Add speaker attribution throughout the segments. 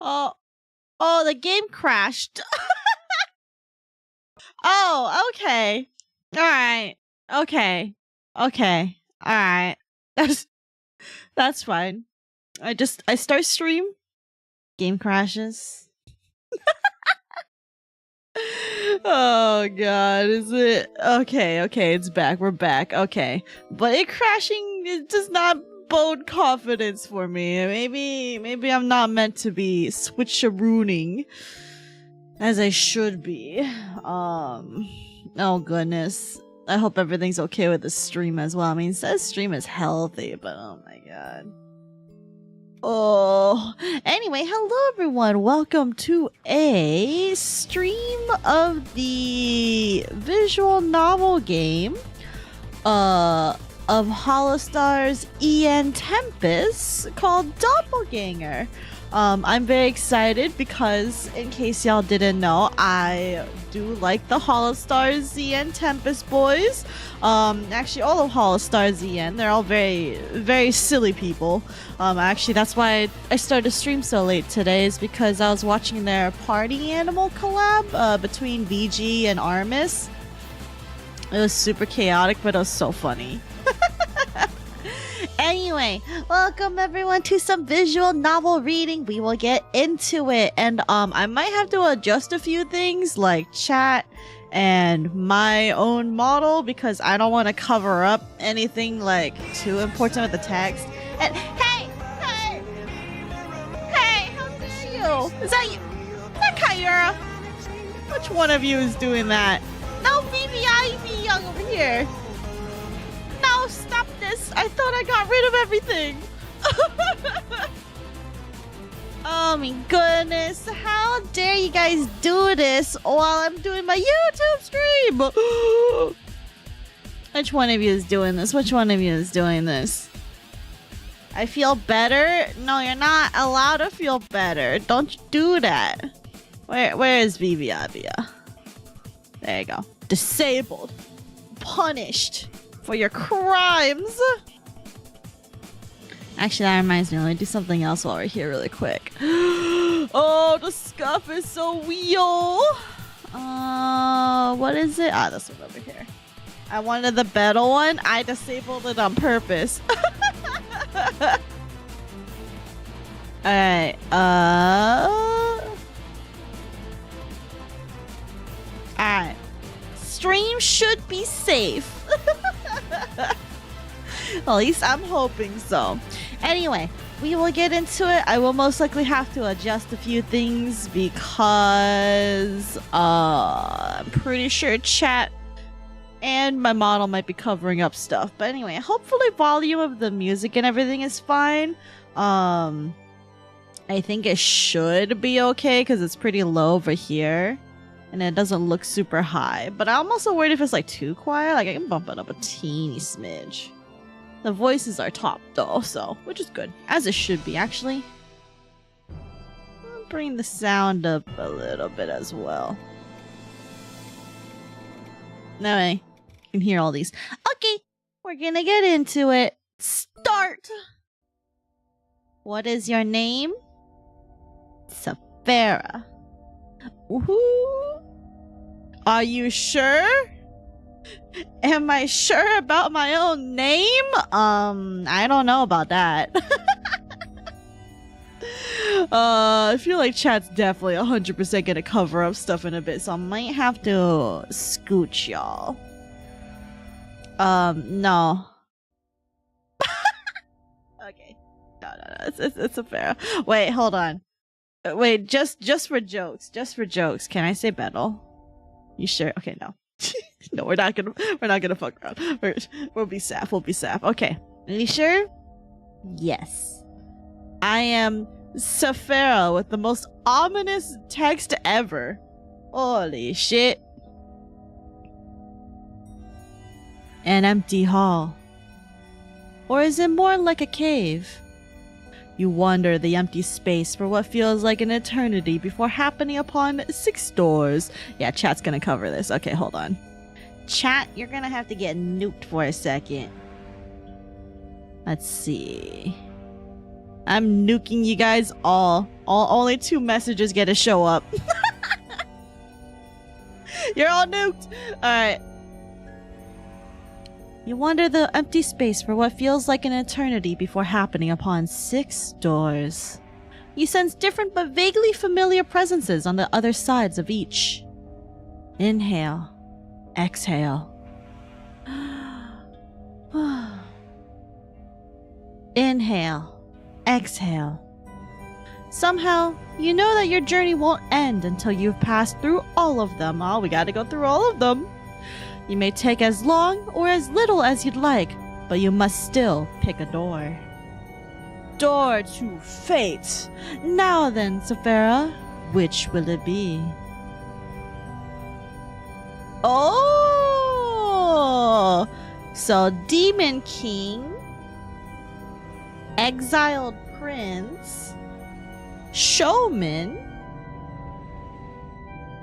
Speaker 1: Oh, oh, the game crashed. Oh, okay. All right. Okay. Okay. All right. That's fine. I start stream. Game crashes. Oh god, is it? Okay, okay, it's back. We're back. Okay. But it crashing, it does not bode confidence for me. Maybe I'm not meant to be switcherooning as I should be. Oh goodness. I hope everything's okay with the stream as well. I mean, it says stream is healthy, but oh my god. Oh, anyway, hello everyone. Welcome to a stream of the visual novel game of Holostars Tempus called Doppelgänger. I'm very excited because, in case y'all didn't know, I do like the Holostars Tempus boys. Actually, all of Holostars they're all very, very silly people. Actually, that's why I started to stream so late today, is because I was watching their party animal collab between VG and Armis. It was super chaotic, but it was so funny. Anyway, welcome everyone to some visual novel reading. We will get into it, and I might have to adjust a few things like chat and my own model because I don't want to cover up anything like too important with the text. And hey, how's the shield? Is that you? Is that Kyura? Which one of you is doing that? No, BBI young over here. No, stop this! I thought I got rid of everything! Oh my goodness, how dare you guys do this while I'm doing my YouTube stream? Which one of you is doing this? Which one of you is doing this? I feel better? No, you're not allowed to feel better. Don't you do that. Where is Vivia? There you go. Disabled. Punished. For your crimes. Actually, that reminds me. Let me do something else while we're here really quick. Oh, the scuff is so real. What is it? Ah, this one over here. I wanted the better one. I disabled it on purpose. Alright. Alright. Stream should be safe. At least I'm hoping so. Anyway, we will get into it. I will most likely have to adjust a few things because I'm pretty sure chat and my model might be covering up stuff. But anyway, hopefully volume of the music and everything is fine. I think it should be okay because it's pretty low over here. And it doesn't look super high. But I'm also worried if it's like too quiet. Like I can bump it up a teeny smidge. The voices are top though, so which is good. As it should be, actually. I'll bring the sound up a little bit as well. That way you can hear all these. Okay, we're gonna get into it. Start! What is your name? Saphera. Woohoo! Are you sure? Am I sure about my own name? I don't know about that. I feel like chat's definitely 100% gonna cover up stuff in a bit, so I might have to scooch y'all. No. Okay. No, it's a fair. Wait, hold on. Wait, just for jokes. Just for jokes. Can I say Bettle? You sure? Okay, no. No, we're not gonna fuck around. We'll be Saf. We'll be Saf. Okay. Are you sure? Yes. I am Saphera with the most ominous text ever. Holy shit. An empty hall. Or is it more like a cave? You wander the empty space for what feels like an eternity before happening upon 6 doors. Yeah, chat's gonna cover this. Okay, hold on. Chat, you're gonna have to get nuked for a second. Let's see. I'm nuking you guys all. Only 2 messages get to show up. You're all nuked. Alright. You wander the empty space for what feels like an eternity before happening upon 6 doors. You sense different but vaguely familiar presences on the other sides of each. Inhale. Exhale. Inhale. Exhale. Somehow, you know that your journey won't end until you've passed through all of them. Oh, we gotta go through all of them. You may take as long or as little as you'd like, but you must still pick a door. Door to fate. Now then, Saphera, which will it be? Oh! So, Demon King, Exiled Prince, Showman,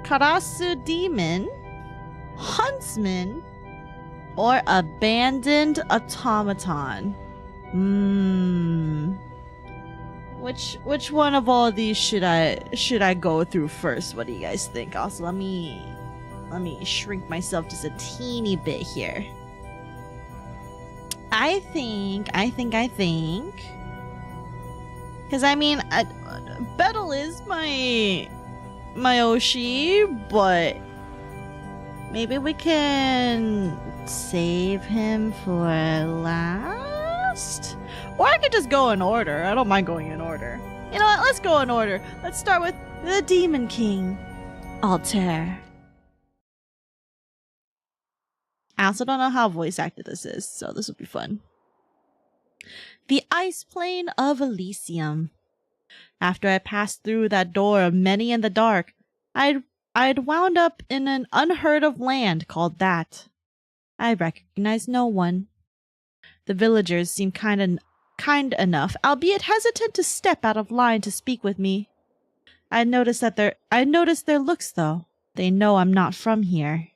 Speaker 1: Karasu Demon, Huntsman, or Abandoned Automaton. Which one of all these should I go through first? What do you guys think? Also, let me shrink myself just a teeny bit here. I think. Because I mean, Betel is my Oshi, but maybe we can save him for last? Or I could just go in order. I don't mind going in order. You know what? Let's go in order. Let's start with the Demon King, Altair. I also don't know how voice acted this is, so this will be fun. The Ice Plain of Elysium. After I passed through that door of many in the dark, I'd wound up in an unheard of land called that. I recognized no one. The villagers seemed kind enough, albeit hesitant to step out of line to speak with me. I noticed their looks though. They know I'm not from here.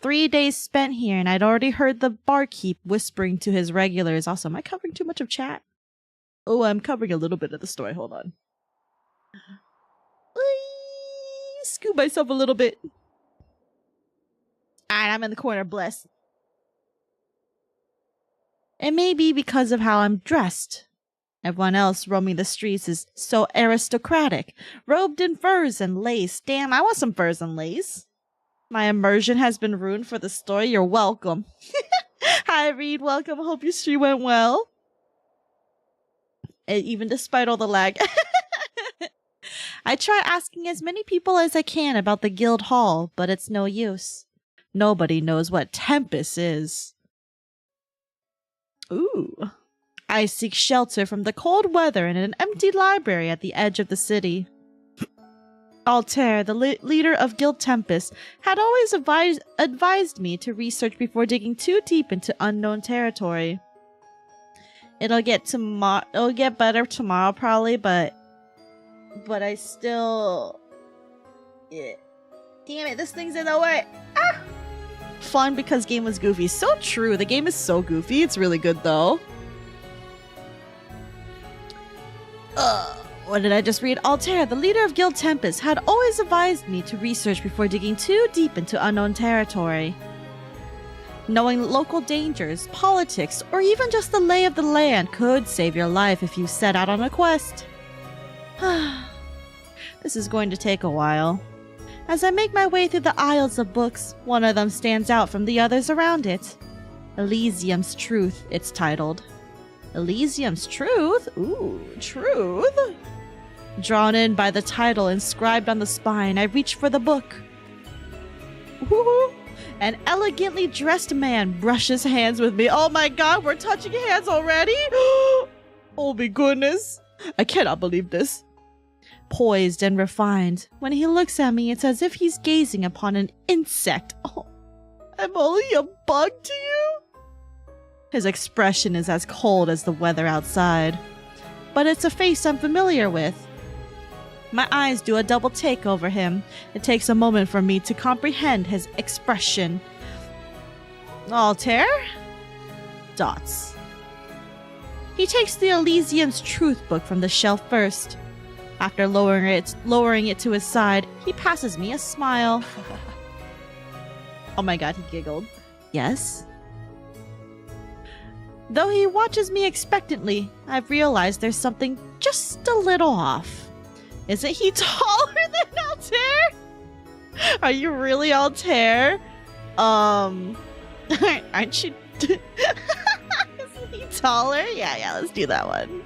Speaker 1: 3 days spent here, and I'd already heard the barkeep whispering to his regulars. Also, am I covering too much of chat? Oh, I'm covering a little bit of the story. Hold on. Scoop myself a little bit. Alright, I'm in the corner. Bless. It may be because of how I'm dressed. Everyone else roaming the streets is so aristocratic, robed in furs and lace. Damn, I want some furs and lace. My immersion has been ruined for the story. You're welcome. Hi, Reed. Welcome. Hope your stream went well. Even despite all the lag. I try asking as many people as I can about the guild hall, but it's no use. Nobody knows what Tempus is. Ooh. I seek shelter from the cold weather in an empty library at the edge of the city. Altair, the leader of Guild Tempus, had always advised me to research before digging too deep into unknown territory. It'll get better tomorrow probably, but I still... Yeah. Damn it, this thing's in the way. Ah! Fun because game was goofy. So true, the game is so goofy. It's really good though. What did I just read? Altair, the leader of Guild Tempus, had always advised me to research before digging too deep into unknown territory. Knowing local dangers, politics, or even just the lay of the land could save your life if you set out on a quest. This is going to take a while. As I make my way through the aisles of books, one of them stands out from the others around it. Elysium's Truth, it's titled. Elysium's Truth? Ooh, truth? Drawn in by the title inscribed on the spine, I reach for the book. Woohoo! An elegantly dressed man brushes hands with me. Oh my god, we're touching hands already? Oh my goodness. I cannot believe this. Poised and refined, when he looks at me, it's as if he's gazing upon an insect. Oh, I'm only a bug to you? His expression is as cold as the weather outside. But it's a face I'm familiar with. My eyes do a double take over him. It takes a moment for me to comprehend his expression. Altair? Dots. He takes the Elysium's Truth book from the shelf first. After lowering it to his side, he passes me a smile. Oh my god, he giggled. Yes? Though he watches me expectantly, I've realized there's something just a little off. Isn't he taller than Altair? Are you really Altair? Aren't you? Isn't he taller? Yeah, let's do that one.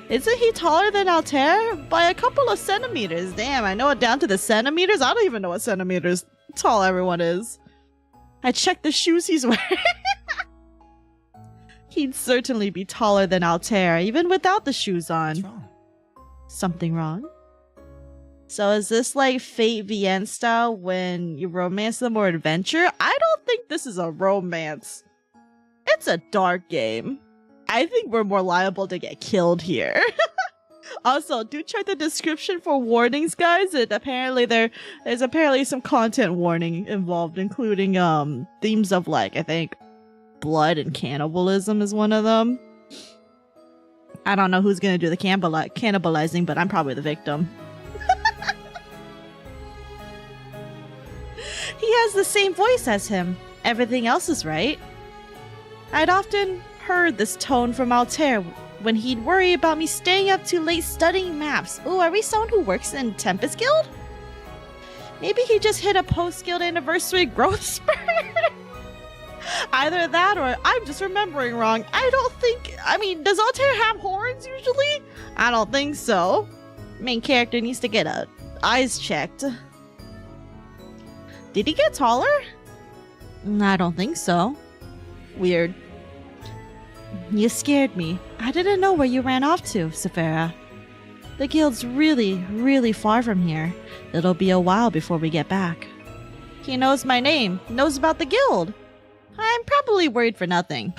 Speaker 1: Isn't he taller than Altair? By a couple of centimeters. Damn, I know it down to the centimeters? I don't even know what centimeters tall everyone is. I checked the shoes he's wearing. He'd certainly be taller than Altair, even without the shoes on.
Speaker 2: What's wrong?
Speaker 1: Something wrong? So is this like Fate VN style when you romance them or adventure? I don't think this is a romance. It's a dark game. I think we're more liable to get killed here. Also, do check the description for warnings, guys. There's apparently some content warning involved, including themes of like, I think, blood and cannibalism is one of them. I don't know who's gonna do the cannibalizing, but I'm probably the victim. He has the same voice as him. Everything else is right. I'd often heard this tone from Altair when he'd worry about me staying up too late studying maps. Ooh, are we someone who works in Tempus Guild? Maybe he just hit a post-guild anniversary growth spurt? Either that or I'm just remembering wrong. I mean, does Altair have horns usually? I don't think so. Main character needs to get eyes checked. Did he get taller? I don't think so. Weird. You scared me. I didn't know where you ran off to, Saphera. The guild's really far from here. It'll be a while before we get back. He knows my name, knows about the guild. I'm probably worried for nothing.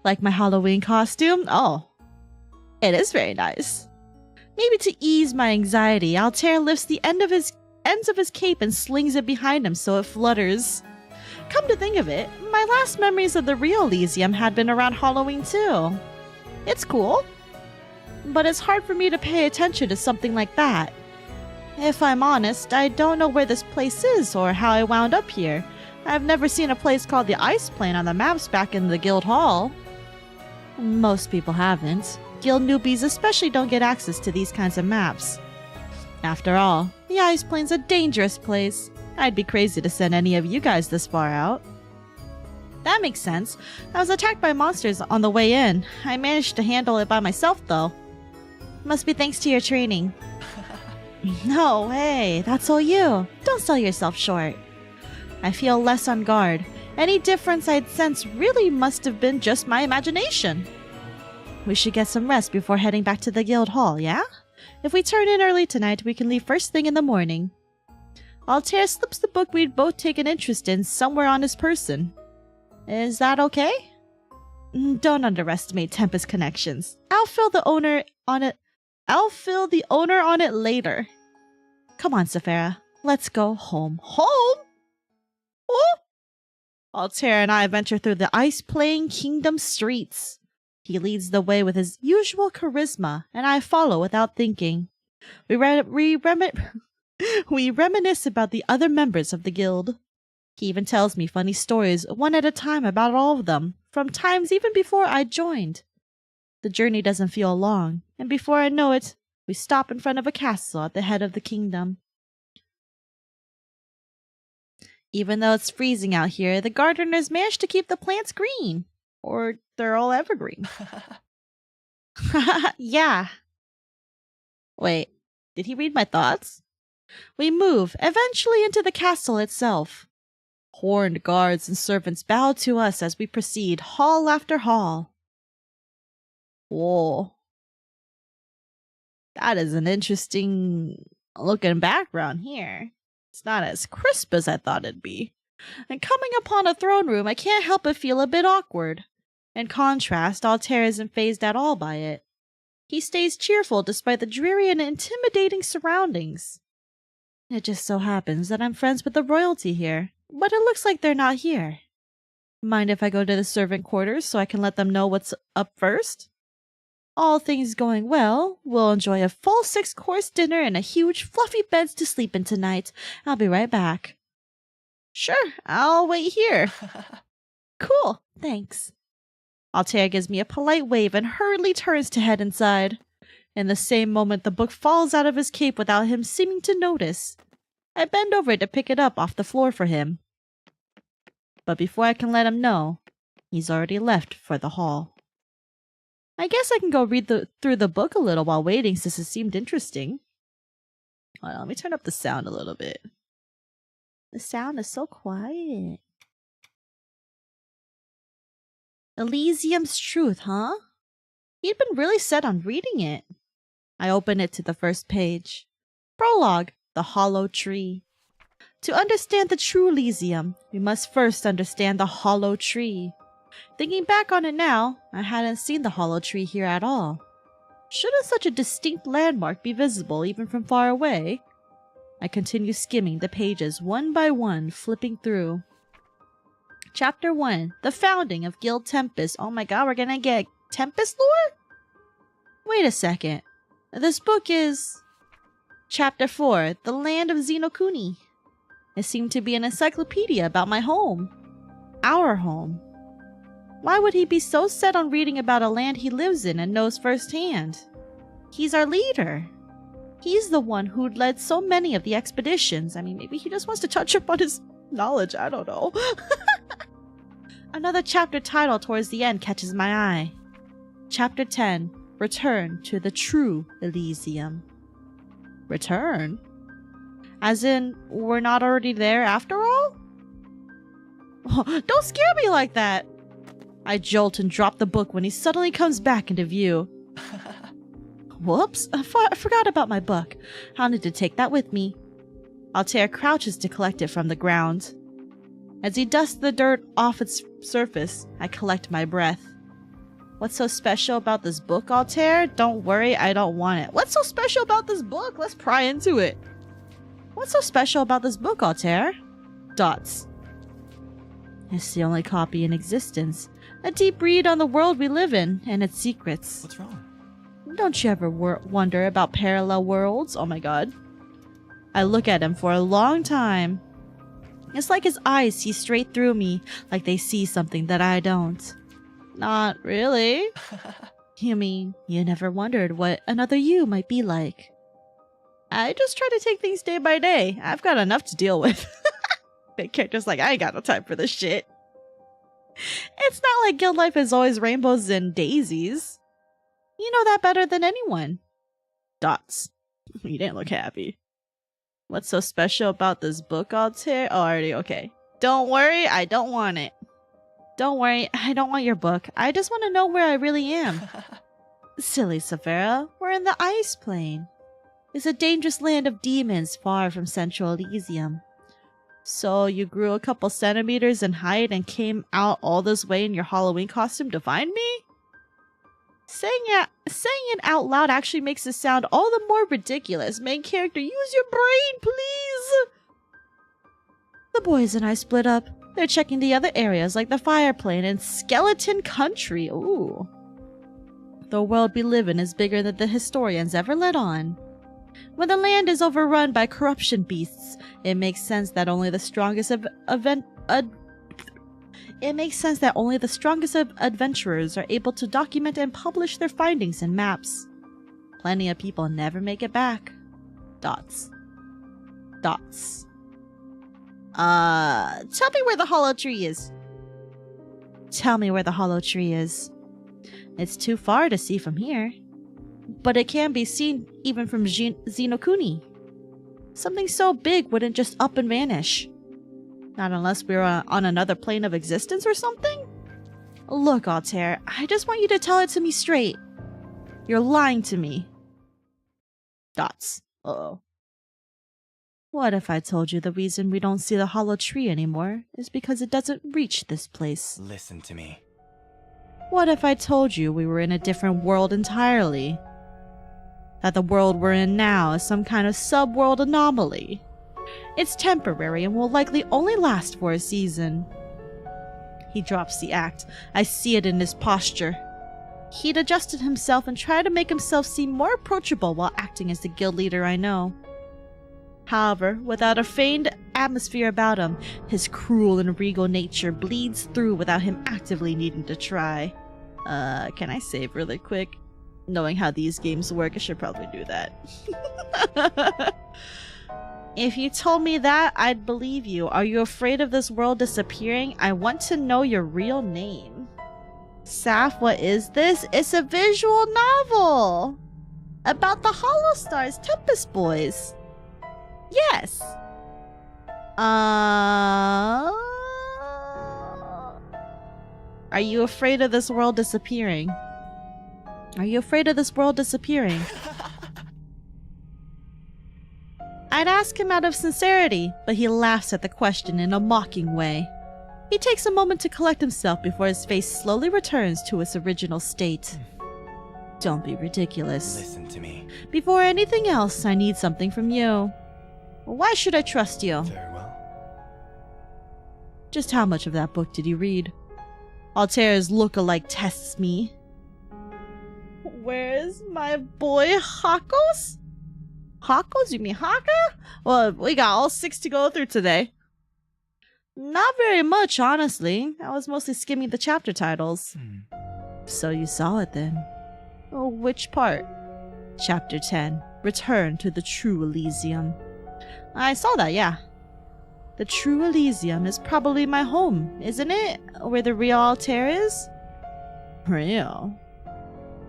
Speaker 1: Like my Halloween costume? Oh, it is very nice. Maybe to ease my anxiety, Altair lifts the ends of his cape and slings it behind him so it flutters. Come to think of it, my last memories of the real Elysium had been around Halloween too. It's cool, but it's hard for me to pay attention to something like that. If I'm honest, I don't know where this place is or how I wound up here. I've never seen a place called the Ice Plane on the maps back in the guild hall. Most people haven't. Guild newbies especially don't get access to these kinds of maps. After all, the Ice Plane's a dangerous place. I'd be crazy to send any of you guys this far out. That makes sense. I was attacked by monsters on the way in. I managed to handle it by myself though. Must be thanks to your training. No way, that's all you. Don't sell yourself short. I feel less on guard. Any difference I'd sense really must have been just my imagination. We should get some rest before heading back to the guild hall, yeah? If we turn in early tonight, we can leave first thing in the morning. Altair slips the book we'd both taken interest in somewhere on his person. Is that okay? Don't underestimate Tempus connections. I'll fill the owner on it later. Come on, Saphera. Let's go home. Home? Oh! Altair and I venture through the ice-playing kingdom streets. He leads the way with his usual charisma, and I follow without thinking. We reminisce about the other members of the guild. He even tells me funny stories, one at a time, about all of them, from times even before I joined. The journey doesn't feel long, and before I know it, we stop in front of a castle at the head of the kingdom. Even though it's freezing out here, the gardeners managed to keep the plants green. Or they're all evergreen. Yeah. Wait, did he read my thoughts? We move, eventually into the castle itself. Horned guards and servants bow to us as we proceed, hall after hall. Whoa. That is an interesting looking background here. It's not as crisp as I thought it'd be. And coming upon a throne room, I can't help but feel a bit awkward. In contrast, Altair isn't fazed at all by it. He stays cheerful despite the dreary and intimidating surroundings. It just so happens that I'm friends with the royalty here, but it looks like they're not here. Mind if I go to the servant quarters so I can let them know what's up first? All things going well, we'll enjoy a full 6-course dinner and a huge fluffy bed to sleep in tonight. I'll be right back. Sure, I'll wait here. Cool, thanks. Altair gives me a polite wave and hurriedly turns to head inside. In the same moment, the book falls out of his cape without him seeming to notice. I bend over to pick it up off the floor for him. But before I can let him know, he's already left for the hall. I guess I can go read through the book a little while waiting since it seemed interesting. Hold on, let me turn up the sound a little bit. The sound is so quiet. Elysium's Truth, huh? He'd been really set on reading it. I open it to the first page. Prologue, The Hollow Tree. To understand the true Elysium, we must first understand the hollow tree. Thinking back on it now, I hadn't seen the hollow tree here at all. Shouldn't such a distinct landmark be visible even from far away? I continue skimming the pages one by one, flipping through. Chapter 1, The Founding of Guild Tempus. Oh my god, we're gonna get Tempus lore? Wait a second. This book is... Chapter 4, The Land of Zenokuni. It seemed to be an encyclopedia about my home. Our home. Why would he be so set on reading about a land he lives in and knows firsthand? He's our leader. He's the one who'd led so many of the expeditions. I mean, maybe he just wants to touch up on his knowledge. I don't know. Another chapter title towards the end catches my eye. Chapter 10, Return to the True Elysium. Return? As in, we're not already there after all? Oh, don't scare me like that! I jolt and drop the book when he suddenly comes back into view. Whoops, I forgot about my book. I'll need to take that with me. Altair crouches to collect it from the ground. As he dusts the dirt off its surface, I collect my breath. What's so special about this book, Altair? Don't worry, I don't want it. What's so special about this book? Let's pry into it. What's so special about this book, Altair? Dots. It's the only copy in existence. A deep read on the world we live in and its secrets.
Speaker 2: What's wrong?
Speaker 1: Don't you ever wonder about parallel worlds? Oh my god. I look at him for a long time. It's like his eyes see straight through me, like they see something that I don't. Not really. You mean, you never wondered what another you might be like? I just try to take things day by day. I've got enough to deal with. Big character's like, I ain't got no time for this shit. It's not like guild life is always rainbows and daisies. You know that better than anyone. Dots. You didn't look happy. What's so special about this book, Altair? Oh, already, okay. Don't worry, I don't want it. Don't worry, I don't want your book. I just want to know where I really am. Silly Saphera, we're in the ice plane. It's a dangerous land of demons far from Central Elysium. So you grew a couple centimeters in height and came out all this way in your Halloween costume to find me? Saying it out loud actually makes it sound all the more ridiculous. Main character, use your brain, please! The boys and I split up. They're checking the other areas like the fireplane and skeleton country. Ooh. The world we live in is bigger than the historians ever let on. When the land is overrun by corruption beasts, it makes sense that only the strongest adventurers are able to document and publish their findings in maps. Plenty of people never make it back. Dots. Dots. Tell me where the hollow tree is. Tell me where the hollow tree is. It's too far to see from here. But it can be seen even from Zenokuni. Something so big wouldn't just up and vanish. Not unless we were on another plane of existence or something? Look, Altair, I just want you to tell it to me straight. You're lying to me. Dots. Uh-oh. What if I told you the reason we don't see the hollow tree anymore is because it doesn't reach this place?
Speaker 2: Listen to me.
Speaker 1: What if I told you we were in a different world entirely? That the world we're in now is some kind of sub-world anomaly. It's temporary and will likely only last for a season. He drops the act. I see it in his posture. He'd adjusted himself and tried to make himself seem more approachable while acting as the guild leader I know. However, without a feigned atmosphere about him, his cruel and regal nature bleeds through without him actively needing to try. Can I save really quick? Knowing how these games work, I should probably do that. If you told me that, I'd believe you. Are you afraid of this world disappearing? I want to know your real name. Saph, what is this? It's a visual novel! About the Holostars Tempus boys. Yes! Are you afraid of this world disappearing? Are you afraid of this world disappearing? I'd ask him out of sincerity, but he laughs at the question in a mocking way. He takes a moment to collect himself before his face slowly returns to its original state. Don't be ridiculous.
Speaker 2: Listen to me.
Speaker 1: Before anything else, I need something from you. Why should I trust you?
Speaker 2: Very well.
Speaker 1: Just how much of that book did you read? Altair's look-alike tests me. Where's my boy Hakos? Hakos? You mean Haka? Well, we got all 6 to go through today. Not very much, honestly. I was mostly skimming the chapter titles. So you saw it then. Oh, which part? Chapter 10. Return to the True Elysium. I saw that, yeah. The True Elysium is probably my home, isn't it? Where the real Altair is? Real?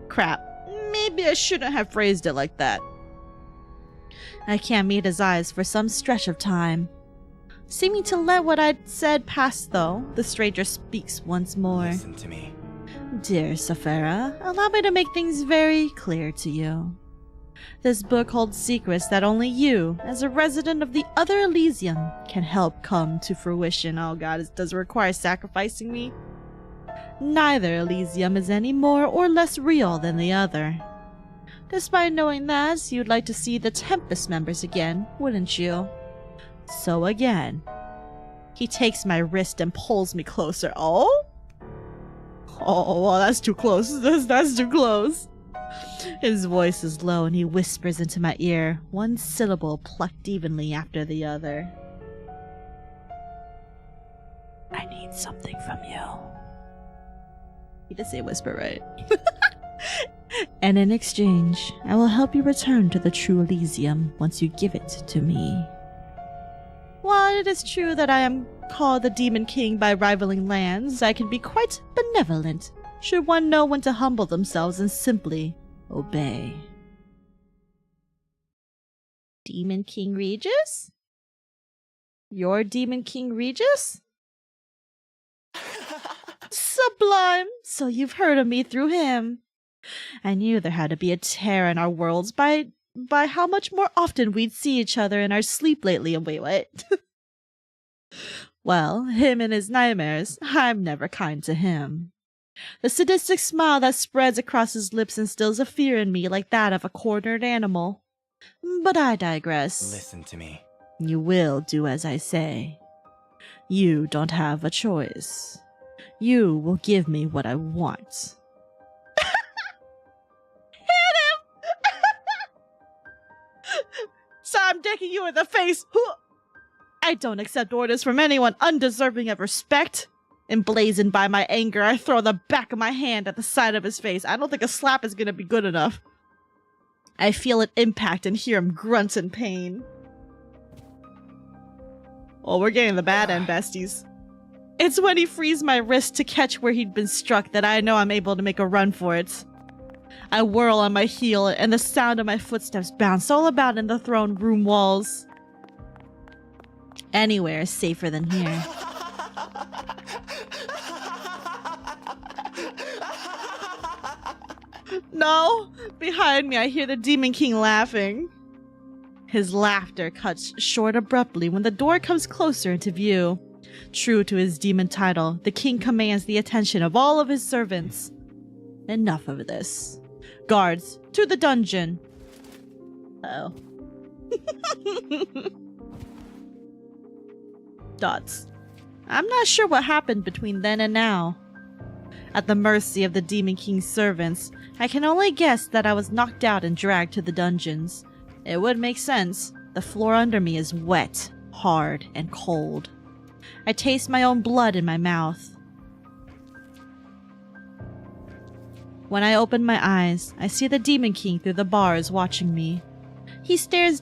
Speaker 1: Crap. Maybe I shouldn't have phrased it like that. I can't meet his eyes for some stretch of time. Seeming to let what I'd said pass, though, the stranger speaks once more.
Speaker 2: Listen to me.
Speaker 1: Dear Saphera, allow me to make things very clear to you. This book holds secrets that only you, as a resident of the other Elysium, can help come to fruition. Oh god, does it require sacrificing me? Neither Elysium is any more or less real than the other. Despite knowing that, you'd like to see the Tempus members again, wouldn't you? So again. He takes my wrist and pulls me closer. Oh? Oh, well, that's too close. That's too close. His voice is low and he whispers into my ear, one syllable plucked evenly after the other. I need something from you. He did say whisper, right? And in exchange, I will help you return to the True Elysium once you give it to me. While it is true that I am called the Demon King by rivaling lands, I can be quite benevolent, should one know when to humble themselves and simply obey. Demon King Regis? Your Demon King Regis? Sublime! So you've heard of me through him. I knew there had to be a tear in our worlds by how much more often we'd see each other in our sleep lately. And wait, what? Well, him and his nightmares, I'm never kind to him. The sadistic smile that spreads across his lips instills a fear in me like that of a cornered animal. But I digress.
Speaker 2: Listen to me.
Speaker 1: You will do as I say. You don't have a choice. You will give me what I want. Hit him! So I'm decking you in the face. I don't accept orders from anyone undeserving of respect. Emblazoned by my anger, I throw the back of my hand at the side of his face. I don't think a slap is gonna be good enough. I feel it impact and hear him grunt in pain. Oh, we're getting the bad end, besties. It's when he frees my wrist to catch where he'd been struck that I know I'm able to make a run for it. I whirl on my heel and the sound of my footsteps bounce all about in the throne room walls. Anywhere is safer than here. No! Behind me I hear the Demon King laughing. His laughter cuts short abruptly when the door comes closer into view. True to his demon title, the king commands the attention of all of his servants. Enough of this. Guards, to the dungeon. Uh-oh. Dots. I'm not sure what happened between then and now. at the mercy of the Demon King's servants. I can only guess that I was knocked out and dragged to the dungeons. It would make sense. The floor under me is wet, hard, and cold. I taste my own blood in my mouth. When I open my eyes, I see the Demon King through the bars watching me. He stares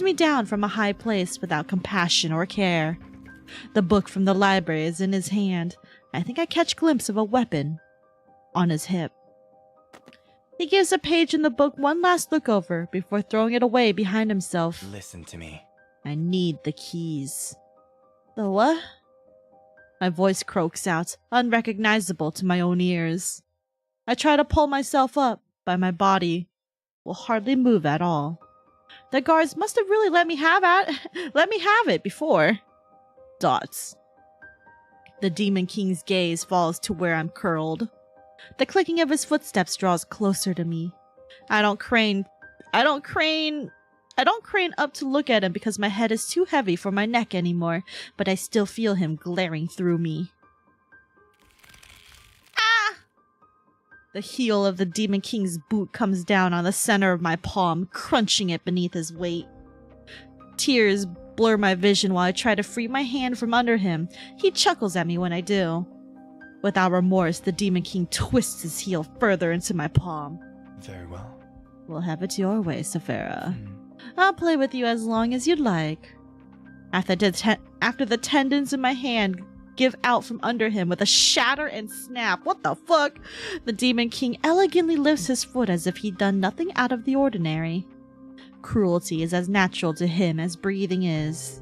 Speaker 1: me down from a high place without compassion or care. The book from the library is in his hand. I think I catch a glimpse of a weapon on his hip. He gives a page in the book one last look over before throwing it away behind himself.
Speaker 2: Listen to me.
Speaker 1: I need the keys. The what? My voice croaks out, unrecognizable to my own ears. I try to pull myself up, but my body will hardly move at all. The guards must have really let me have it before. Dots. The Demon King's gaze falls to where I'm curled. The clicking of his footsteps draws closer to me. I don't crane up to look at him because my head is too heavy for my neck anymore, but I still feel him glaring through me. The heel of the Demon King's boot comes down on the center of my palm, crunching it beneath his weight. Tears blur my vision while I try to free my hand from under him. He chuckles at me when I do. Without remorse, the Demon King twists his heel further into my palm.
Speaker 2: Very well.
Speaker 1: We'll have it your way, Saphera. I'll play with you as long as you'd like. After the tendons in my hand give out from under him with a shatter and snap. What the fuck? The Demon King elegantly lifts his foot as if he'd done nothing out of the ordinary. Cruelty is as natural to him as breathing is.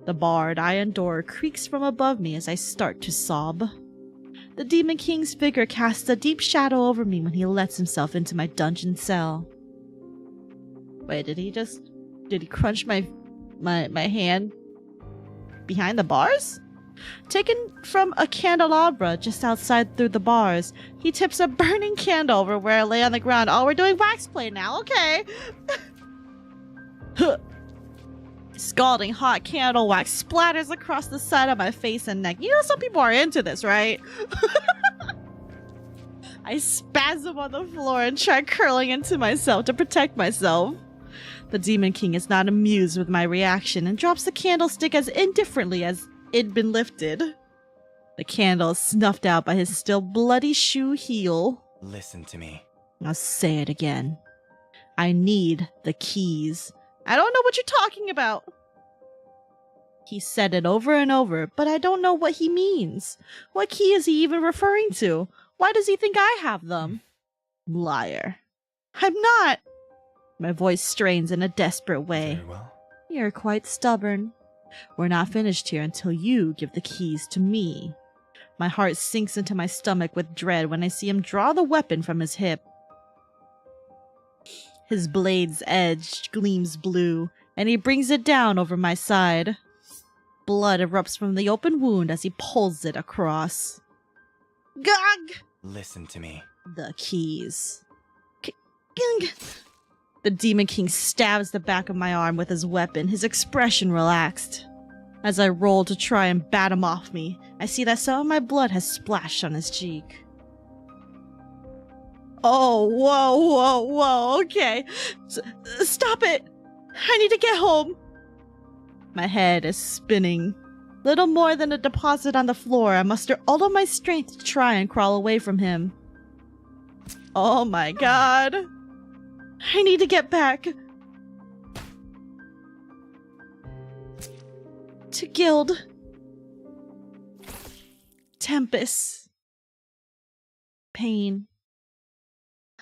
Speaker 1: The barred iron door creaks from above me as I start to sob. The Demon King's figure casts a deep shadow over me when he lets himself into my dungeon cell. Wait, did he crunch my hand behind the bars? Taken from a candelabra just outside through the bars, he tips a burning candle over where I lay on the ground. Oh, we're doing wax play now, okay. Scalding hot candle wax splatters across the side of my face and neck. You know, some people are into this, right? I spasm on the floor and try curling into myself to protect myself. The Demon King is not amused with my reaction and drops the candlestick as indifferently as it'd been lifted. The candle is snuffed out by his still bloody shoe heel.
Speaker 2: Listen to me.
Speaker 1: I'll say it again. I need the keys. I don't know what you're talking about. He said it over and over, but I don't know what he means. What key is he even referring to? Why does he think I have them? Liar. I'm not. My voice strains in a desperate way.
Speaker 2: Very well.
Speaker 1: You're quite stubborn. We're not finished here until you give the keys to me. My heart sinks into my stomach with dread when I see him draw the weapon from his hip. His blade's edge gleams blue, and he brings it down over my side. Blood erupts from the open wound as he pulls it across. Gog!
Speaker 2: Listen to me.
Speaker 1: The keys. The Demon King stabs the back of my arm with his weapon, his expression relaxed. As I roll to try and bat him off me, I see that some of my blood has splashed on his cheek. Oh, whoa, okay. Stop it! I need to get home! My head is spinning. Little more than a deposit on the floor, I muster all of my strength to try and crawl away from him. Oh my god. I need to get back. To Guild. Tempus. Pain.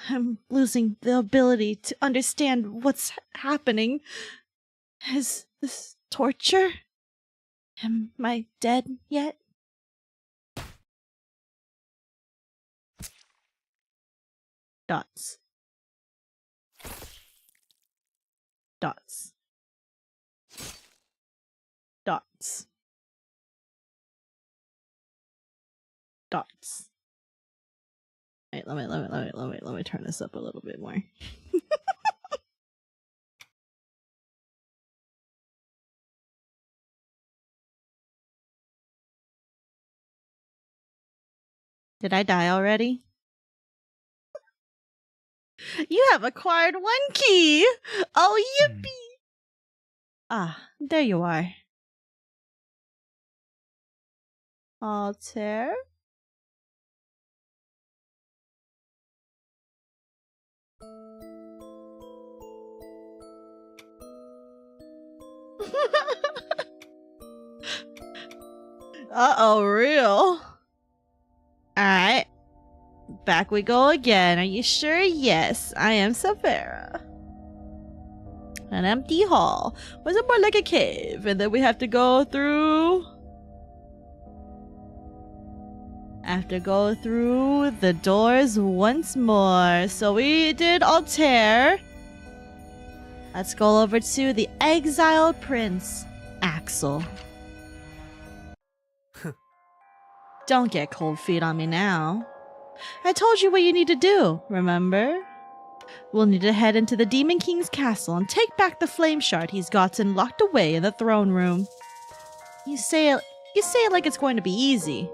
Speaker 1: I'm losing the ability to understand what's happening. Is this torture? Am I dead yet? Dots. Dots. Dots. Dots. Wait, let me turn this up a little bit more. Did I die already? You have acquired 1 key! Oh, yippee! Ah, there you are. Altair? Uh-oh, real. Alright. Back we go again. Are you sure? Yes, I am Saphera. An empty hall. Was it more like a cave? And then we have to go through... the doors once more. So we did Altair. Let's go over to the exiled prince, Axel. Don't get cold feet on me now. I told you what you need to do, remember? We'll need to head into the Demon King's castle and take back the flame shard he's gotten locked away in the throne room. You say it like it's going to be easy.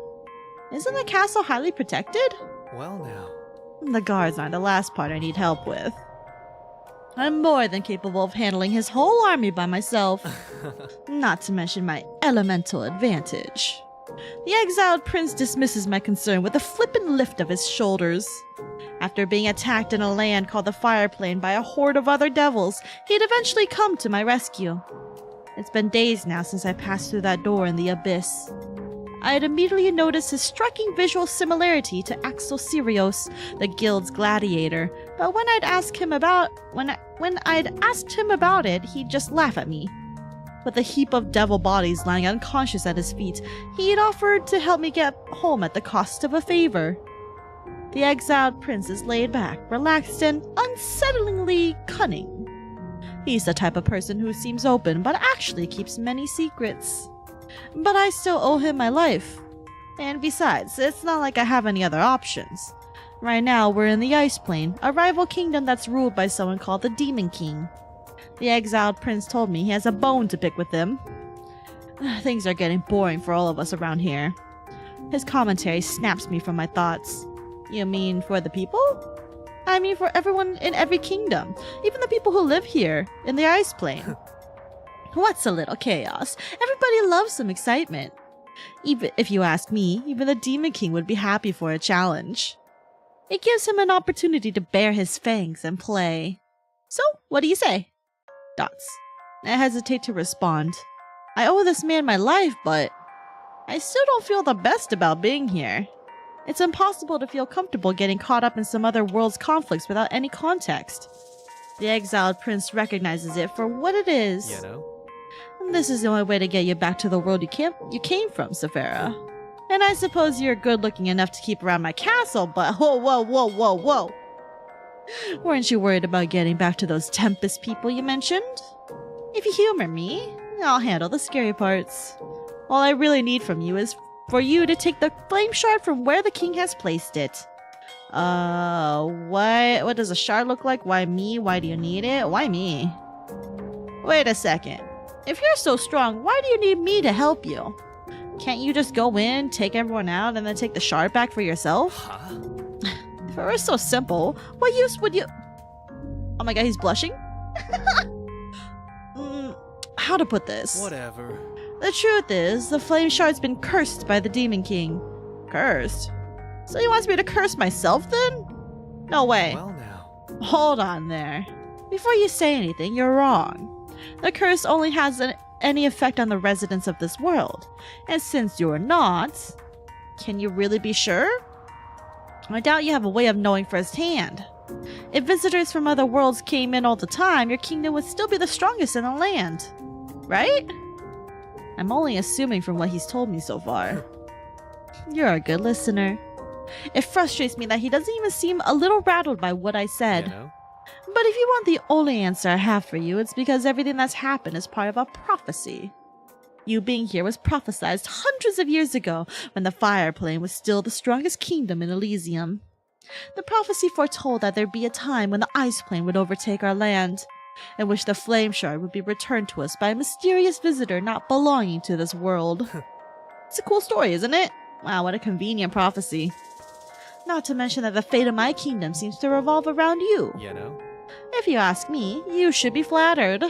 Speaker 1: Isn't the castle highly protected?
Speaker 2: Well now.
Speaker 1: The guards aren't the last part I need help with. I'm more than capable of handling his whole army by myself. Not to mention my elemental advantage. The exiled prince dismisses my concern with a flippant lift of his shoulders. After being attacked in a land called the Fire Plane by a horde of other devils, he'd eventually come to my rescue. It's been days now since I passed through that door in the abyss. I had immediately noticed his striking visual similarity to Axel Sirios, the guild's gladiator, but when I'd asked him about it, he'd just laugh at me. With a heap of devil bodies lying unconscious at his feet, he'd offered to help me get home at the cost of a favor. The exiled prince is laid back, relaxed, and unsettlingly cunning. He's the type of person who seems open but actually keeps many secrets. But I still owe him my life. And besides, it's not like I have any other options. Right now, we're in the Ice Plane, a rival kingdom that's ruled by someone called the Demon King. The exiled prince told me he has a bone to pick with them. Things are getting boring for all of us around here. His commentary snaps me from my thoughts. You mean for the people? I mean for everyone in every kingdom, even the people who live here, in the Ice Plane. What's a little chaos? Everybody loves some excitement. Even if you ask me, even the Demon King would be happy for a challenge. It gives him an opportunity to bare his fangs and play. So, what do you say? Dots. I hesitate to respond. I owe this man my life, but I still don't feel the best about being here. It's impossible to feel comfortable getting caught up in some other world's conflicts without any context. The exiled prince recognizes it for what it is.
Speaker 2: You know?
Speaker 1: This is the only way to get you back to the world you came from, Saphera. And I suppose you're good looking enough to keep around my castle, but whoa. Weren't you worried about getting back to those Tempus people you mentioned? If you humor me, I'll handle the scary parts. All I really need from you is for you to take the flame shard from where the king has placed it. What does a shard look like? Why me? Why do you need it? Why me? Wait a second. If you're so strong, why do you need me to help you? Can't you just go in, take everyone out, and then take the shard back for yourself?
Speaker 2: Huh?
Speaker 1: If it were so simple, what use would you... Oh my god, he's blushing? How to put this?
Speaker 2: Whatever.
Speaker 1: The truth is, the flame shard's been cursed by the Demon King. Cursed? So he wants me to curse myself then? No way.
Speaker 2: Well now.
Speaker 1: Hold on there. Before you say anything, you're wrong. The curse only has any effect on the residents of this world. And since you're not, can you really be sure? I doubt you have a way of knowing firsthand. If visitors from other worlds came in all the time, your kingdom would still be the strongest in the land. Right? I'm only assuming from what he's told me so far. You're a good listener. It frustrates me that he doesn't even seem a little rattled by what I said.
Speaker 2: You know?
Speaker 1: But if you want the only answer I have for you, it's because everything that's happened is part of a prophecy. You being here was prophesied hundreds of years ago when the Fire Plane was still the strongest kingdom in Elysium. The prophecy foretold that there'd be a time when the Ice Plane would overtake our land, in which the Flame Shard would be returned to us by a mysterious visitor not belonging to this world. It's a cool story, isn't it? Wow, what a convenient prophecy. Not to mention that the fate of my kingdom seems to revolve around you.
Speaker 2: You know?
Speaker 1: If you ask me, you should be flattered.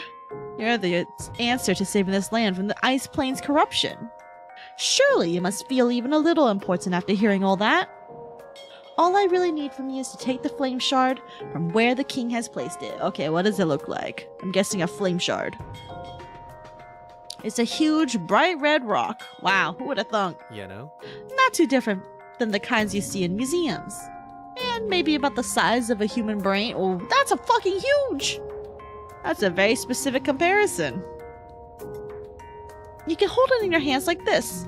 Speaker 1: You're the answer to saving this land from the Ice Plains corruption. Surely you must feel even a little important after hearing all that. All I really need from you is to take the flame shard from where the king has placed it. Okay, what does it look like? I'm guessing a flame shard. It's a huge, bright red rock. Wow, who would have thunk?
Speaker 2: You know?
Speaker 1: Not too different than the kinds you see in museums. And maybe about the size of a human brain. Oh, that's a fucking huge! That's a very specific comparison. You can hold it in your hands like this.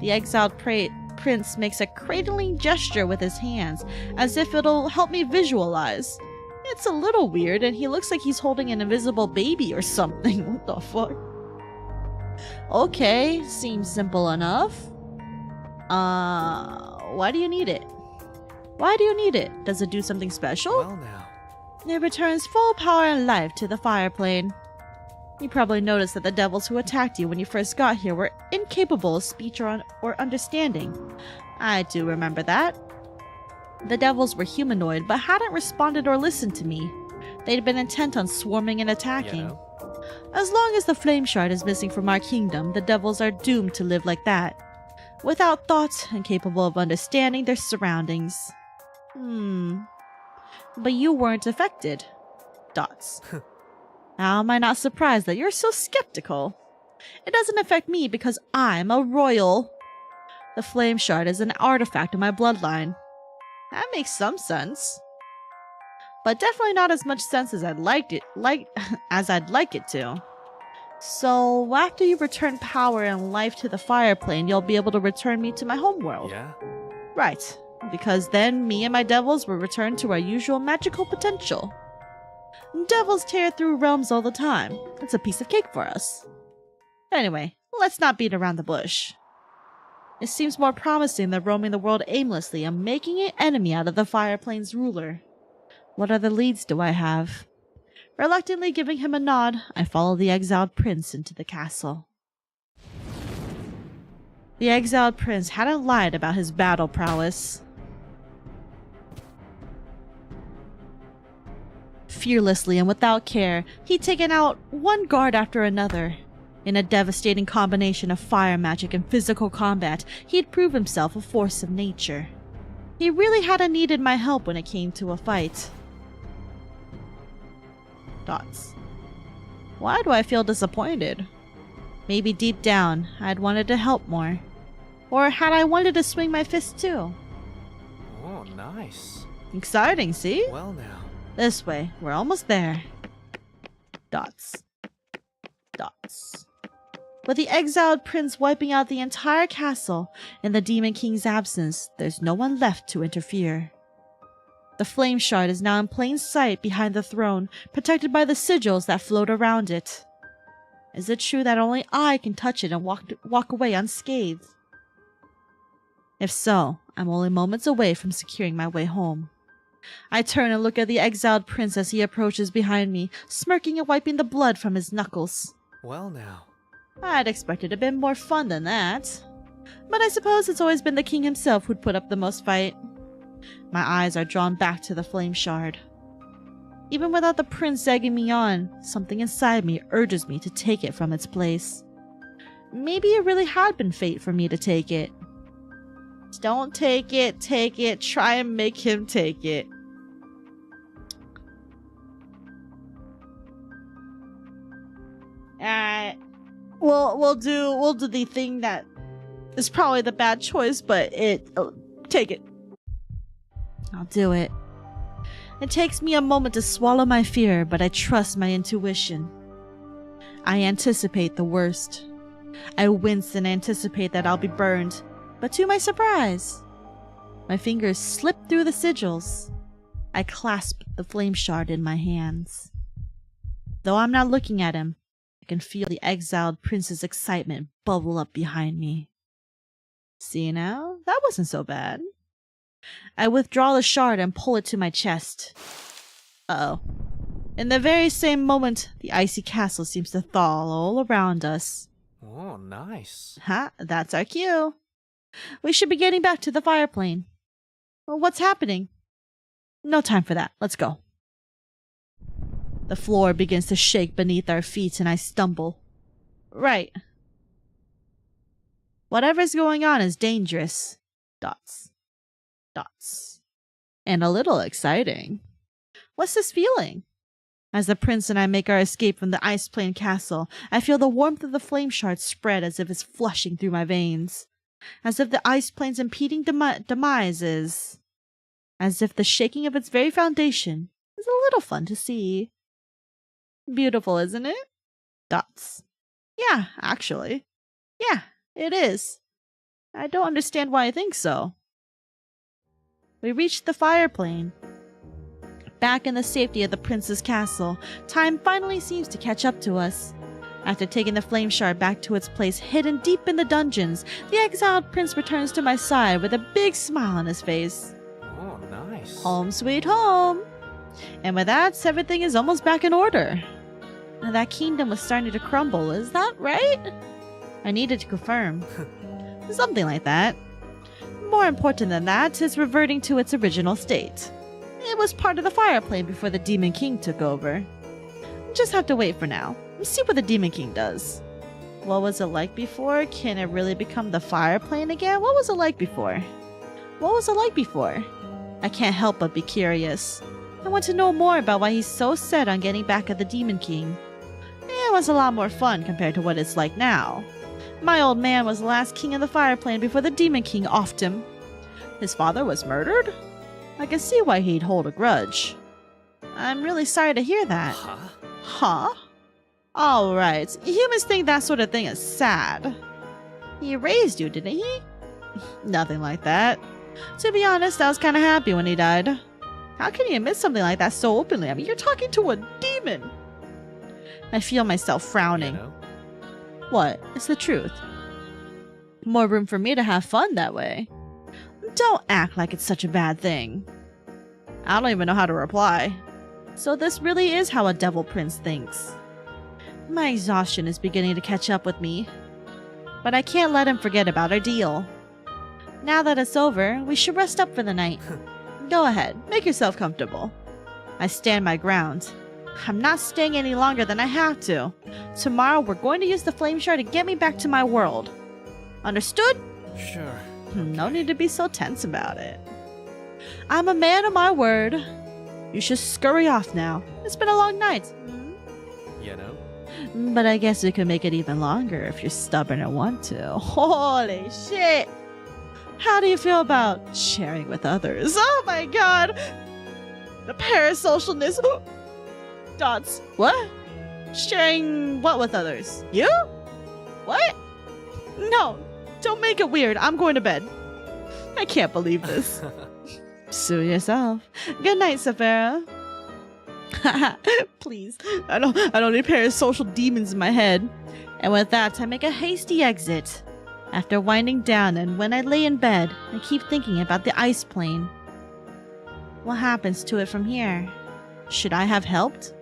Speaker 1: The exiled prince makes a cradling gesture with his hands, as if it'll help me visualize. It's a little weird, and he looks like he's holding an invisible baby or something. What the fuck? Okay, seems simple enough. Why do you need it? Why do you need it? Does it do something special?
Speaker 2: Well now.
Speaker 1: It returns full power and life to the fire plane. You probably noticed that the devils who attacked you when you first got here were incapable of speech or understanding. I do remember that. The devils were humanoid, but hadn't responded or listened to me. They'd been intent on swarming and attacking.
Speaker 2: You know?
Speaker 1: As long as the flame shard is missing from our kingdom, the devils are doomed to live like that. Without thought and capable of understanding their surroundings. But you weren't affected. Dots. How am I not surprised that you're so skeptical? It doesn't affect me because I'm a royal. The flame shard is an artifact of my bloodline. That makes some sense. But definitely not as much sense as I'd like it to. So after you return power and life to the fire plane, you'll be able to return me to my homeworld.
Speaker 2: Yeah?
Speaker 1: Right. Because then me and my devils will return to our usual magical potential. Devils tear through realms all the time. It's a piece of cake for us. Anyway, let's not beat around the bush. It seems more promising than roaming the world aimlessly and making an enemy out of the fire plane's ruler. What other leads do I have? Reluctantly giving him a nod, I follow the exiled prince into the castle. The exiled prince hadn't lied about his battle prowess. Fearlessly and without care, he'd taken out one guard after another. In a devastating combination of fire magic and physical combat, he'd proved himself a force of nature. He really hadn't needed my help when it came to a fight. Dots. Why do I feel disappointed? Maybe deep down, I'd wanted to help more. Or had I wanted to swing my fist too?
Speaker 2: Oh, nice.
Speaker 1: Exciting, see?
Speaker 2: Well now.
Speaker 1: This way. We're almost there. Dots. Dots. With the exiled prince wiping out the entire castle in the Demon King's absence, there's no one left to interfere. The flame shard is now in plain sight behind the throne, protected by the sigils that float around it. Is it true that only I can touch it and walk away unscathed? If so, I'm only moments away from securing my way home. I turn and look at the exiled prince as he approaches behind me, smirking and wiping the blood from his knuckles.
Speaker 2: Well now.
Speaker 1: I'd expected a bit more fun than that. But I suppose it's always been the king himself who'd put up the most fight. My eyes are drawn back to the flame shard. Even without the prince egging me on, something inside me urges me to take it from its place. Maybe it really had been fate for me to take it. Don't take it, try and make him take it. We'll do the thing that is probably the bad choice, but take it. I'll do it. It takes me a moment to swallow my fear, but I trust my intuition. I anticipate the worst. I wince and anticipate that I'll be burned, but to my surprise, my fingers slip through the sigils. I clasp the flame shard in my hands. Though I'm not looking at him, I can feel the exiled prince's excitement bubble up behind me. See now? That wasn't so bad. I withdraw the shard and pull it to my chest. Uh-oh. In the very same moment, the icy castle seems to thaw all around us.
Speaker 2: Oh, nice.
Speaker 1: Ha, that's our cue. We should be getting back to the fire plane. Well, what's happening? No time for that. Let's go. The floor begins to shake beneath our feet and I stumble. Right. Whatever's going on is dangerous. Dots. Dots. And a little exciting. What's this feeling? As the prince and I make our escape from the ice plane castle, I feel the warmth of the flame shard spread as if it's flushing through my veins. As if the ice plane's impeding demise is... As if the shaking of its very foundation is a little fun to see. Beautiful, isn't it? Dots. Yeah, actually. Yeah, it is. I don't understand why I think so. We reached the fire plane. Back in the safety of the prince's castle, time finally seems to catch up to us. After taking the flame shard back to its place hidden deep in the dungeons, the exiled prince returns to my side with a big smile on his face.
Speaker 2: Oh, nice.
Speaker 1: Home sweet home. And with that, everything is almost back in order. Now that kingdom was starting to crumble, is that right? I needed to confirm. Something like that. More important than that is reverting to its original state. It was part of the fire plane before the Demon King took over. Just have to wait for now. See what the Demon King does. What was it like before? Can it really become the fire plane again? What was it like before? What was it like before? I can't help but be curious. I want to know more about why he's so set on getting back at the Demon King. It was a lot more fun compared to what it's like now. My old man was the last king of the fire plane before the Demon King offed him. His father was murdered? I can see why he'd hold a grudge. I'm really sorry to hear that. Huh? Alright, humans think that sort of thing is sad. He raised you, didn't he? Nothing like that. To be honest, I was kind of happy when he died. How can you admit something like that so openly? I mean, you're talking to a demon. I feel myself frowning.
Speaker 2: You know?
Speaker 1: What? It's the truth. More room for me to have fun that way. Don't act like it's such a bad thing. I don't even know how to reply. So this really is how a devil prince thinks. My exhaustion is beginning to catch up with me. But I can't let him forget about our deal. Now that it's over, we should rest up for the night. Go ahead, make yourself comfortable. I stand my ground. I'm not staying any longer than I have to. Tomorrow we're going to use the flame shard to get me back to my world. Understood?
Speaker 2: Sure.
Speaker 1: No need to be so tense about it. I'm a man of my word. You should scurry off now. It's been a long night.
Speaker 2: You know?
Speaker 1: But I guess we could make it even longer if you're stubborn and want to. Holy shit! How do you feel about sharing with others? Oh my god! The parasocialness. Dots. What? Sharing what with others? You? What? No, don't make it weird. I'm going to bed. I can't believe this. Sue yourself. Good night, Saphera. Please. I don't need parasocial demons in my head. And with that, I make a hasty exit. After winding down and when I lay in bed, I keep thinking about the ice plane. What happens to it from here? Should I have helped?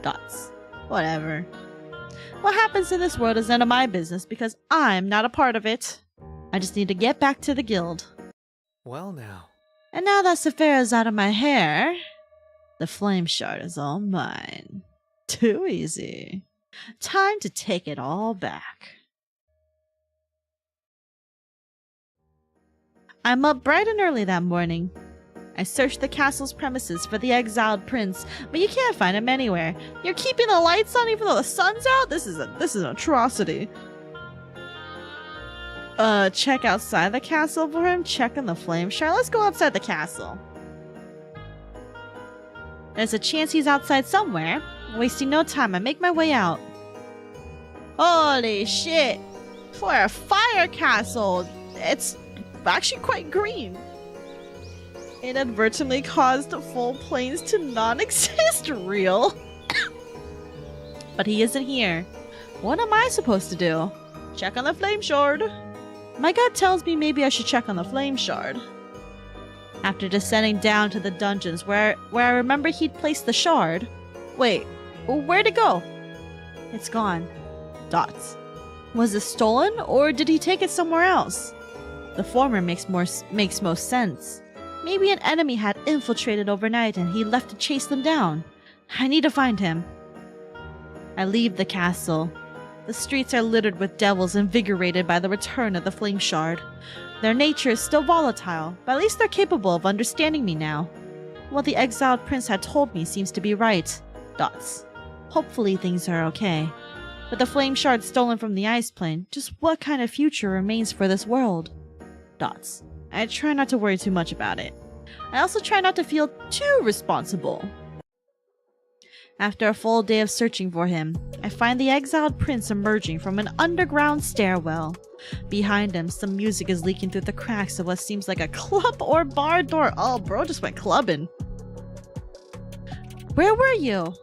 Speaker 1: Dots. Whatever. What happens in this world is none of my business because I'm not a part of it. I just need to get back to the guild.
Speaker 2: Well now.
Speaker 1: And now that Saphera's out of my hair, the flame shard is all mine. Too easy. Time to take it all back. I'm up bright and early that morning. I searched the castle's premises for the exiled prince, but you can't find him anywhere. You're keeping the lights on even though the sun's out? This is an atrocity. Check outside the castle for him? Check on the flame shard? Let's go outside the castle. There's a chance he's outside somewhere. Wasting no time, I make my way out. Holy shit! For a fire castle, it's actually quite green. Inadvertently caused full planes to non-exist. Real. But he isn't here. What am I supposed to do? Check on the flame shard. My gut tells me maybe I should check on the flame shard. After descending down to the dungeons where I remember he'd placed the shard. Wait, where'd it go? It's gone. Dots. Was it stolen or did he take it somewhere else? The former makes most sense. Maybe an enemy had infiltrated overnight and he left to chase them down. I need to find him. I leave the castle. The streets are littered with devils invigorated by the return of the flame shard. Their nature is still volatile, but at least they're capable of understanding me now. What the exiled prince had told me seems to be right. Dots. Hopefully things are okay. With the flame shard stolen from the ice plane, just what kind of future remains for this world? Dots. I try not to worry too much about it. I also try not to feel too responsible. After a full day of searching for him, I find the exiled prince emerging from an underground stairwell. Behind him, some music is leaking through the cracks of what seems like a club or bar door. Oh, bro just went clubbing. Where were you?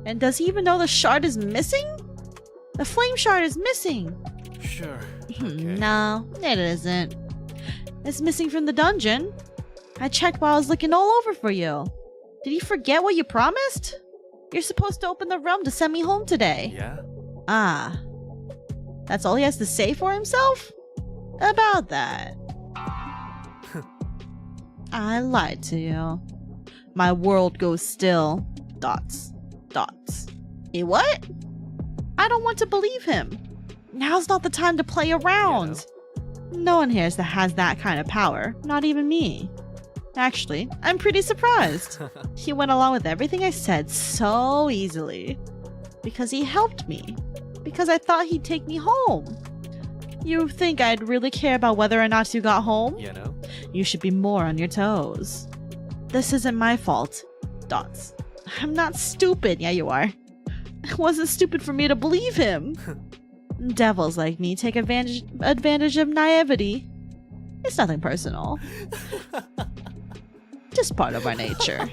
Speaker 1: And does he even know the shard is missing? The flame shard is missing.
Speaker 2: Sure. Okay.
Speaker 1: No, it isn't. It's missing from the dungeon. I checked while I was looking all over for you. Did you forget what you promised? You're supposed to open the realm to send me home today.
Speaker 2: Yeah?
Speaker 1: Ah. That's all he has to say for himself? About that. I lied to you. My world goes still. Dots. Dots. Eh, what? I don't want to believe him. Now's not the time to play around. No one here has that kind of power. Not even me. Actually, I'm pretty surprised. He went along with everything I said so easily. Because he helped me. Because I thought he'd take me home. You think I'd really care about whether or not you got home?
Speaker 2: You know?
Speaker 1: You should be more on your toes. This isn't my fault. Dots. I'm not stupid. Yeah, you are. It wasn't stupid for me to believe him. Devils like me take advantage of naivety. It's nothing personal. Just part of our nature.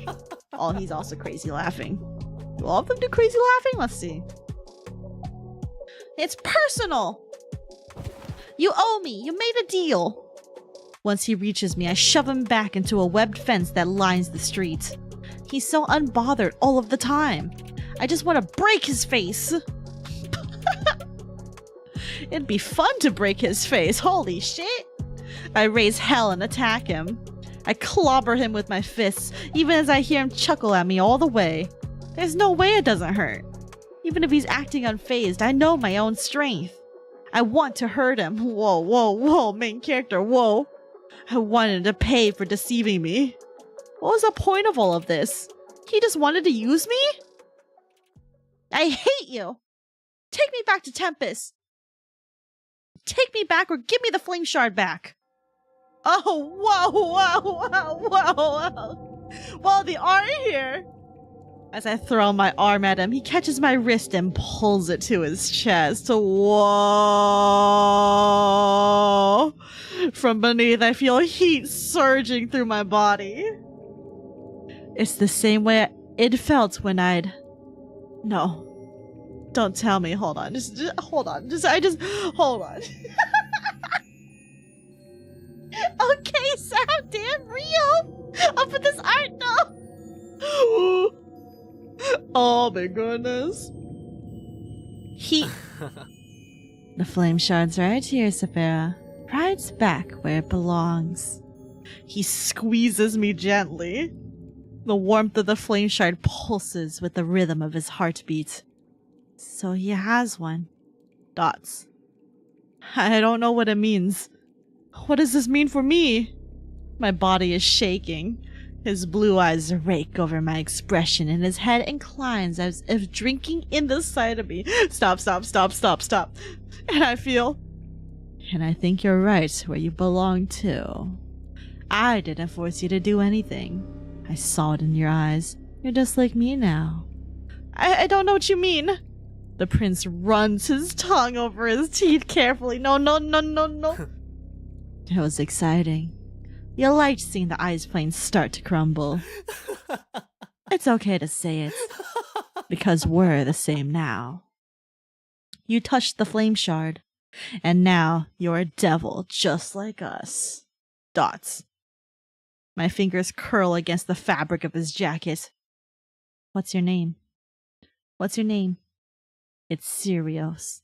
Speaker 1: Oh, he's also crazy laughing. Do all of them do crazy laughing? Let's see. It's personal! You owe me! You made a deal! Once he reaches me, I shove him back into a webbed fence that lines the street. He's so unbothered all of the time. I just want to break his face! It'd be fun to break his face, holy shit! I raise hell and attack him. I clobber him with my fists, even as I hear him chuckle at me all the way. There's no way it doesn't hurt. Even if he's acting unfazed, I know my own strength. I want to hurt him. Whoa, whoa, whoa, main character, whoa. I wanted to pay for deceiving me. What was the point of all of this? He just wanted to use me? I hate you. Take me back to Tempus. Take me back or give me the flame shard back. Oh, whoa, whoa, whoa, whoa. Well, the art here. As I throw my arm at him, he catches my wrist and pulls it to his chest. Whoa. From beneath, I feel heat surging through my body. It's the same way it felt when I'd... No. Don't tell me. Hold on. Just hold on. Hold on. Okay, sound damn real. I'll put this art up. Oh my goodness. The flame shard's right here, Saphera. Right back where it belongs. He squeezes me gently. The warmth of the flame shard pulses with the rhythm of his heartbeat. So he has one. Dots. I don't know what it means. What does this mean for me? My body is shaking. His blue eyes rake over my expression and his head inclines as if drinking in the sight of me. Stop, stop, stop, stop, stop. And I think you're right where you belong too. I didn't force you to do anything. I saw it in your eyes. You're just like me now. I don't know what you mean. The prince runs his tongue over his teeth carefully. No, no, no, no, no. It was exciting. You liked seeing the ice plane start to crumble. It's okay to say it, because we're the same now. You touched the flame shard, and now you're a devil just like us. Dots. My fingers curl against the fabric of his jacket. What's your name? What's your name? It's Sirios.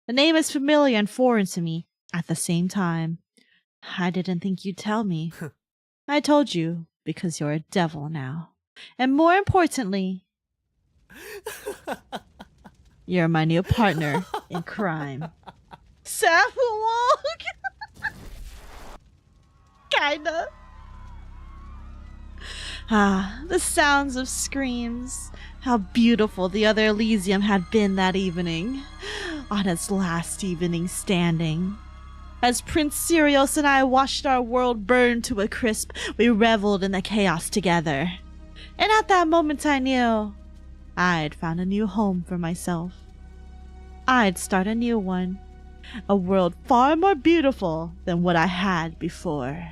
Speaker 1: The name is familiar and foreign to me at the same time. I didn't think you'd tell me. I told you, because you're a devil now. And more importantly, you're my new partner in crime. Saphera! Kinda. Ah, the sounds of screams. How beautiful the other Elysium had been that evening. On its last evening standing. As Prince Sirius and I watched our world burn to a crisp, we reveled in the chaos together. And at that moment I knew I'd found a new home for myself. I'd start a new one. A world far more beautiful than what I had before.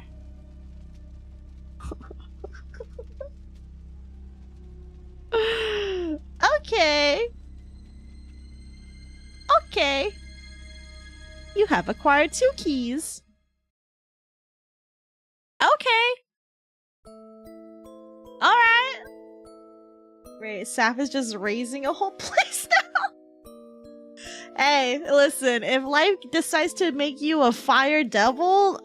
Speaker 1: Okay. Okay. You have acquired 2 keys. Okay. Alright. Great, Saph is just raising a whole place now. Hey, listen, if life decides to make you a fire devil,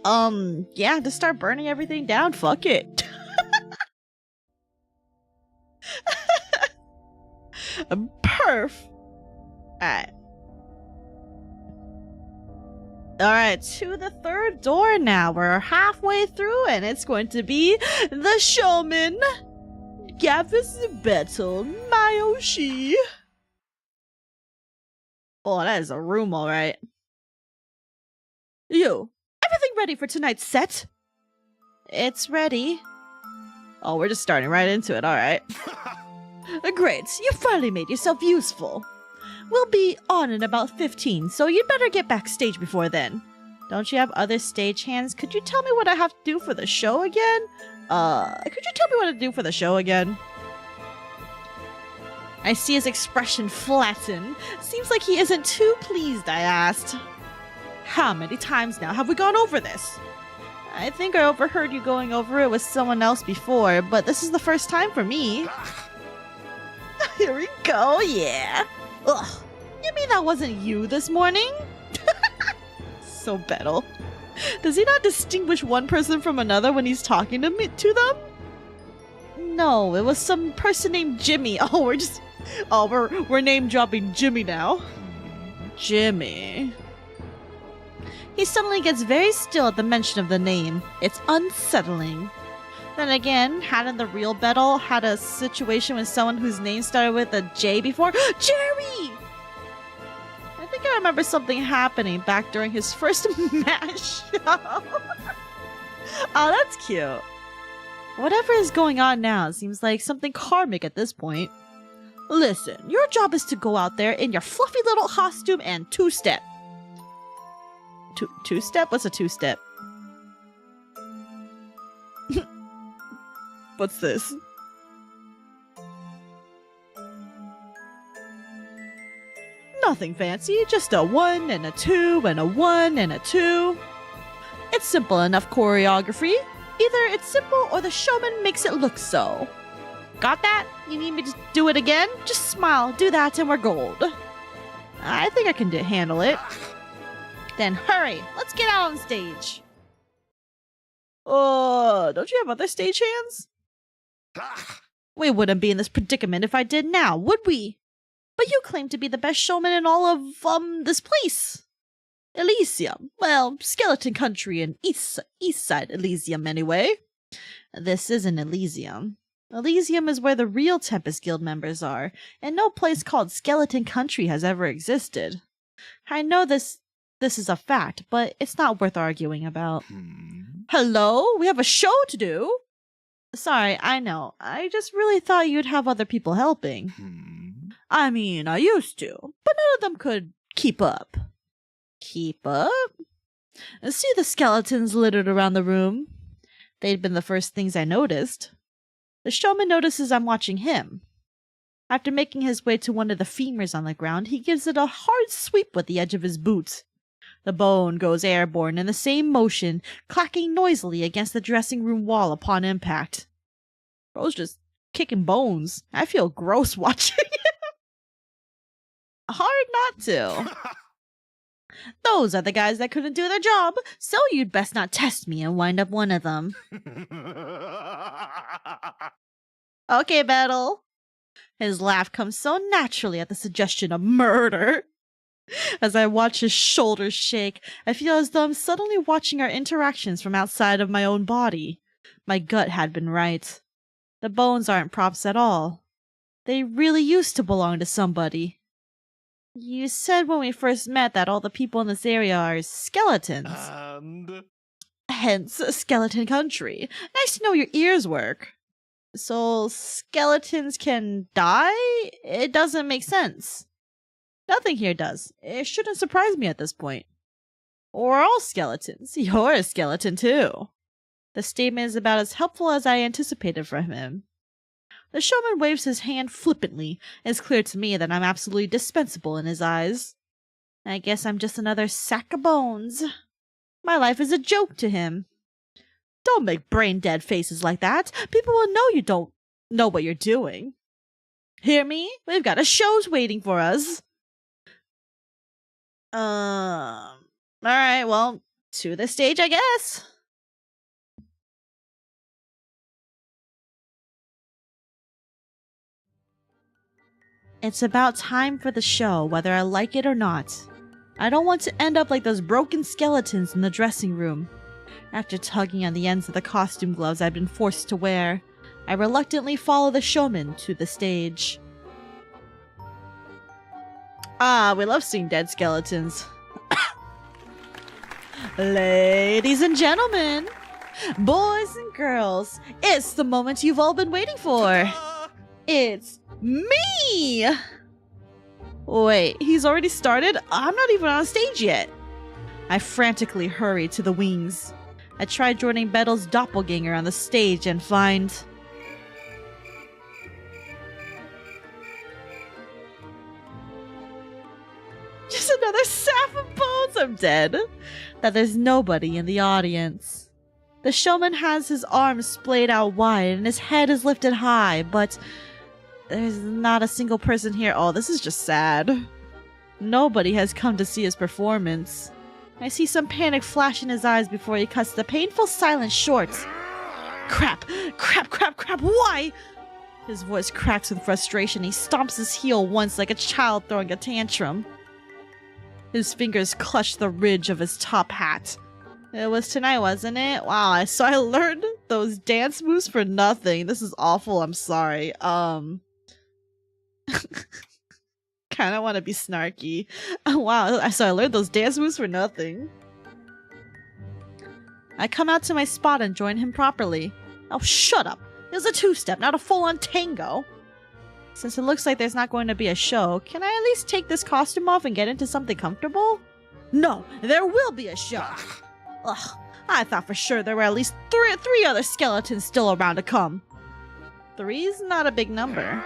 Speaker 1: yeah, just start burning everything down. Fuck it. Perf. Alright. Alright, to the 3rd door now. We're halfway through and it's going to be the showman. Gavis Battle Mayoshi. Oh, that is a room, alright. You, everything ready for tonight's set? It's ready. Oh, we're just starting right into it, alright. Great, you finally made yourself useful. We'll be on in about 15, so you'd better get backstage before then. Don't you have other stagehands? Could you tell me what I have to do for the show again? Could you tell me what to do for the show again? I see his expression flatten. Seems like he isn't too pleased, I asked. How many times now have we gone over this? I think I overheard you going over it with someone else before, but this is the first time for me. Here we go, yeah. Ugh, you mean that wasn't you this morning? So Bettle. Does he not distinguish one person from another when he's talking to them? No, it was some person named Jimmy. We're name dropping Jimmy now. Jimmy. He suddenly gets very still at the mention of the name. It's unsettling. Then again, hadn't the real Bettle had a situation with someone whose name started with a J before? Jerry! I think I remember something happening back during his first MASH show. Oh, that's cute. Whatever is going on now seems like something karmic at this point. Listen, your job is to go out there in your fluffy little costume and two-step. Two-step? What's a two-step? What's this? Nothing fancy, just a 1 and a 2 and a 1 and a 2. It's simple enough choreography. Either it's simple or the showman makes it look so. Got that? You need me to do it again? Just smile, do that, and we're gold. I think I can handle it. Then hurry, let's get out on stage. Don't you have other stagehands? We wouldn't be in this predicament if I did now, would we? But you claim to be the best showman in all of, this place. Elysium. Well, Skeleton Country and East Side Elysium anyway. This isn't Elysium. Elysium is where the real Tempest Guild members are, and no place called Skeleton Country has ever existed. I know this is a fact, but it's not worth arguing about. Hello? We have a show to do? Sorry, I know. I just really thought you'd have other people helping. I mean, I used to, but none of them could keep up. Keep up? See the skeletons littered around the room? They'd been the first things I noticed. The showman notices I'm watching him. After making his way to one of the femurs on the ground, he gives it a hard sweep with the edge of his boot. The bone goes airborne in the same motion, clacking noisily against the dressing room wall upon impact. Bro's just kicking bones. I feel gross watching him. Hard not to. Those are the guys that couldn't do their job, so you'd best not test me and wind up one of them. Okay, Battle. His laugh comes so naturally at the suggestion of murder. As I watch his shoulders shake, I feel as though I'm suddenly watching our interactions from outside of my own body. My gut had been right. The bones aren't props at all. They really used to belong to somebody. You said when we first met that all the people in this area are skeletons.
Speaker 2: And
Speaker 1: Hence, skeleton country. Nice to know your ears work. So, skeletons can die? It doesn't make sense. Nothing here does. It shouldn't surprise me at this point. We're all skeletons. You're a skeleton too. The statement is about as helpful as I anticipated from him. The showman waves his hand flippantly. It's clear to me that I'm absolutely dispensable in his eyes. I guess I'm just another sack of bones. My life is a joke to him. Don't make brain-dead faces like that. People will know you don't know what you're doing. Hear me? We've got a show's waiting for us. Alright, well, to the stage, I guess. It's about time for the show, whether I like it or not. I don't want to end up like those broken skeletons in the dressing room. After tugging on the ends of the costume gloves I've been forced to wear, I reluctantly follow the showman to the stage. Ah, we love seeing dead skeletons. Ladies and gentlemen, boys and girls, it's the moment you've all been waiting for. It's me! Wait, he's already started? I'm not even on stage yet. I frantically hurry to the wings. I try joining Bettle's doppelganger on the stage and find... just another sack of bones. I'm dead. That there's nobody in the audience. The showman has his arms splayed out wide and his head is lifted high, but there's not a single person here. Oh, this is just sad. Nobody has come to see his performance. I see some panic flash in his eyes before he cuts the painful silence short. Crap! Crap, crap, crap! Why? His voice cracks with frustration. He stomps his heel once like a child throwing a tantrum. His fingers clutch the ridge of his top hat. It was tonight, wasn't it? Wow, so I learned those dance moves for nothing. This is awful, I'm sorry. Kinda wanna be snarky. Oh, wow, so I learned those dance moves for nothing. I come out to my spot and join him properly. Oh, shut up. It was a two-step, not a full-on tango. Since it looks like there's not going to be a show, can I at least take this costume off and get into something comfortable? No, there will be a show. Ugh, I thought for sure there were at least three other skeletons still around to come. Three's not a big number.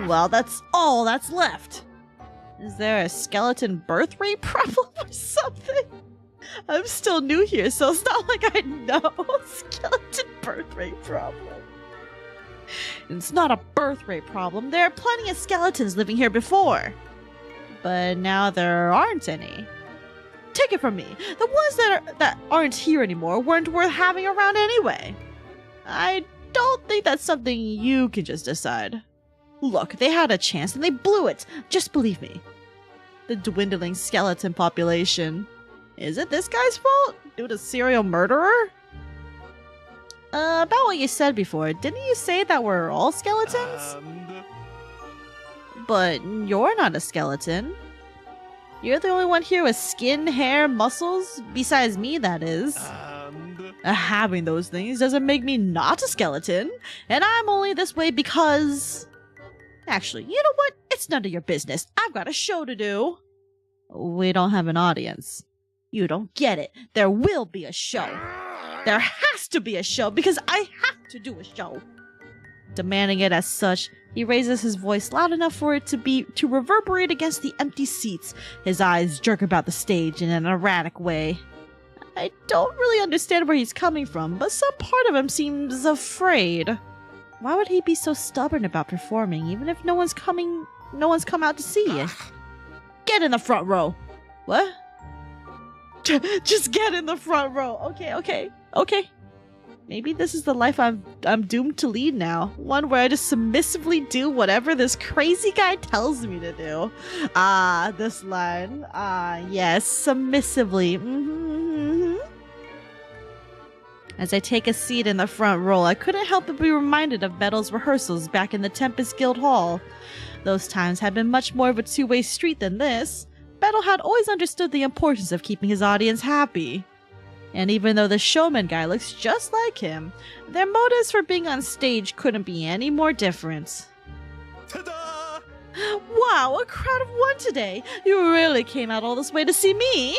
Speaker 1: Well, that's all that's left. Is there a skeleton birth rate problem or something? I'm still new here, so it's not like I know. Skeleton birth rate problem. It's not a birth rate problem. There are plenty of skeletons living here before. But now there aren't any. Take it from me. The ones that aren't here anymore weren't worth having around anyway. I don't think that's something you can just decide. Look, they had a chance and they blew it. Just believe me. The dwindling skeleton population. Is it this guy's fault? Due to serial murderer? About what you said before, didn't you say that we're all skeletons? But you're not a skeleton. You're the only one here with skin, hair, muscles, besides me, that is. Having those things doesn't make me not a skeleton, and I'm only this way because... Actually, you know what? It's none of your business. I've got a show to do. We don't have an audience. You don't get it. There will be a show. There has to be a show because I have to do a show. Demanding it as such, he raises his voice loud enough for it to reverberate against the empty seats. His eyes jerk about the stage in an erratic way. I don't really understand where he's coming from, but some part of him seems afraid. Why would he be so stubborn about performing, even if no one's come out to see you? Get in the front row. What? Just get in the front row. Okay. Maybe this is the life I'm doomed to lead now. One where I just submissively do whatever this crazy guy tells me to do. Ah, this line. Ah, yes, submissively. As I take a seat in the front row, I couldn't help but be reminded of Bettle's rehearsals back in the Tempus Guild Hall. Those times had been much more of a two-way street than this. Bettle had always understood the importance of keeping his audience happy. And even though the showman guy looks just like him, their motives for being on stage couldn't be any more different.
Speaker 2: Ta-da!
Speaker 1: Wow, a crowd of one today! You really came out all this way to see me?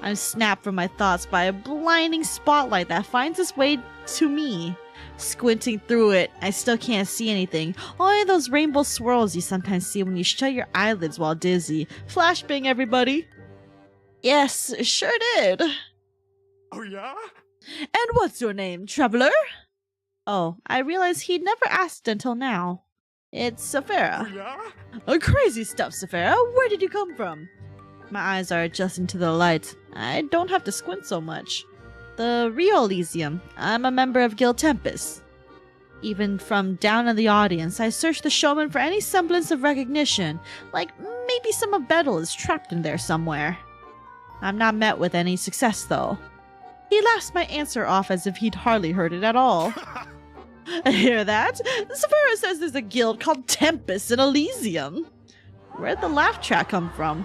Speaker 1: I'm snapped from my thoughts by a blinding spotlight that finds its way to me. Squinting through it, I still can't see anything. Only those rainbow swirls you sometimes see when you shut your eyelids while dizzy. Flashbang, everybody! Yes, sure did.
Speaker 2: Oh yeah?
Speaker 1: And what's your name, traveler? Oh, I realized he'd never asked until now. It's Saphera.
Speaker 2: Oh yeah?
Speaker 1: Oh, crazy stuff, Saphera. Where did you come from? My eyes are adjusting to the light. I don't have to squint so much. The Rio Elysium. I'm a member of Guild Tempus. Even from down in the audience, I search the showman for any semblance of recognition, like maybe some of Bettle is trapped in there somewhere. I'm not met with any success, though. He laughs my answer off as if he'd hardly heard it at all. Hear that? Saphera says there's a guild called Tempus in Elysium. Where'd the laugh track come from?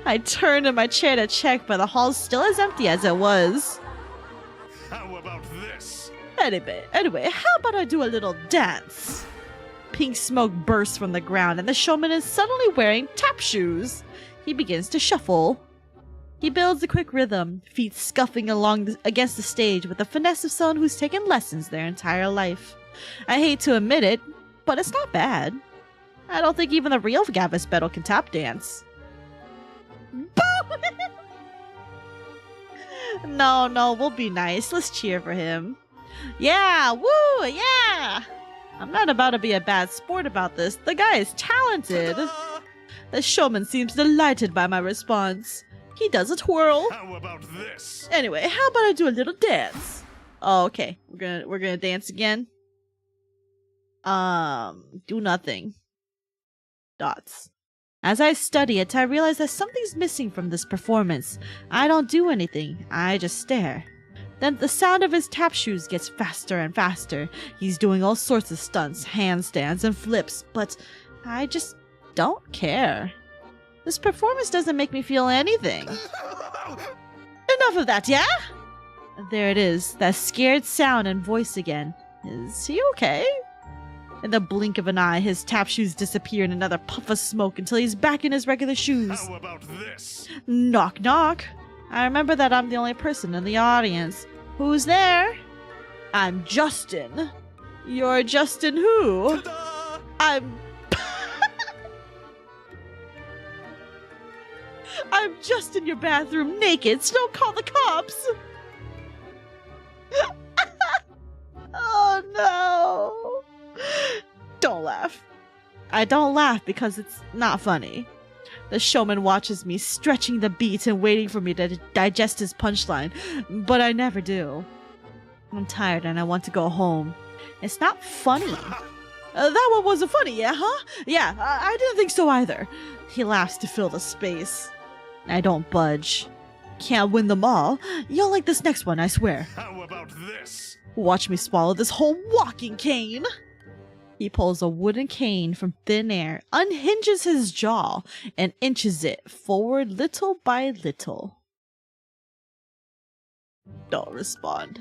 Speaker 1: I turned in my chair to check, but the hall's still as empty as it was.
Speaker 2: How about this?
Speaker 1: Anyway, how about I do a little dance? Pink smoke bursts from the ground, and the showman is suddenly wearing tap shoes. He begins to shuffle. He builds a quick rhythm, feet scuffing along against the stage with the finesse of someone who's taken lessons their entire life. I hate to admit it, but it's not bad. I don't think even the real Gavis Bettle can tap dance. No, we'll be nice. Let's cheer for him. Yeah, woo, yeah! I'm not about to be a bad sport about this. The guy is talented.
Speaker 2: Ta-da!
Speaker 1: The showman seems delighted by my response. He does a twirl.
Speaker 2: How about this?
Speaker 1: Anyway, how about I do a little dance? Oh, okay. We're gonna dance again. Do nothing. Dots. As I study it, I realize that something's missing from this performance. I don't do anything. I just stare. Then the sound of his tap shoes gets faster and faster. He's doing all sorts of stunts, handstands, and flips, but I just don't care. This performance doesn't make me feel anything. Enough of that, yeah? There it is, that scared sound and voice again. Is he okay? In the blink of an eye, his tap shoes disappear in another puff of smoke until he's back in his regular shoes.
Speaker 2: How about this?
Speaker 1: Knock, knock. I remember that I'm the only person in the audience. Who's there? I'm Justin. You're Justin who?
Speaker 2: Ta-da!
Speaker 1: I'm just in your bathroom naked, so don't call the cops. Oh no. Don't laugh. I don't laugh because it's not funny. The showman watches me, stretching the beat and waiting for me to digest his punchline, but I never do. I'm tired and I want to go home. It's not funny. That one wasn't funny, yeah, huh? Yeah, I didn't think so either. He laughs to fill the space. I don't budge. Can't win them all. You'll like this next one, I swear.
Speaker 2: How about this?
Speaker 1: Watch me swallow this whole walking cane. He pulls a wooden cane from thin air, unhinges his jaw, and inches it forward little by little. Don't respond.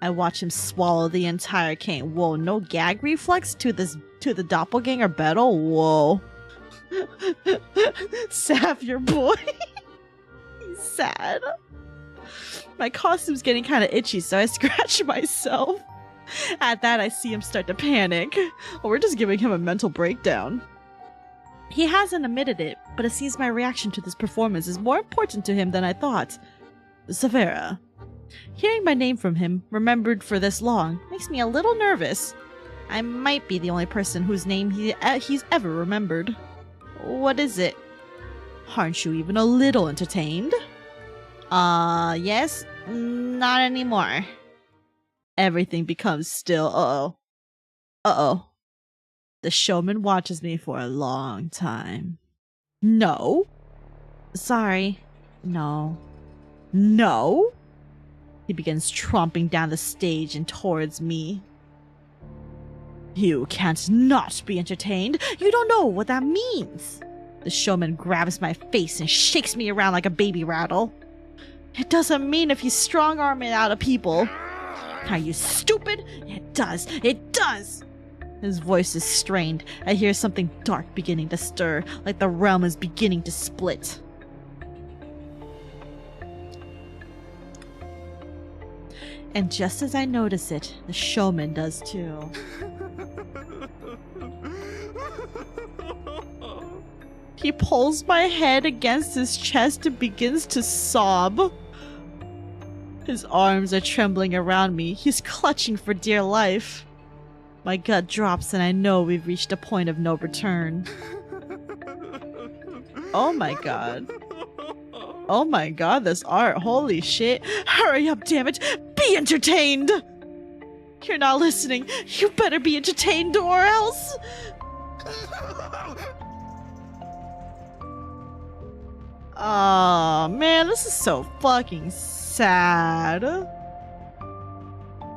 Speaker 1: I watch him swallow the entire cane. Whoa, no gag reflex to the doppelganger battle? Whoa. Saph, your boy. He's sad. My costume's getting kind of itchy, so I scratch myself. At that, I see him start to panic. Or we're just giving him a mental breakdown. He hasn't admitted it, but it seems my reaction to this performance is more important to him than I thought. Saphera. Hearing my name from him, remembered for this long, makes me a little nervous. I might be the only person whose name he's ever remembered. What is it? Aren't you even a little entertained? Yes, not anymore. Everything becomes still. Uh-oh. Uh-oh. The showman watches me for a long time. No. Sorry. No. No? He begins tromping down the stage and towards me. You can't not be entertained. You don't know what that means. The showman grabs my face and shakes me around like a baby rattle. It doesn't mean if you strong-arm it out of people. Are you stupid? It does. It does. His voice is strained. I hear something dark beginning to stir, like the realm is beginning to split. And just as I notice it, the showman does too. He pulls my head against his chest and begins to sob. His arms are trembling around me. He's clutching for dear life. My gut drops and I know we've reached a point of no return. Oh my god. Oh my god, this art. Holy shit. Hurry up, damn it. Be entertained! You're not listening. You better be entertained or else. Oh man, this is so fucking sad.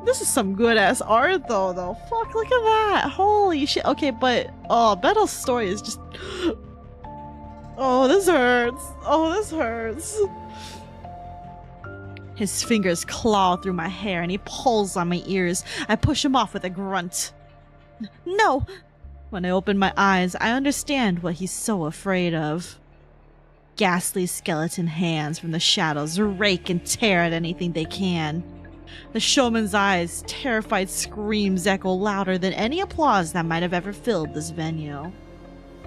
Speaker 1: This is some good ass art though. Fuck, look at that. Holy shit. Okay, but Bettel's story is just oh, this hurts. Oh, this hurts. His fingers claw through my hair and he pulls on my ears. I push him off with a grunt. No! When I open my eyes, I understand what he's so afraid of. Ghastly skeleton hands from the shadows rake and tear at anything they can. The showman's eyes, terrified screams echo louder than any applause that might have ever filled this venue.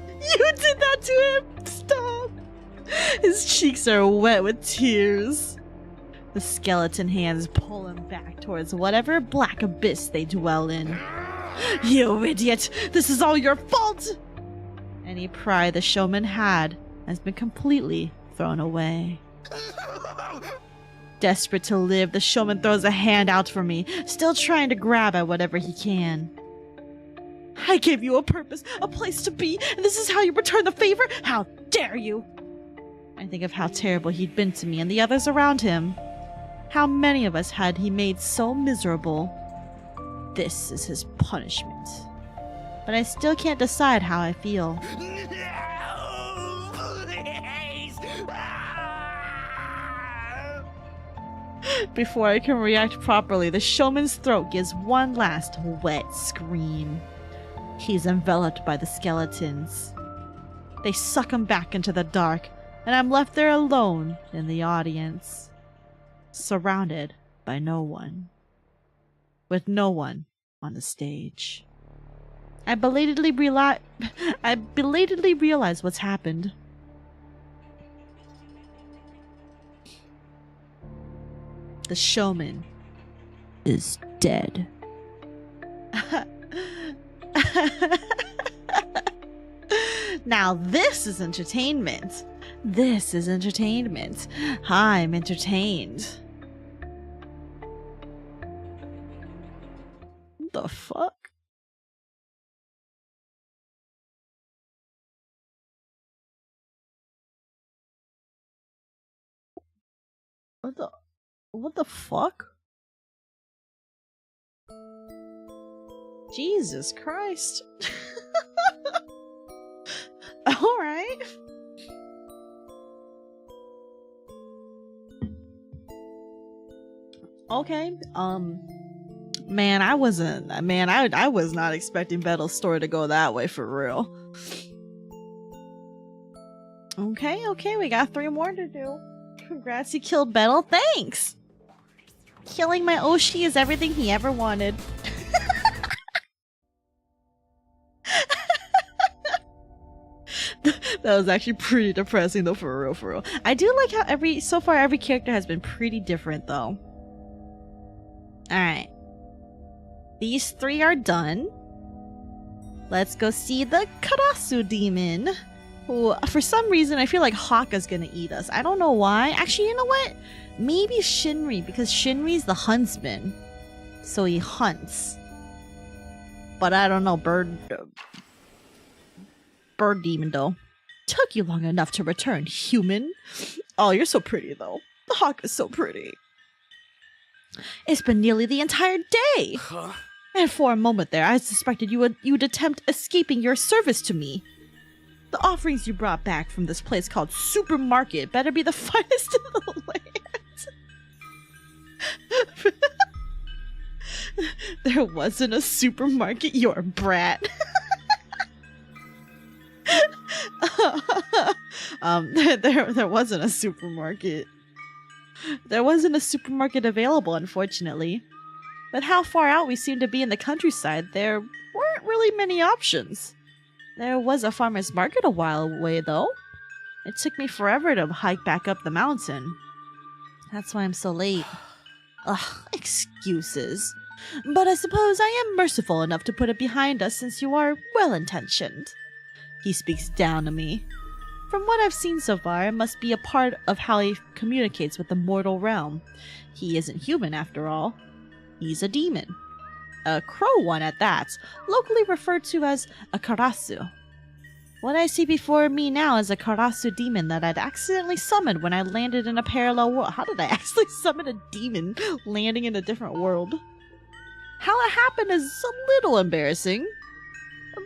Speaker 1: You did that to him! Stop! His cheeks are wet with tears. The skeleton hands pull him back towards whatever black abyss they dwell in. You idiot! This is all your fault! Any pride the showman had has been completely thrown away. Desperate to live, the showman throws a hand out for me, still trying to grab at whatever he can. I gave you a purpose, a place to be, and this is how you return the favor? How dare you! I think of how terrible he'd been to me and the others around him. How many of us had he made so miserable? This is his punishment. But I still can't decide how I feel. Before I can react properly, the showman's throat gives one last wet scream. He's enveloped by the skeletons. They suck him back into the dark, and I'm left there alone in the audience, surrounded by no one, with no one on the stage. I belatedly realize what's happened. The showman is dead. Now this is entertainment. This is entertainment. I'm entertained. What the fuck? What the fuck? Jesus Christ. Alright. Okay, man, I was not expecting Bettel's story to go that way for real. Okay, we got 3 more to do. Congrats, you killed Bettel. Thanks! Killing my Oshi is everything he ever wanted. That was actually pretty depressing though, for real. I do like how so far every character has been pretty different though. Alright. These 3 are done. Let's go see the Karasu demon. Ooh, for some reason, I feel like Haka's gonna eat us. I don't know why. Actually, you know what? Maybe Shinri, because Shinri's the huntsman. So he hunts. But I don't know, bird demon though. Took you long enough to return, human. Oh, you're so pretty though. The hawk is so pretty. It's been nearly the entire day.
Speaker 2: Huh?
Speaker 1: And for a moment there, I suspected you would attempt escaping your service to me. The offerings you brought back from this place called Supermarket better be the finest in the land. There wasn't a supermarket, you're a brat. There wasn't a supermarket. There wasn't a supermarket available, unfortunately. But how far out we seem to be in the countryside, there weren't really many options. There was a farmer's market a while away, though. It took me forever to hike back up the mountain. That's why I'm so late. Ugh, excuses. But I suppose I am merciful enough to put it behind us since you are well-intentioned. He speaks down to me. From what I've seen so far, it must be a part of how he communicates with the mortal realm. He isn't human after all. He's a demon. A crow one at that, locally referred to as a karasu. What I see before me now is a karasu demon that I'd accidentally summoned when I landed in a parallel world. How did I actually summon a demon landing in a different world? How it happened is a little embarrassing.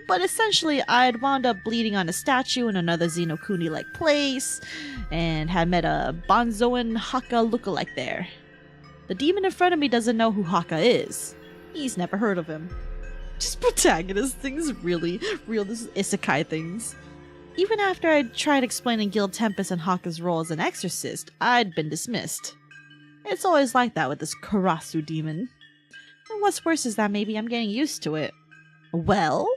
Speaker 1: But essentially, I'd wound up bleeding on a statue in another Xenokuni-like place, and had met a Bonzoan Haka lookalike there. The demon in front of me doesn't know who Haka is. He's never heard of him. Just protagonist things, really. This is isekai things. Even after I'd tried explaining Guild Tempus and Haka's role as an exorcist, I'd been dismissed. It's always like that with this Karasu demon. And what's worse is that maybe I'm getting used to it. Well?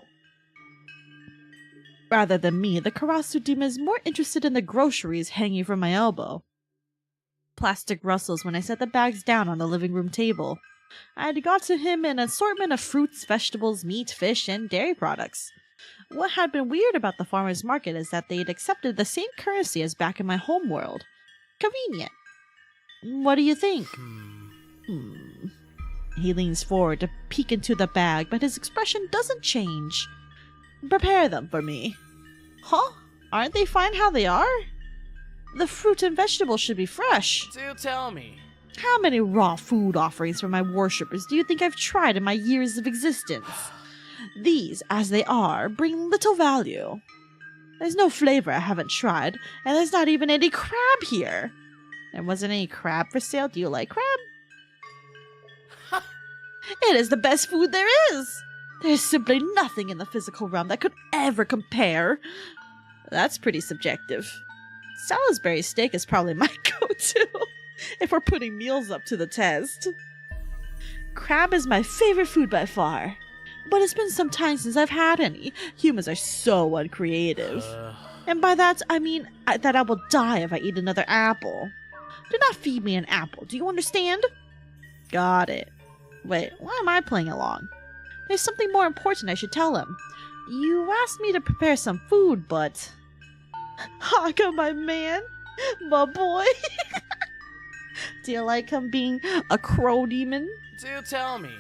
Speaker 1: Rather than me, the Karasu demon is more interested in the groceries hanging from my elbow. Plastic rustles when I set the bags down on the living room table. I'd got to him an assortment of fruits, vegetables, meat, fish, and dairy products. What had been weird about the farmer's market is that they'd accepted the same currency as back in my home world. Convenient. What do you think? He leans forward to peek into the bag, but his expression doesn't change. Prepare them for me. Huh? Aren't they fine how they are? The fruit and vegetables should be fresh.
Speaker 3: Do tell me.
Speaker 1: How many raw food offerings from my worshippers do you think I've tried in my years of existence? These, as they are, bring little value. There's no flavor I haven't tried, and there's not even any crab here. There wasn't any crab for sale. Do you like crab? It is the best food there is. There's simply nothing in the physical realm that could ever compare. That's pretty subjective. Salisbury steak is probably my go-to, if we're putting meals up to the test. Crab is my favorite food by far, but it's been some time since I've had any. Humans are so uncreative. And by that, I mean that I will die if I eat another apple. Do not feed me an apple, do you understand? Got it. Wait, why am I playing along? There's something more important I should tell him. You asked me to prepare some food, but... Haka, my man, my boy. Do you like him being a crow demon?
Speaker 3: Do tell me.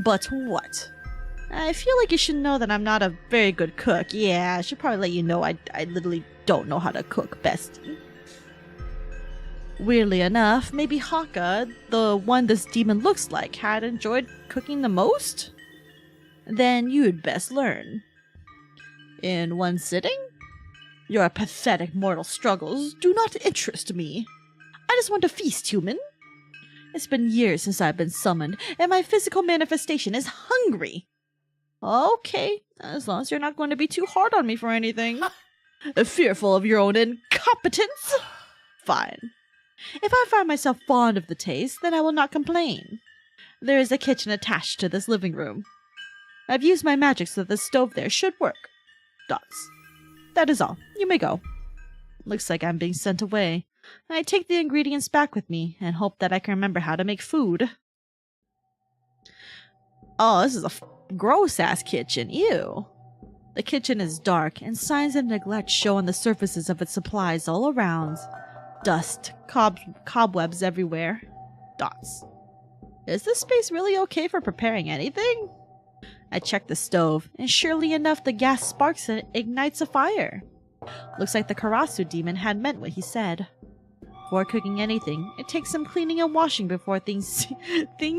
Speaker 1: But what? I feel like you should know that I'm not a very good cook. Yeah, I should probably let you know I literally don't know how to cook best. Weirdly enough, maybe Haka, the one this demon looks like, had enjoyed cooking the most? Then you'd best learn. In one sitting? Your pathetic mortal struggles do not interest me. I just want to feast, human. It's been years since I've been summoned, and my physical manifestation is hungry. Okay, as long as you're not going to be too hard on me for anything. Fearful of your own incompetence? Fine. If I find myself fond of the taste, then I will not complain. There is a kitchen attached to this living room. I've used my magic so the stove there should work. Dots. That is all. You may go. Looks like I'm being sent away. I take the ingredients back with me and hope that I can remember how to make food. Oh, this is a gross-ass kitchen. Ew. The kitchen is dark, and signs of neglect show on the surfaces of its supplies all around. Dust, cobwebs everywhere. Dots. Is this space really okay for preparing anything? I check the stove, and surely enough the gas sparks and ignites a fire. Looks like the Karasu demon had meant what he said. Before cooking anything, it takes some cleaning and washing before things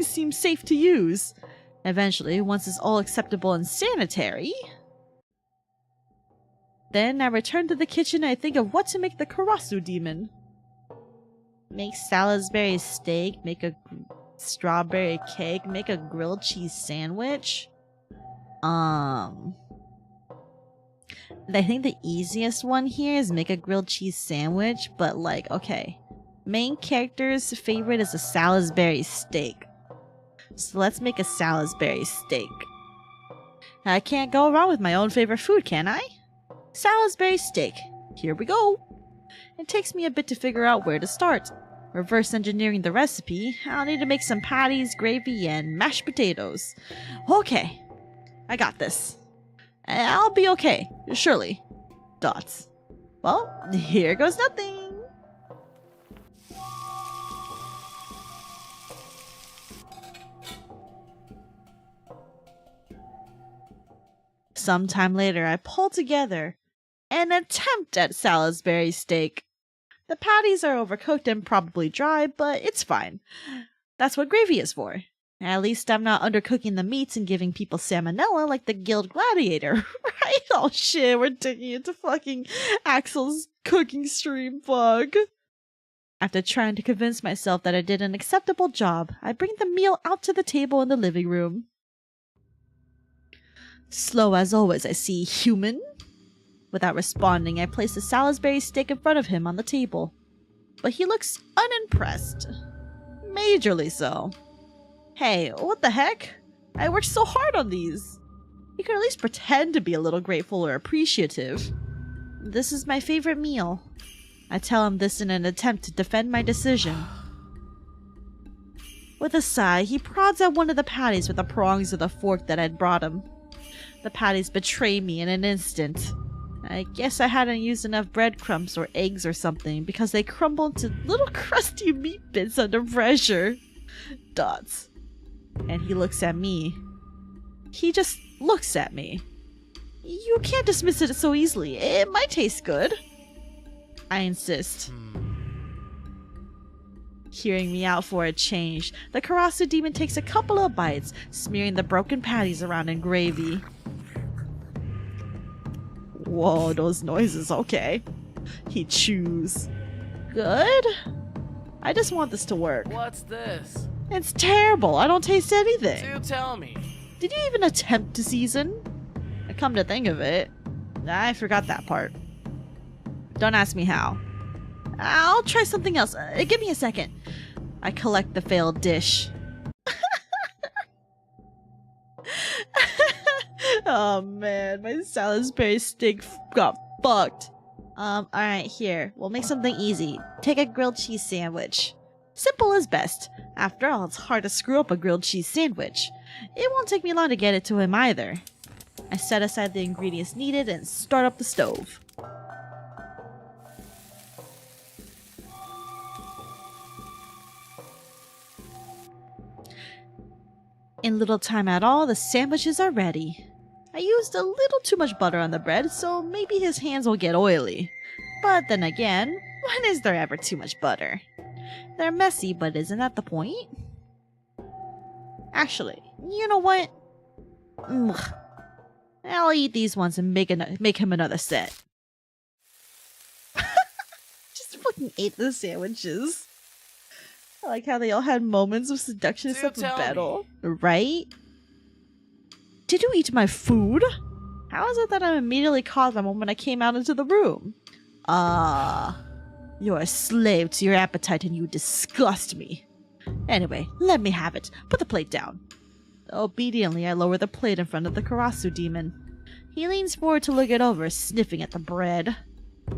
Speaker 1: seem safe to use. Eventually, once it's all acceptable and sanitary... Then I return to the kitchen and I think of what to make the Karasu demon. Make Salisbury steak, make a strawberry cake, make a grilled cheese sandwich. I think the easiest one here is make a grilled cheese sandwich, but like, okay. Main character's favorite is a Salisbury steak. So let's make a Salisbury steak. I can't go wrong with my own favorite food, can I? Salisbury steak. Here we go. It takes me a bit to figure out where to start. Reverse engineering the recipe, I'll need to make some patties, gravy, and mashed potatoes. Okay. I got this. I'll be okay, surely. Dots. Well, here goes nothing. Sometime later, I pull together an attempt at Salisbury steak. The patties are overcooked and probably dry, but it's fine. That's what gravy is for. At least I'm not undercooking the meats and giving people salmonella like the Guild Gladiator, right? Oh shit, we're digging into fucking Axel's cooking stream, fuck. After trying to convince myself that I did an acceptable job, I bring the meal out to the table in the living room. Slow as always, I see human. Without responding, I place the Salisbury steak in front of him on the table. But he looks unimpressed. Majorly so. Hey, what the heck? I worked so hard on these. You could at least pretend to be a little grateful or appreciative. This is my favorite meal. I tell him this in an attempt to defend my decision. With a sigh, he prods at one of the patties with the prongs of the fork that I'd brought him. The patties betray me in an instant. I guess I hadn't used enough breadcrumbs or eggs or something because they crumble into little crusty meat bits under pressure. Dots. And he looks at me. He just looks at me. You can't dismiss it so easily. It might taste good. I insist. Hearing me out for a change, the Karasu demon takes a couple of bites, smearing the broken patties around in gravy. Whoa, those noises, okay. He chews. Good? I just want this to work.
Speaker 3: What's this?
Speaker 1: It's terrible. I don't taste anything.
Speaker 3: Do tell me.
Speaker 1: Did you even attempt to season? I come to think of it, I forgot that part. Don't ask me how. I'll try something else. Give me a second. I collect the failed dish. Oh man, my Salisbury steak got fucked. Alright, here. We'll make something easy. Take a grilled cheese sandwich. Simple is best. After all, it's hard to screw up a grilled cheese sandwich. It won't take me long to get it to him either. I set aside the ingredients needed and start up the stove. In little time at all, the sandwiches are ready. I used a little too much butter on the bread, so maybe his hands will get oily. But then again, when is there ever too much butter? They're messy, but isn't that the point? Actually, you know what? I'll eat these ones and make him another set. Just fucking ate the sandwiches. I like how they all had moments of seduction except for battle. Right? Did you eat my food? How is it that I'm immediately caught the moment I came out into the room? You're a slave to your appetite and you disgust me. Anyway, let me have it. Put the plate down. Obediently, I lower the plate in front of the Karasu demon. He leans forward to look it over, sniffing at the bread.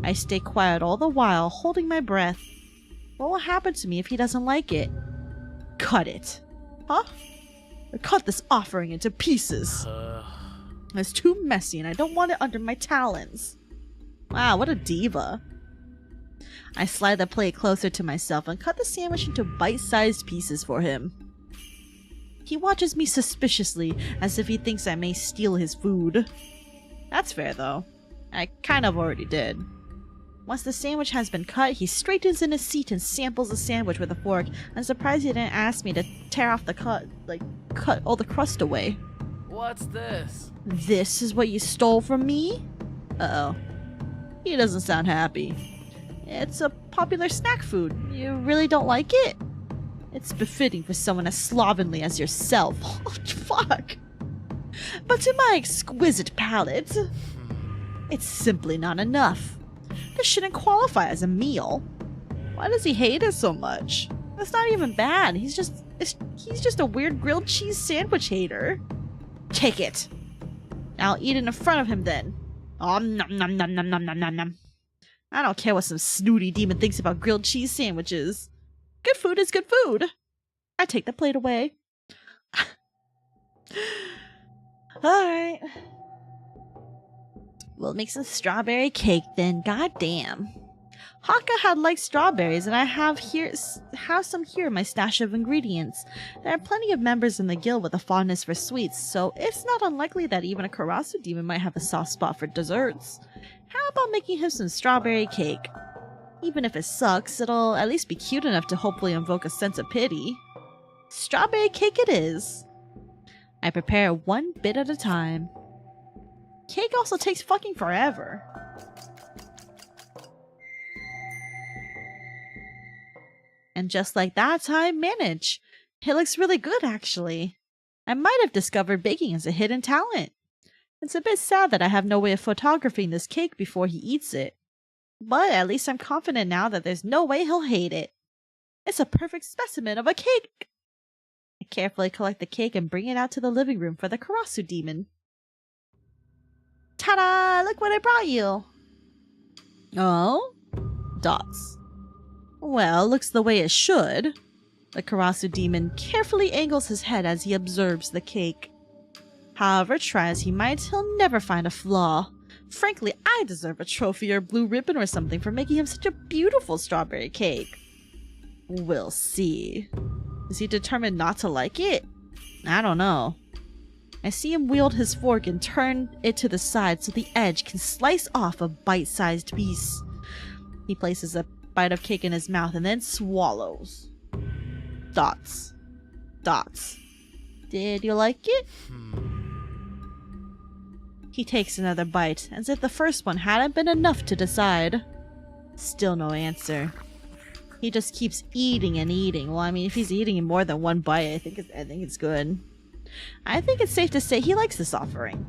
Speaker 1: I stay quiet all the while, holding my breath. What will happen to me if he doesn't like it? Cut it. Huh? Or cut this offering into pieces. It's too messy and I don't want it under my talons. Wow, what a diva. I slide the plate closer to myself and cut the sandwich into bite-sized pieces for him. He watches me suspiciously, as if he thinks I may steal his food. That's fair though. I kind of already did. Once the sandwich has been cut, he straightens in his seat and samples the sandwich with a fork. I'm surprised he didn't ask me to tear off the cut all the crust away.
Speaker 3: What's this?
Speaker 1: This is what you stole from me? Uh-oh. He doesn't sound happy. It's a popular snack food. You really don't like it? It's befitting for someone as slovenly as yourself. Oh, fuck. But to my exquisite palate, it's simply not enough. This shouldn't qualify as a meal. Why does he hate it so much? That's not even bad. He's just a weird grilled cheese sandwich hater. Take it. I'll eat it in front of him then. Oh, nom nom nom nom nom nom nom nom. I don't care what some snooty demon thinks about grilled cheese sandwiches. Good food is good food. I take the plate away. Alright. We'll make some strawberry cake then. God damn. Haka had liked strawberries, and I have some here in my stash of ingredients. There are plenty of members in the guild with a fondness for sweets, so it's not unlikely that even a Karasu demon might have a soft spot for desserts. How about making him some strawberry cake? Even if it sucks, it'll at least be cute enough to hopefully invoke a sense of pity. Strawberry cake it is. I prepare one bit at a time. Cake also takes fucking forever. And just like that, I manage. It looks really good, actually. I might have discovered baking as a hidden talent. It's a bit sad that I have no way of photographing this cake before he eats it. But at least I'm confident now that there's no way he'll hate it. It's a perfect specimen of a cake. I carefully collect the cake and bring it out to the living room for the Karasu demon. Ta-da! Look what I brought you! Oh? Dots. Well, looks the way it should. The Karasu demon carefully angles his head as he observes the cake. However, try as he might, he'll never find a flaw. Frankly, I deserve a trophy or blue ribbon or something for making him such a beautiful strawberry cake. We'll see. Is he determined not to like it? I don't know. I see him wield his fork and turn it to the side so the edge can slice off a bite-sized piece. He places a bite of cake in his mouth and then swallows. Dots. Dots. Did you like it? He takes another bite, as if the first one hadn't been enough to decide. Still no answer. He just keeps eating and eating. Well, I mean, if he's eating more than one bite, I think it's good. I think it's safe to say he likes this offering.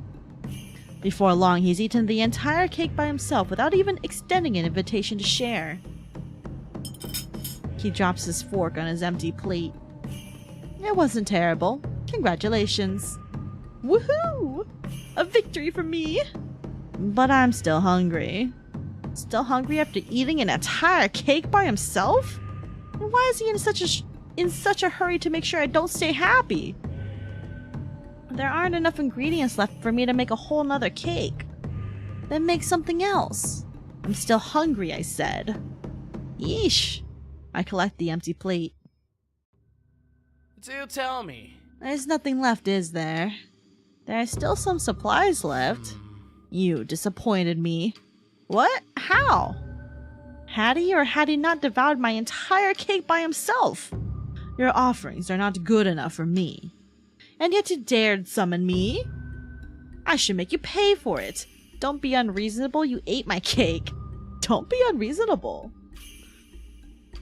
Speaker 1: Before long, he's eaten the entire cake by himself without even extending an invitation to share. He drops his fork on his empty plate. It wasn't terrible. Congratulations. Woohoo! A victory for me! But I'm still hungry. Still hungry after eating an entire cake by himself? And why is he in such a hurry to make sure I don't stay happy? There aren't enough ingredients left for me to make a whole nother cake. Then make something else. I'm still hungry, I said. Yeesh. I collect the empty plate.
Speaker 3: Do tell me.
Speaker 1: There's nothing left, is there? There are still some supplies left. You disappointed me. What? How? Had he or had he not devoured my entire cake by himself? Your offerings are not good enough for me. And yet you dared summon me? I should make you pay for it. Don't be unreasonable, you ate my cake. Don't be unreasonable.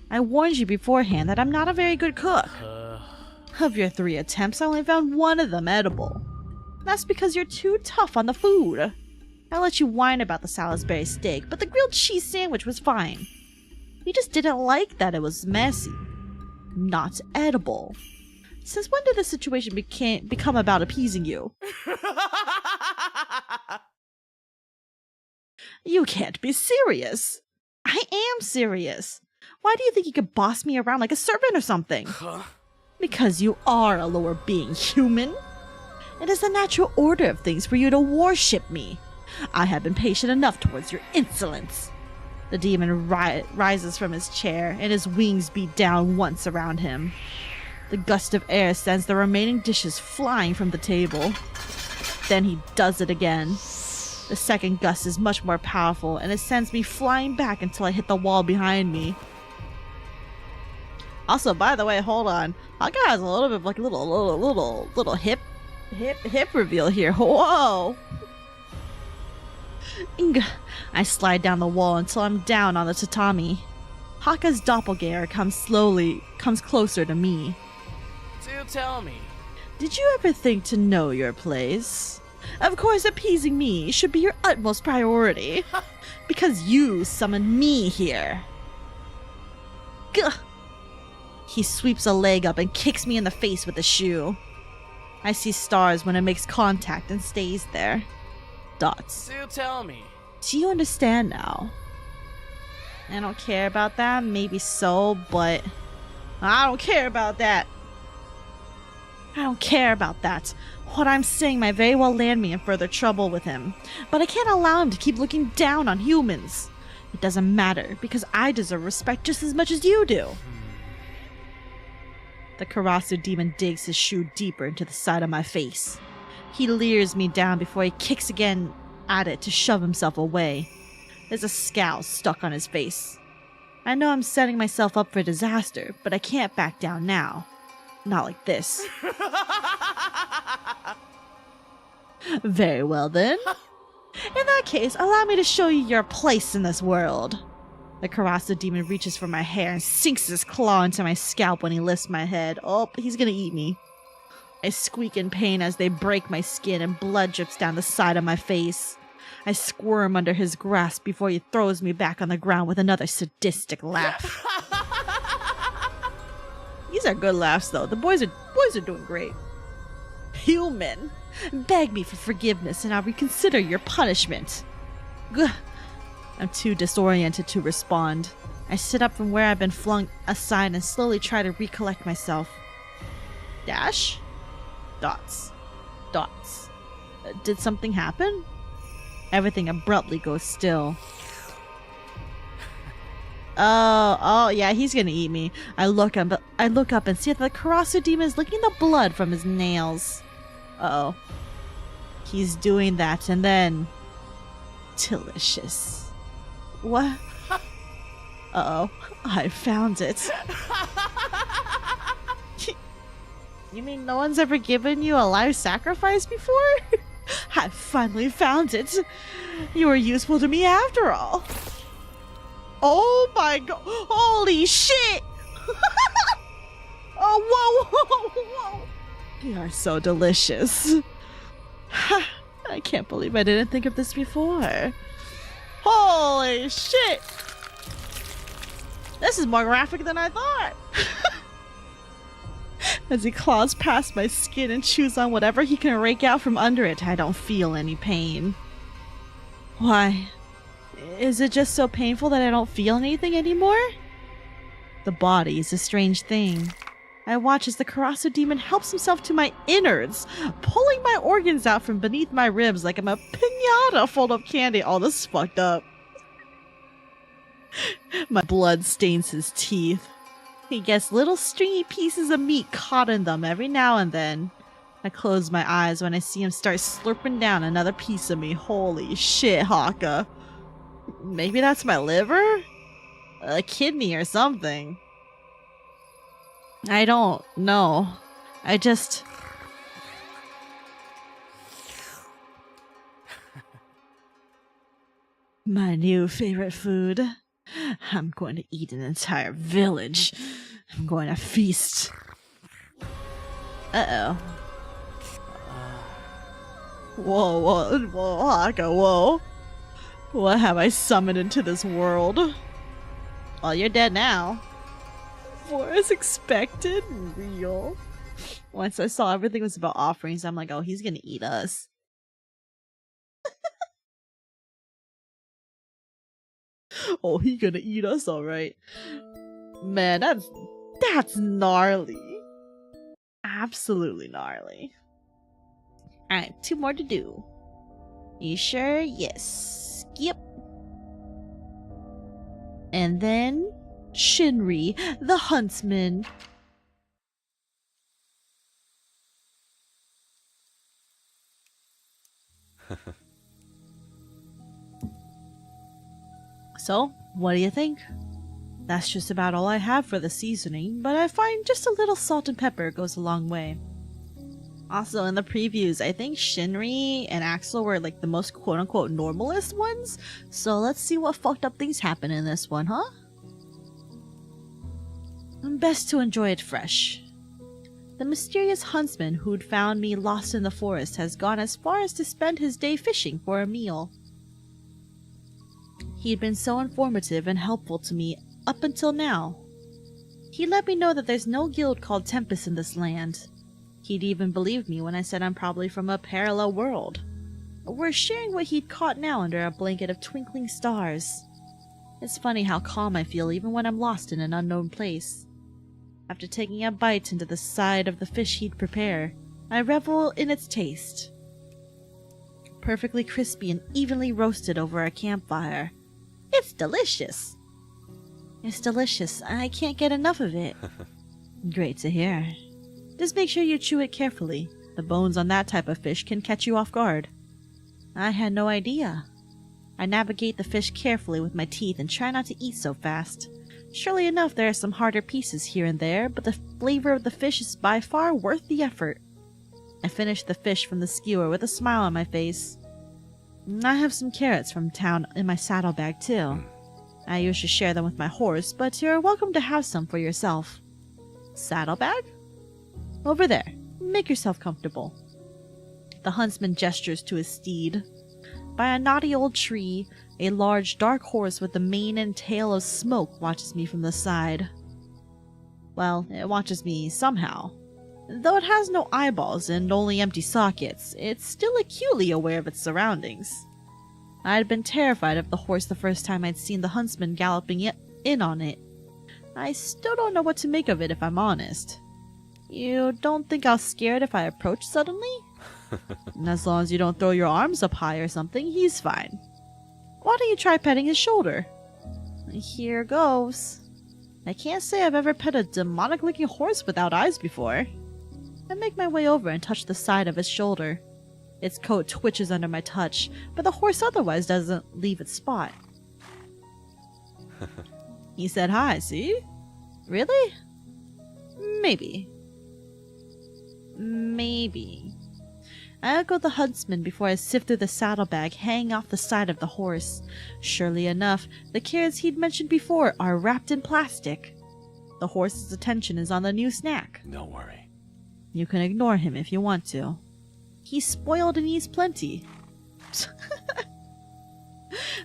Speaker 1: I warned you beforehand that I'm not a very good cook. Of your 3 attempts, I only found one of them edible. That's because you're too tough on the food. I let you whine about the Salisbury steak, but the grilled cheese sandwich was fine. You just didn't like that it was messy. Not edible. Since when did this situation become about appeasing you? You can't be serious. I am serious. Why do you think you could boss me around like a servant or something? Because you are a lower being, human. It is the natural order of things for you to worship me. I have been patient enough towards your insolence. The demon rises from his chair, and his wings beat down once around him. The gust of air sends the remaining dishes flying from the table. Then he does it again. The second gust is much more powerful, and it sends me flying back until I hit the wall behind me. Also, by the way, hold on. Haka has a little bit of like a little hip reveal here. Whoa! I slide down the wall until I'm down on the tatami. Haka's doppelganger comes closer to me.
Speaker 3: Do tell me.
Speaker 1: Did you ever think to know your place? Of course, appeasing me should be your utmost priority. Because you summoned me here. Gah! He sweeps a leg up and kicks me in the face with a shoe. I see stars when it makes contact and stays there. Dots.
Speaker 3: Do tell me.
Speaker 1: Do you understand now? I don't care about that. Maybe so, but I don't care about that. I don't care about that. What I'm saying might very well land me in further trouble with him, but I can't allow him to keep looking down on humans. It doesn't matter, because I deserve respect just as much as you do. The Karasu demon digs his shoe deeper into the side of my face. He leers me down before he kicks again at it to shove himself away. There's a scowl stuck on his face. I know I'm setting myself up for disaster, but I can't back down now. Not like this. Very well then. In that case, allow me to show you your place in this world. The Karasu demon reaches for my hair and sinks his claw into my scalp when he lifts my head. Oh, he's gonna eat me. I squeak in pain as they break my skin and blood drips down the side of my face. I squirm under his grasp before he throws me back on the ground with another sadistic laugh. These are good laughs though. The boys are doing great. Human, beg me for forgiveness and I'll reconsider your punishment. Gah. I'm too disoriented to respond. I sit up from where I've been flung aside and slowly try to recollect myself. Dash? Dots. Dots. Did something happen? Everything abruptly goes still. Oh, yeah, he's gonna eat me. I look up and see that the Karasu demon is licking the blood from his nails. Uh-oh. He's doing that and then... delicious. What? Uh-oh. I found it. You mean no one's ever given you a live sacrifice before? I finally found it. You were useful to me after all. Oh my god. Holy shit. Oh, whoa. You are so delicious. I can't believe I didn't think of this before. Holy shit. This is more graphic than I thought. As he claws past my skin and chews on whatever he can rake out from under it, I don't feel any pain. Why? Is it just so painful that I don't feel anything anymore? The body is a strange thing. I watch as the Karasu demon helps himself to my innards, pulling my organs out from beneath my ribs like I'm a piñata full of candy. Oh, this is fucked up. My blood stains his teeth. He gets little stringy pieces of meat caught in them every now and then. I close my eyes when I see him start slurping down another piece of me. Holy shit, Haka. Maybe that's my liver? A kidney or something. I don't know. I just... My new favorite food. I'm going to eat an entire village. I'm going to feast. Uh-oh. Whoa, Haka, whoa. What have I summoned into this world? Well, you're dead now. More as expected? Real. Once I saw everything was about offerings, I'm like, oh, he's gonna eat us. Oh, he's gonna eat us, alright. Man, that's gnarly. Absolutely gnarly. Alright, 2 more to do. You sure? Yes. Yep. And then Shinri, the huntsman. So, what do you think? That's just about all I have for the seasoning, but I find just a little salt and pepper goes a long way. Also, in the previews, I think Shinri and Axel were like the most quote-unquote normalist ones, so let's see what fucked up things happen in this one, huh? Best to enjoy it fresh. The mysterious huntsman who'd found me lost in the forest has gone as far as to spend his day fishing for a meal. He'd been so informative and helpful to me up until now. He let me know that there's no guild called Tempus in this land. He'd even believed me when I said I'm probably from a parallel world. We're sharing what he'd caught now under a blanket of twinkling stars. It's funny how calm I feel even when I'm lost in an unknown place. After taking a bite into the side of the fish he'd prepare, I revel in its taste. Perfectly crispy and evenly roasted over a campfire. It's delicious! It's delicious. I can't get enough of it. Great to hear. Just make sure you chew it carefully. The bones on that type of fish can catch you off guard. I had no idea. I navigate the fish carefully with my teeth and try not to eat so fast. Surely enough, there are some harder pieces here and there, but the flavor of the fish is by far worth the effort. I finish the fish from the skewer with a smile on my face. I have some carrots from town in my saddlebag too. I usually share them with my horse, but you're welcome to have some for yourself. Saddlebag? Over there. Make yourself comfortable. The huntsman gestures to his steed. By a knotty old tree, a large dark horse with a mane and tail of smoke watches me from the side. Well, it watches me somehow. Though it has no eyeballs and only empty sockets, it's still acutely aware of its surroundings. I had been terrified of the horse the first time I'd seen the huntsman galloping in on it. I still don't know what to make of it if I'm honest. You don't think I'll scare it if I approach suddenly? And as long as you don't throw your arms up high or something, he's fine. Why don't you try petting his shoulder? Here goes. I can't say I've ever pet a demonic-looking horse without eyes before. I make my way over and touch the side of his shoulder. Its coat twitches under my touch, but the horse otherwise doesn't leave its spot. He said hi, see? Really? Maybe. Maybe. I echo the huntsman before I sift through the saddlebag hanging off the side of the horse. Surely enough, the carrots he'd mentioned before are wrapped in plastic. The horse's attention is on the new snack.
Speaker 4: Don't worry.
Speaker 1: You can ignore him if you want to. He's spoiled and eats plenty.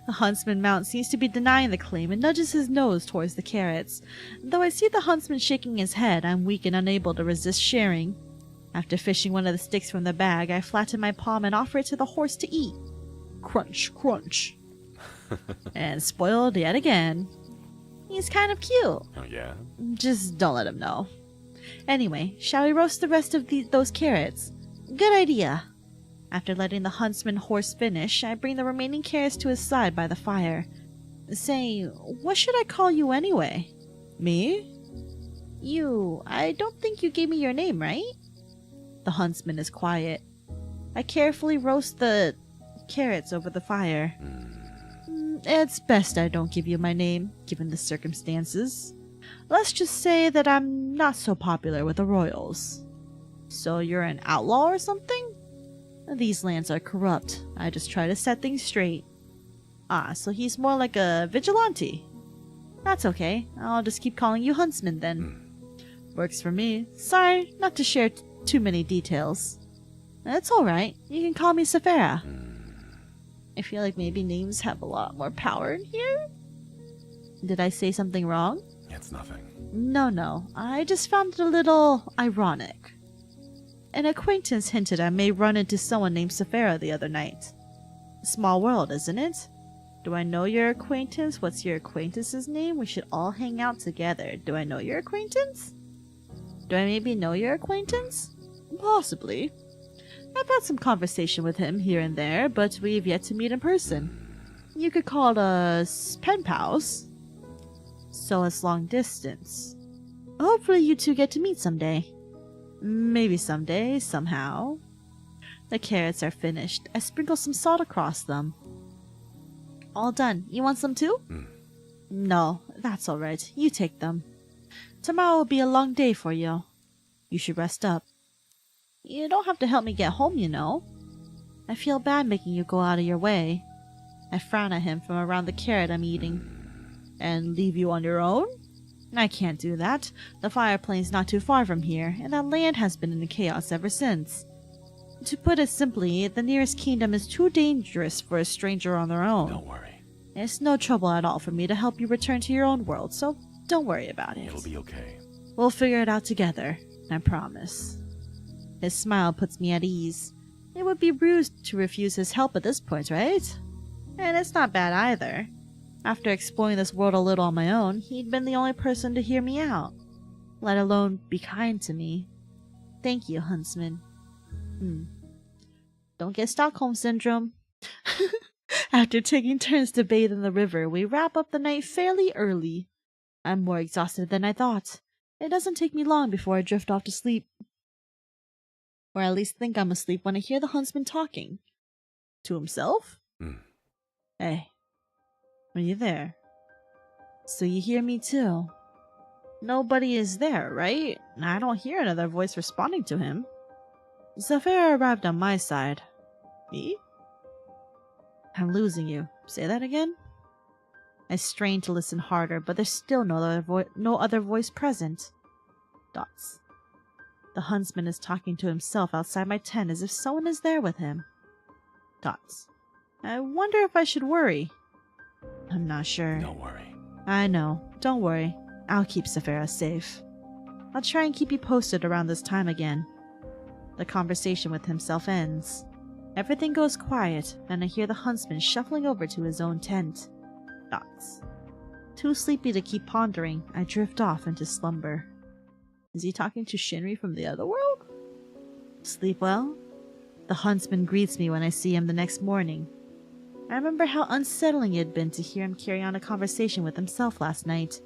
Speaker 1: The huntsman mount seems to be denying the claim and nudges his nose towards the carrots. Though I see the huntsman shaking his head, I'm weak and unable to resist sharing. After fishing one of the sticks from the bag, I flatten my palm and offer it to the horse to eat. Crunch, crunch. And spoiled yet again. He's kind of cute.
Speaker 4: Oh yeah?
Speaker 1: Just don't let him know. Anyway, shall we roast the rest of those carrots? Good idea. After letting the huntsman horse finish, I bring the remaining carrots to his side by the fire. Say, what should I call you anyway? Me? You. I don't think you gave me your name, right? The huntsman is quiet. I carefully roast the carrots over the fire. It's best I don't give you my name, given the circumstances. Let's just say that I'm not so popular with the royals. So you're an outlaw or something? These lands are corrupt. I just try to set things straight. Ah, so he's more like a vigilante. That's okay. I'll just keep calling you huntsman then. Works for me. Sorry, not to share too many details. That's alright. You can call me Saphera. I feel like maybe names have a lot more power in here. Did I say something wrong?
Speaker 4: It's nothing.
Speaker 1: No. I just found it a little ironic. An acquaintance hinted I may run into someone named Saphera the other night. Small world, isn't it? Do I know your acquaintance? What's your acquaintance's name? We should all hang out together. Do I know your acquaintance? Do I maybe know your acquaintance? Possibly. I've had some conversation with him here and there, but we've yet to meet in person. You could call us pen pals. So it's long distance. Hopefully you two get to meet someday. Maybe someday, somehow. The carrots are finished. I sprinkle some salt across them. All done. You want some too? No, that's alright. You take them. Tomorrow will be a long day for you. You should rest up. You don't have to help me get home, you know. I feel bad making you go out of your way. I frown at him from around the carrot I'm eating. And leave you on your own? I can't do that. The fire plane's not too far from here, and that land has been in chaos ever since. To put it simply, the nearest kingdom is too dangerous for a stranger on their own.
Speaker 4: Don't worry.
Speaker 1: It's no trouble at all for me to help you return to your own world, so don't worry about it.
Speaker 4: It'll be okay.
Speaker 1: We'll figure it out together, I promise. His smile puts me at ease. It would be rude to refuse his help at this point, right? And it's not bad either. After exploring this world a little on my own, he'd been the only person to hear me out, let alone be kind to me. Thank you, Huntsman. Don't get Stockholm Syndrome. After taking turns to bathe in the river, we wrap up the night fairly early. I'm more exhausted than I thought. It doesn't take me long before I drift off to sleep. Or at least think I'm asleep when I hear the huntsman talking. To himself? Hey, are you there? So you hear me too? Nobody is there, right? I don't hear another voice responding to him. Saphera arrived on my side. Me? I'm losing you. Say that again? I strain to listen harder, but there's still no other voice present. Dots. The huntsman is talking to himself outside my tent as if someone is there with him. Dots. I wonder if I should worry. I'm not sure.
Speaker 4: Don't worry.
Speaker 1: I know. Don't worry. I'll keep Saphera safe. I'll try and keep you posted around this time again. The conversation with himself ends. Everything goes quiet, and I hear the huntsman shuffling over to his own tent. Dots. Too sleepy to keep pondering, I drift off into slumber. Is he talking to Shinri from the other world? Sleep well? The huntsman greets me when I see him the next morning. I remember how unsettling it had been to hear him carry on a conversation with himself last night.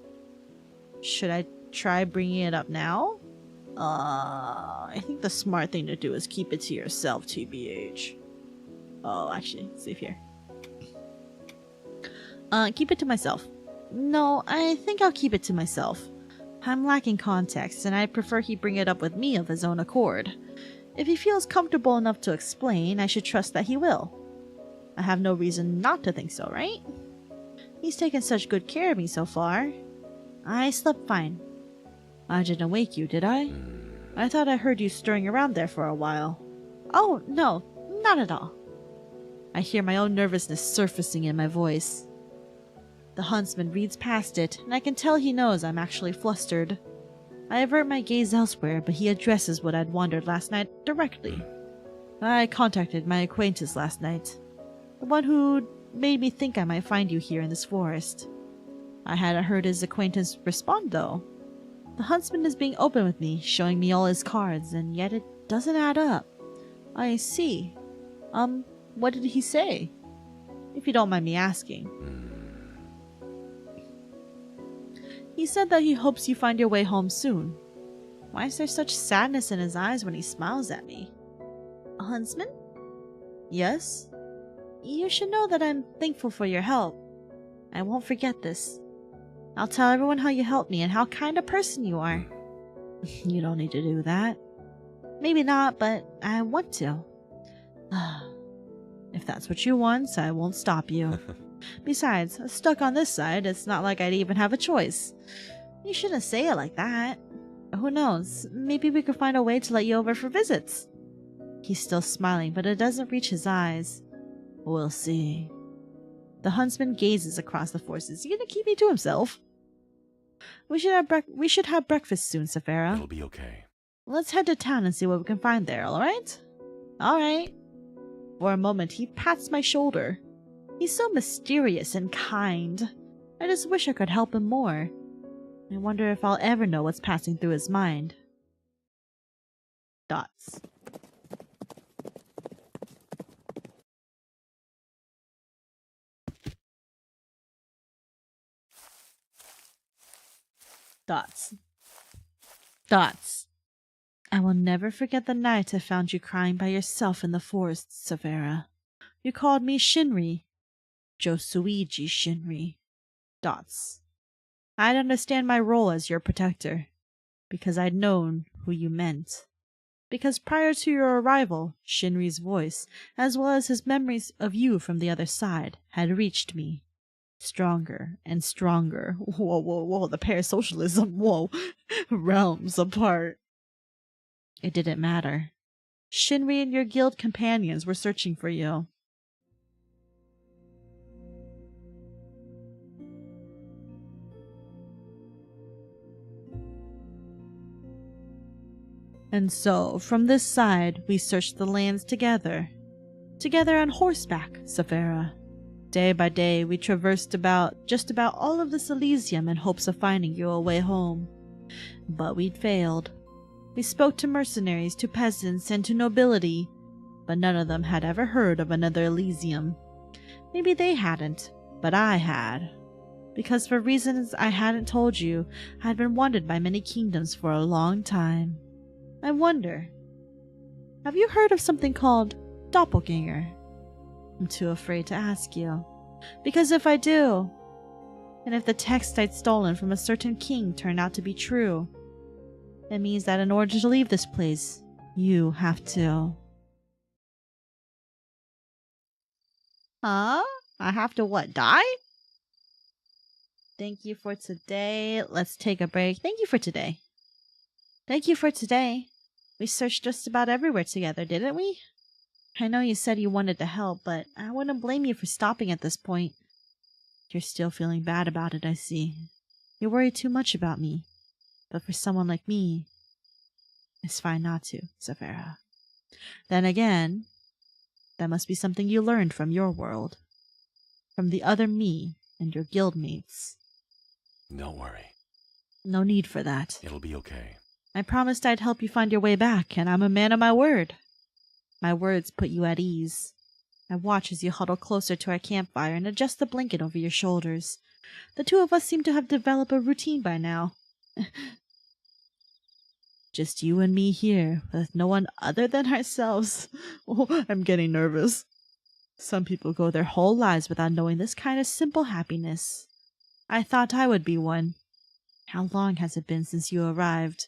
Speaker 1: Should I try bringing it up now? I think the smart thing to do is keep it to yourself, TBH. Oh, actually, save here. Keep it to myself. No, I think I'll keep it to myself. I'm lacking context, and I'd prefer he bring it up with me of his own accord. If he feels comfortable enough to explain, I should trust that he will. I have no reason not to think so, right? He's taken such good care of me so far. I slept fine. I didn't wake you, did I? I thought I heard you stirring around there for a while. Oh, no, not at all. I hear my own nervousness surfacing in my voice. The huntsman reads past it, and I can tell he knows I'm actually flustered. I avert my gaze elsewhere, but he addresses what I'd wondered last night directly. I contacted my acquaintance last night. The one who made me think I might find you here in this forest. I hadn't heard his acquaintance respond, though. The huntsman is being open with me, showing me all his cards, and yet it doesn't add up. I see. What did he say? If you don't mind me asking. He said that he hopes you find your way home soon. Why is there such sadness in his eyes when he smiles at me? A huntsman? Yes? You should know that I'm thankful for your help. I won't forget this. I'll tell everyone how you helped me and how kind a person you are. You don't need to do that. Maybe not, but I want to. If that's what you want, I won't stop you. Besides, stuck on this side, it's not like I'd even have a choice. You shouldn't say it like that. Who knows, maybe we could find a way to let you over for visits. He's still smiling, but it doesn't reach his eyes. We'll see. The huntsman gazes across the forest. Is he gonna keep me to himself? We should have breakfast soon, Saphera.
Speaker 4: It'll be okay.
Speaker 1: Let's head to town and see what we can find there, alright? Alright. For a moment, he pats my shoulder. He's so mysterious and kind. I just wish I could help him more. I wonder if I'll ever know what's passing through his mind. Dots. Dots. Dots. I will never forget the night I found you crying by yourself in the forest, Saphera. You called me Shinri. Josuiji Shinri. Dots. I'd understand my role as your protector, because I'd known who you meant. Because prior to your arrival, Shinri's voice, as well as his memories of you from the other side, had reached me. Stronger and stronger. Whoa, whoa, whoa, the parasocialism, whoa. Realms apart. It didn't matter. Shinri and your guild companions were searching for you. And so, from this side, we searched the lands together. Together on horseback, Saphera. Day by day, we traversed just about all of this Elysium in hopes of finding you a way home. But we'd failed. We spoke to mercenaries, to peasants, and to nobility, but none of them had ever heard of another Elysium. Maybe they hadn't, but I had. Because for reasons I hadn't told you, I had been wanted by many kingdoms for a long time. I wonder, have you heard of something called Doppelgänger? I'm too afraid to ask you, because if I do, and if the text I'd stolen from a certain king turned out to be true, it means that in order to leave this place, you have to... Huh? I have to what, die? Thank you for today. Let's take a break. Thank you for today. Thank you for today. We searched just about everywhere together, didn't we? I know you said you wanted to help, but I wouldn't blame you for stopping at this point. You're still feeling bad about it, I see. You worry too much about me. But for someone like me, it's fine not to, Saphera. Then again, that must be something you learned from your world. From the other me and your guildmates.
Speaker 4: Don't worry.
Speaker 1: No need for that.
Speaker 4: It'll be okay.
Speaker 1: I promised I'd help you find your way back, and I'm a man of my word. My words put you at ease. I watch as you huddle closer to our campfire and adjust the blanket over your shoulders. The two of us seem to have developed a routine by now. Just you and me here, with no one other than ourselves. Oh, I'm getting nervous. Some people go their whole lives without knowing this kind of simple happiness. I thought I would be one. How long has it been since you arrived?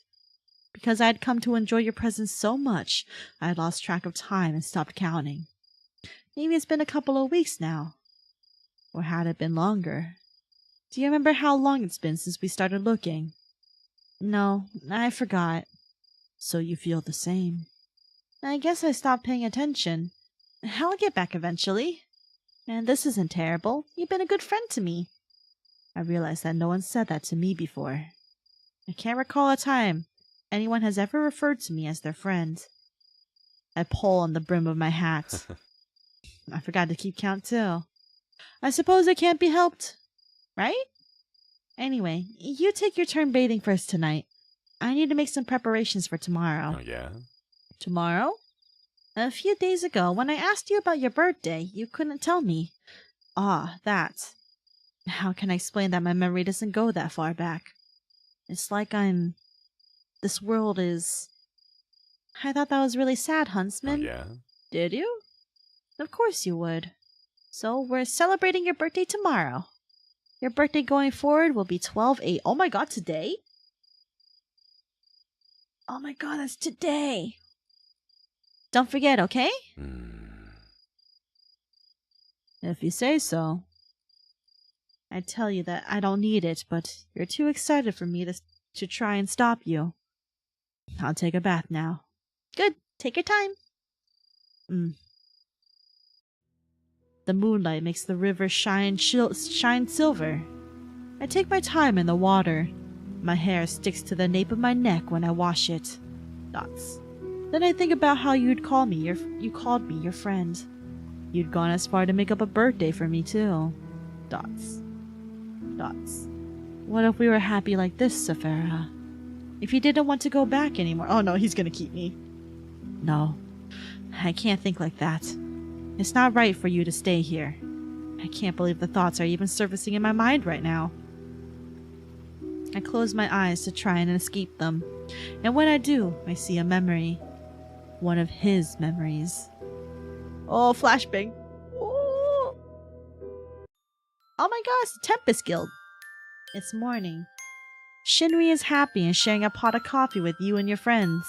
Speaker 1: Because I'd come to enjoy your presence so much, I had lost track of time and stopped counting. Maybe it's been a couple of weeks now. Or had it been longer? Do you remember how long it's been since we started looking? No, I forgot. So you feel the same. I guess I stopped paying attention. I'll get back eventually. And this isn't terrible. You've been a good friend to me. I realize that no one said that to me before. I can't recall a time anyone has ever referred to me as their friend. I pull on the brim of my hat. I forgot to keep count too. I suppose it can't be helped, right? Anyway, you take your turn bathing first tonight. I need to make some preparations for tomorrow.
Speaker 4: Oh, yeah?
Speaker 1: Tomorrow? A few days ago, when I asked you about your birthday, you couldn't tell me. Ah, that. How can I explain that my memory doesn't go that far back? It's like this world is... I thought that was really sad, Huntsman.
Speaker 4: Oh, yeah?
Speaker 1: Did you? Of course you would. So we're celebrating your birthday tomorrow. Your birthday going forward will be 12/8. Oh my god, today? Oh my god, that's today. Don't forget, okay? If you say so. I tell you that I don't need it, but you're too excited for me to try and stop you. I'll take a bath now. Good. Take your time. The moonlight makes the river shine silver. I take my time in the water. My hair sticks to the nape of my neck when I wash it. Dots. Then I think about how you called me your friend. You'd gone as far to make up a birthday for me too. Dots. Dots. What if we were happy like this, Saphera? If you didn't want to go back anymore. Oh no, he's gonna keep me. No. I can't think like that. It's not right for you to stay here. I can't believe the thoughts are even surfacing in my mind right now. I close my eyes to try and escape them, and when I do, I see a memory. One of his memories. Oh, flashbang. Oh, oh my gosh, the Tempus Guild. It's morning. Shinri is happy and sharing a pot of coffee with you and your friends.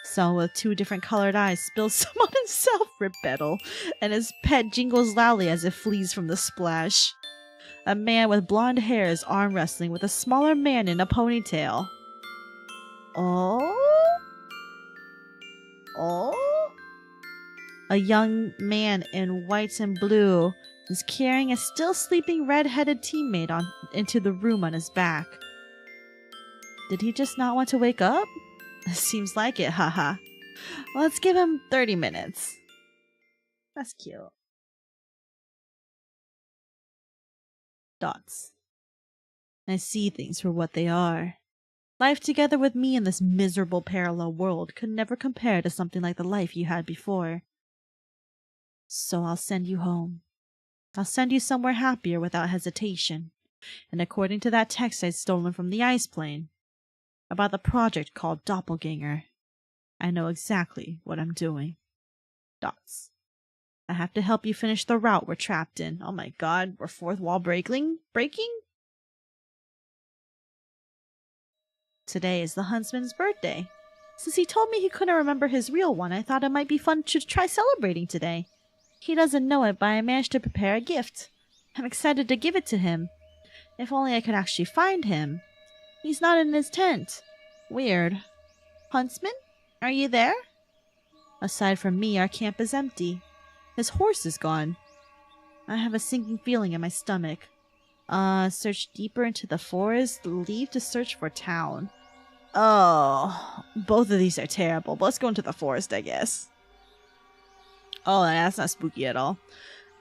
Speaker 1: Someone with 2 different colored eyes spills some on himself for Bettle, and his pet jingles loudly as it flees from the splash. A man with blonde hair is arm wrestling with a smaller man in a ponytail. Oh? Oh? A young man in white and blue is carrying a still sleeping red-headed teammate into the room on his back. Did he just not want to wake up? Seems like it, haha. Let's give him 30 minutes. That's cute. Dots. I see things for what they are. Life together with me in this miserable parallel world could never compare to something like the life you had before. So I'll send you home. I'll send you somewhere happier without hesitation. And according to that text I'd stolen from the ice plane, about the project called Doppelgänger, I know exactly what I'm doing. Dots. I have to help you finish the route we're trapped in. Oh my god, we're fourth wall breaking? Today is the huntsman's birthday. Since he told me he couldn't remember his real one, I thought it might be fun to try celebrating today. He doesn't know it, but I managed to prepare a gift. I'm excited to give it to him. If only I could actually find him. He's not in his tent. Weird. Huntsman? Are you there? Aside from me, our camp is empty. His horse is gone. I have a sinking feeling in my stomach. Search deeper into the forest, leave to search for town. Oh, both of these are terrible, but let's go into the forest, I guess. Oh, that's not spooky at all.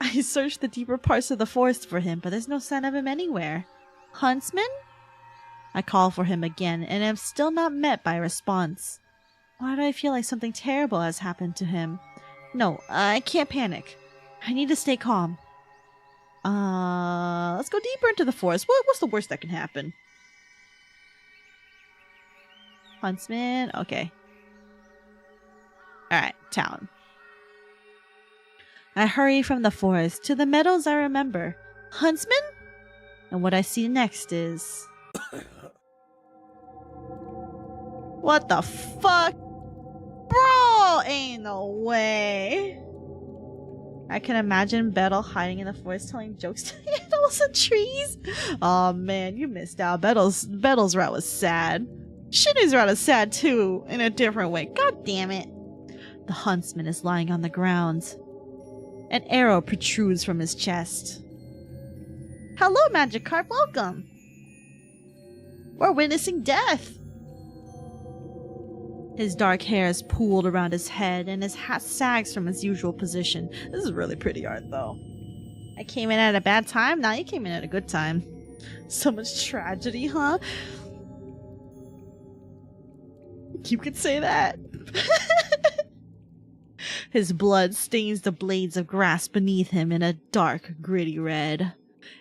Speaker 1: I searched the deeper parts of the forest for him, but there's no sign of him anywhere. Huntsman? I call for him again, and am still not met by a response. Why do I feel like something terrible has happened to him? No, I can't panic. I need to stay calm. Let's go deeper into the forest. What's the worst that can happen? Huntsman? Okay. Alright, town. I hurry from the forest to the meadows I remember. Huntsman? And what I see next is... What the fuck? Bro! Ain't no way. I can imagine Bettle hiding in the forest telling jokes to the animals and trees. Oh man, you missed out. Bettle's route was sad. Shinny's route is sad too, in a different way. God damn it. The huntsman is lying on the ground. An arrow protrudes from his chest. Hello, Magikarp, welcome. We're witnessing death. His dark hair is pooled around his head, and his hat sags from its usual position. This is really pretty art, though. I came in at a bad time? Now you came in at a good time. So much tragedy, huh? You could say that. His blood stains the blades of grass beneath him in a dark, gritty red.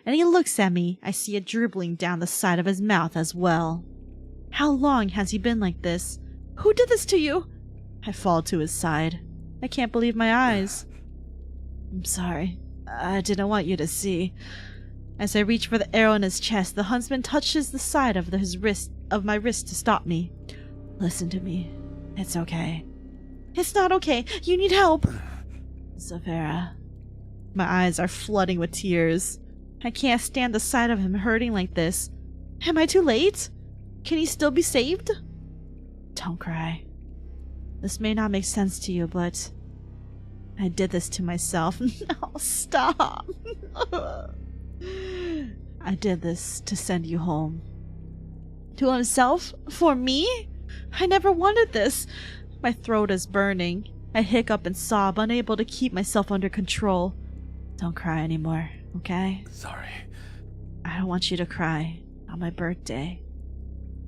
Speaker 1: And he looks at me. I see it dribbling down the side of his mouth as well. How long has he been like this? Who did this to you? I fall to his side. I can't believe my eyes. I'm sorry. I didn't want you to see. As I reach for the arrow in his chest, the huntsman touches the side of my wrist to stop me. Listen to me. It's okay. It's not okay. You need help. Saphera. My eyes are flooding with tears. I can't stand the sight of him hurting like this. Am I too late? Can he still be saved? Don't cry. This may not make sense to you, but I did this to myself. No, stop. I did this to send you home. To himself? For me? I never wanted this. My throat is burning. I hiccup and sob, unable to keep myself under control. Don't cry anymore, okay?
Speaker 4: Sorry.
Speaker 1: I don't want you to cry on my birthday.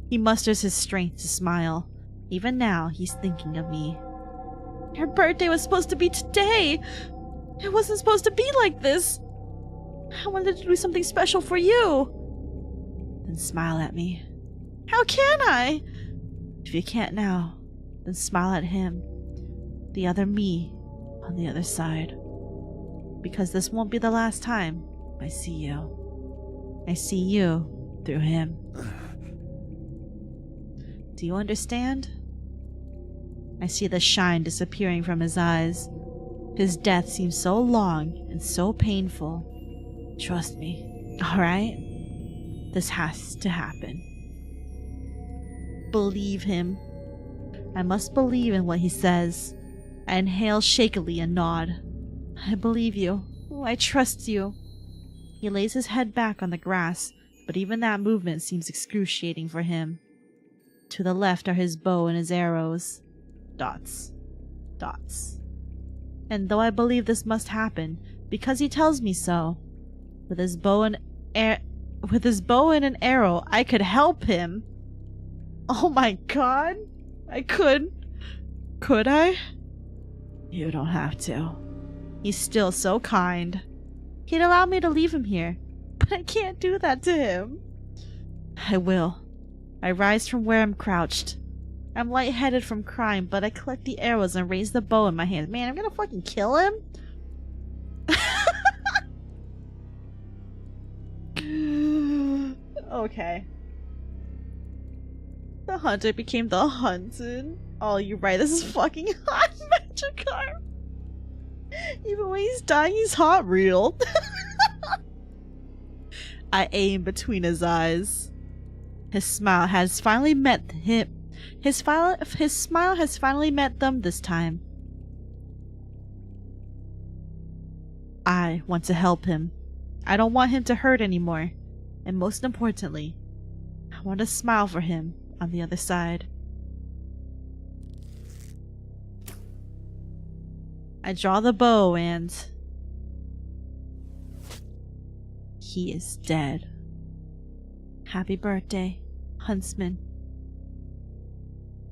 Speaker 1: He musters his strength to smile. Even now, he's thinking of me. Your birthday was supposed to be today! It wasn't supposed to be like this! I wanted to do something special for you! Then smile at me. How can I? If you can't now, then smile at him. The other me on the other side. Because this won't be the last time I see you. I see you through him. Do you understand? I see the shine disappearing from his eyes. His death seems so long and so painful. Trust me, alright? This has to happen. Believe him. I must believe in what he says. I inhale shakily and nod. I believe you. Oh, I trust you. He lays his head back on the grass, but even that movement seems excruciating for him. To the left are his bow and his arrows. Dots. Dots. And though I believe this must happen, because he tells me so, with his bow and an arrow, I could help him. Oh my god. I could. Could I? You don't have to. He's still so kind. He'd allow me to leave him here, but I can't do that to him. I will. I rise from where I'm crouched. I'm lightheaded from crying, but I collect the arrows and raise the bow in my hands. Man, I'm gonna fucking kill him? Okay. The hunter became the hunted. Oh, you're right. This is fucking hot, Magikarp. Even when he's dying, he's hot real. I aim between his eyes. His smile has finally met him. His smile has finally met them this time. I want to help him. I don't want him to hurt anymore. And most importantly, I want to smile for him on the other side. I draw the bow and... he is dead. Happy birthday, Huntsman.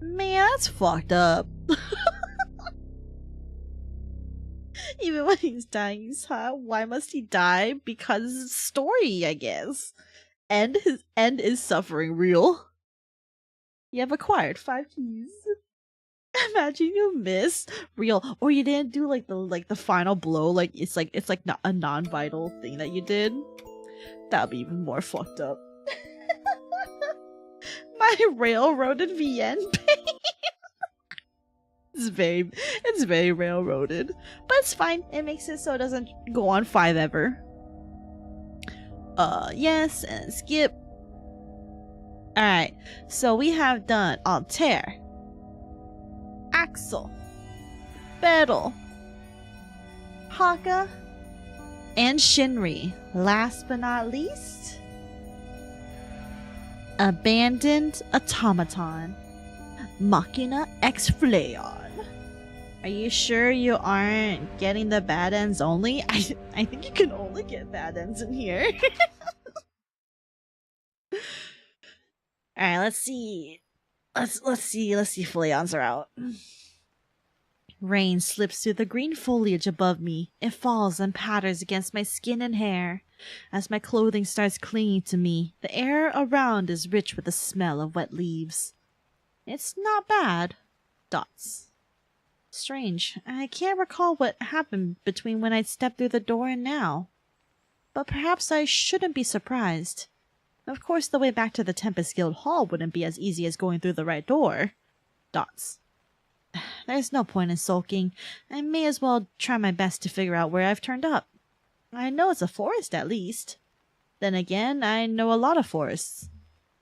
Speaker 1: Man, that's fucked up. Even when he's dying, he's hot. Why must he die? Because it's a story, I guess. And his end is suffering real. You have acquired 5 keys. Imagine you missed real, or you didn't do like the final blow. Like it's like not a non-vital thing that you did. That'd be even more fucked up. My railroaded VN pain. It's very railroaded, but it's fine. It makes it so it doesn't go on 5 ever. Yes, and skip. Alright, so we have done Altair, Axel, Battle, Haka, and Shinri. Last but not least, Abandoned Automaton, Machina X Fleon. Are you sure you aren't getting the bad ends only? I think you can only get bad ends in here. Alright, let's see. Let's see if Fleons are out. Rain slips through the green foliage above me. It falls and patters against my skin and hair. As my clothing starts clinging to me, the air around is rich with the smell of wet leaves. It's not bad. Dots. Strange. I can't recall what happened between when I stepped through the door and now. But perhaps I shouldn't be surprised. Of course, the way back to the Tempest Guild Hall wouldn't be as easy as going through the right door. Dots. There's no point in sulking. I may as well try my best to figure out where I've turned up. I know it's a forest at least. Then again, I know a lot of forests.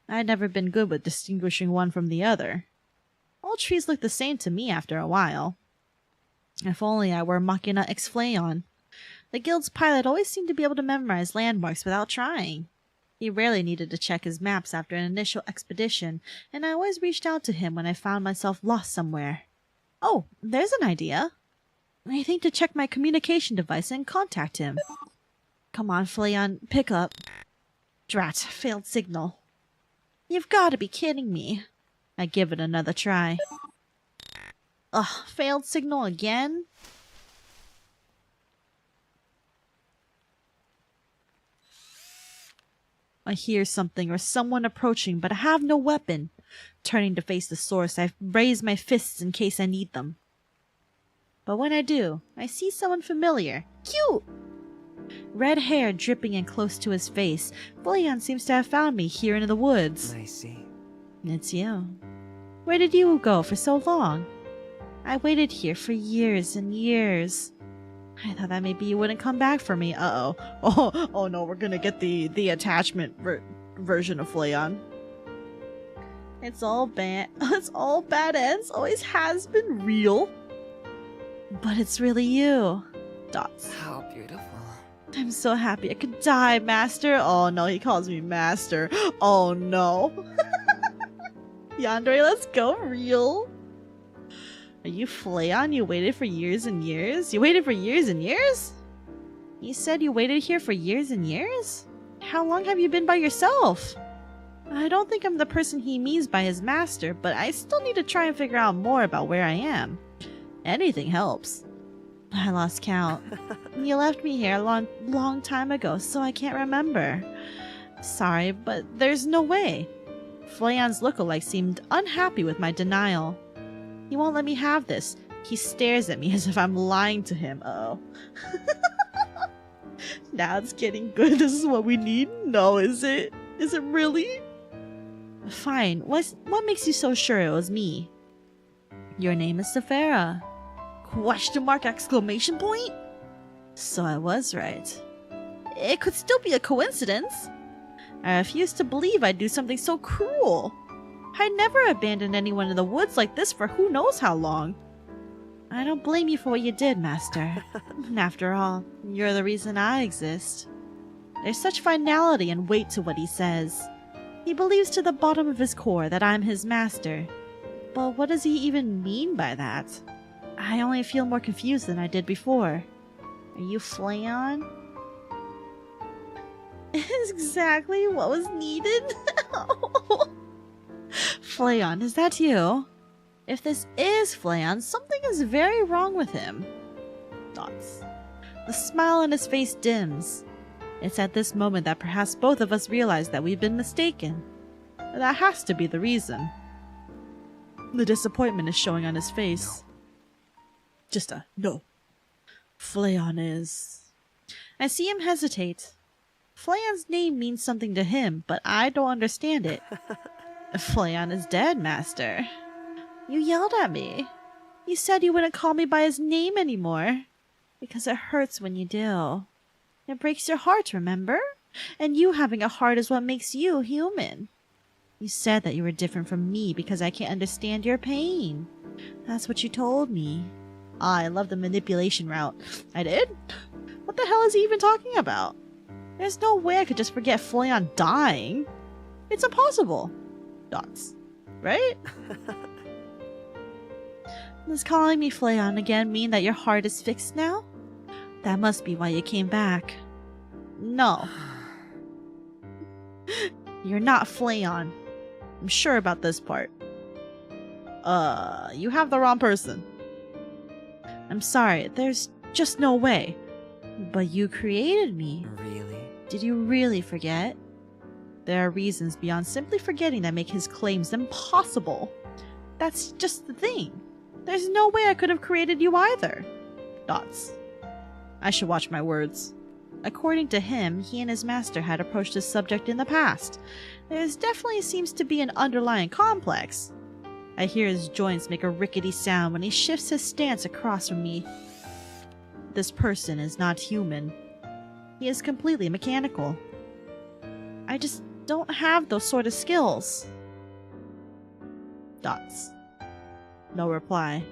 Speaker 1: I've never been good with distinguishing one from the other. All trees look the same to me after a while. If only I were Machina X Fleon. The guild's pilot always seemed to be able to memorize landmarks without trying. He rarely needed to check his maps after an initial expedition, and I always reached out to him when I found myself lost somewhere. Oh, there's an idea. I think to check my communication device and contact him. Come on, Fleon, pick up. Drat, failed signal. You've got to be kidding me. I give it another try. Ugh, failed signal again? I hear something or someone approaching, but I have no weapon. Turning to face the source, I raise my fists in case I need them. But when I do, I see someone familiar. Cute! Red hair dripping in close to his face. Flayon seems to have found me here in the woods.
Speaker 5: I see.
Speaker 1: It's you. Where did you go for so long? I waited here for years and years. I thought that maybe you wouldn't come back for me. Oh no, we're gonna get the attachment version of Flayon. It's all bad. It's all bad ends. Always has been real. But it's really you. Dots.
Speaker 5: How beautiful.
Speaker 1: I'm so happy I could die, Master. Oh no, he calls me Master. Oh no. Yandere, let's go real. Are you Flayon? You waited for years and years? You waited for years and years? You said you waited here for years and years? How long have you been by yourself? I don't think I'm the person he means by his master, but I still need to try and figure out more about where I am. Anything helps. I lost count. You left me here a long time ago, so I can't remember. Sorry, but there's no way. Flayon's lookalike seemed unhappy with my denial. He won't let me have this. He stares at me as if I'm lying to him. Uh-oh. Now it's getting good. This is what we need? No, is it? Is it really? Fine. What makes you so sure it was me? Your name is Saphera. Question mark exclamation point? So I was right. It could still be a coincidence. I refuse to believe I'd do something so cruel. I'd never abandon anyone in the woods like this for who knows how long. I don't blame you for what you did, Master. After all, you're the reason I exist. There's such finality and weight to what he says. He believes to the bottom of his core that I'm his master. But what does he even mean by that? I only feel more confused than I did before. Are you Flayon? Is exactly what was needed? Flayon, is that you? If this is Flayon, something is very wrong with him. Dots. The smile on his face dims. It's at this moment that perhaps both of us realize that we've been mistaken. That has to be the reason. The disappointment is showing on his face. Just a no. Flayon is... I see him hesitate. Flayon's name means something to him, but I don't understand it. Flayon is dead, Master. You yelled at me. You said you wouldn't call me by his name anymore. Because it hurts when you do. It breaks your heart, remember? And you having a heart is what makes you human. You said that you were different from me because I can't understand your pain. That's what you told me. Ah, I love the manipulation route. I did? What the hell is he even talking about? There's no way I could just forget Flayon dying. It's impossible. Dots. Right? Does calling me Flayon again mean that your heart is fixed now? That must be why you came back. No. You're not Flayon. I'm sure about this part. You have the wrong person. I'm sorry, there's just no way. But you created me.
Speaker 5: Really?
Speaker 1: Did you really forget? There are reasons beyond simply forgetting that make his claims impossible. That's just the thing. There's no way I could have created you either. Dots. I should watch my words. According to him, he and his master had approached this subject in the past. There definitely seems to be an underlying complex. I hear his joints make a rickety sound when he shifts his stance across from me. This person is not human. He is completely mechanical. I just don't have those sort of skills. Dots. No reply.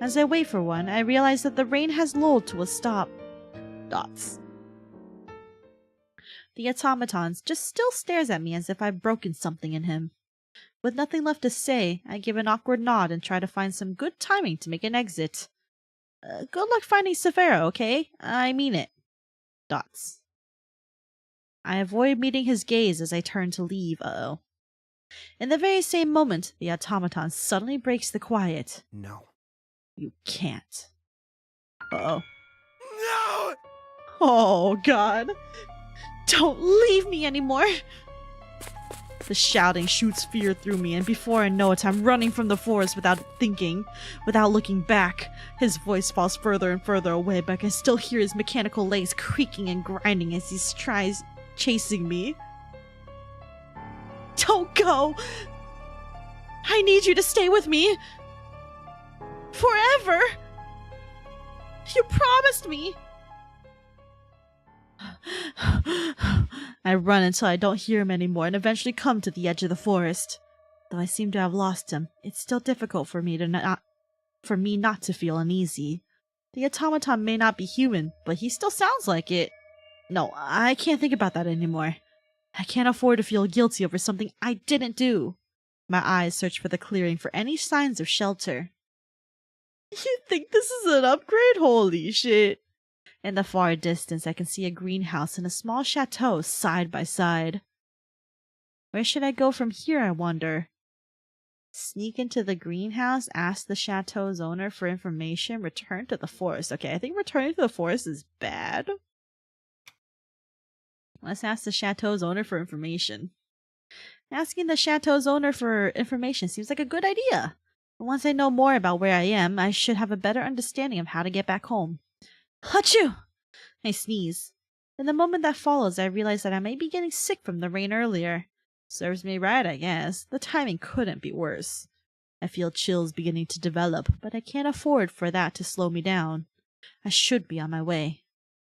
Speaker 1: As I wait for one, I realize that the rain has lulled to a stop. Dots. The automaton just still stares at me as if I've broken something in him. With nothing left to say, I give an awkward nod and try to find some good timing to make an exit. Good luck finding Saphera, okay? I mean it. Dots. I avoid meeting his gaze as I turn to leave. Uh-oh. In the very same moment, the automaton suddenly breaks the quiet.
Speaker 5: No.
Speaker 1: You can't. Uh-oh.
Speaker 5: No!
Speaker 1: Oh, God. Don't leave me anymore. The shouting shoots fear through me, and before I know it, I'm running from the forest without thinking, without looking back. His voice falls further and further away, but I can still hear his mechanical legs creaking and grinding as he tries chasing me. Don't go! I need you to stay with me! Forever! You promised me! I run until I don't hear him anymore and eventually come to the edge of the forest. Though I seem to have lost him, it's still difficult for me not to feel uneasy. The automaton may not be human, but he still sounds like it. No, I can't think about that anymore. I can't afford to feel guilty over something I didn't do. My eyes search for the clearing for any signs of shelter. You think this is an upgrade? Holy shit. In the far distance, I can see a greenhouse and a small chateau side by side. Where should I go from here, I wonder? Sneak into the greenhouse, ask the chateau's owner for information, return to the forest. Okay, I think returning to the forest is bad. Let's ask the chateau's owner for information. Asking the chateau's owner for information seems like a good idea. But once I know more about where I am, I should have a better understanding of how to get back home. Achoo! I sneeze. In the moment that follows, I realize that I may be getting sick from the rain earlier. Serves me right, I guess. The timing couldn't be worse. I feel chills beginning to develop, but I can't afford for that to slow me down. I should be on my way.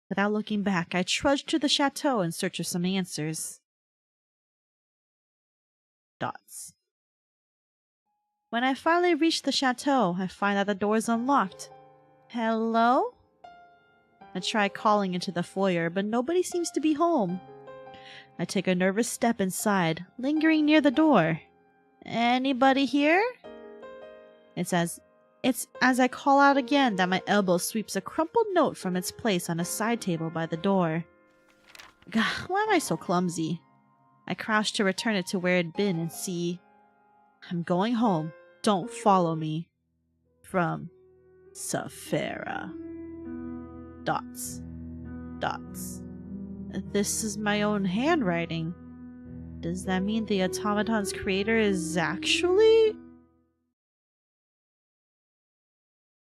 Speaker 1: Without looking back, I trudge to the chateau in search of some answers. Dots. When I finally reach the chateau, I find that the door is unlocked. Hello? I try calling into the foyer, but nobody seems to be home. I take a nervous step inside, lingering near the door. Anybody here? It's as I call out again that my elbow sweeps a crumpled note from its place on a side table by the door. God, why am I so clumsy? I crouch to return it to where it had been and see, I'm going home. Don't follow me. From Saphera. Dots. Dots. This is my own handwriting. Does that mean the automaton's creator is actually...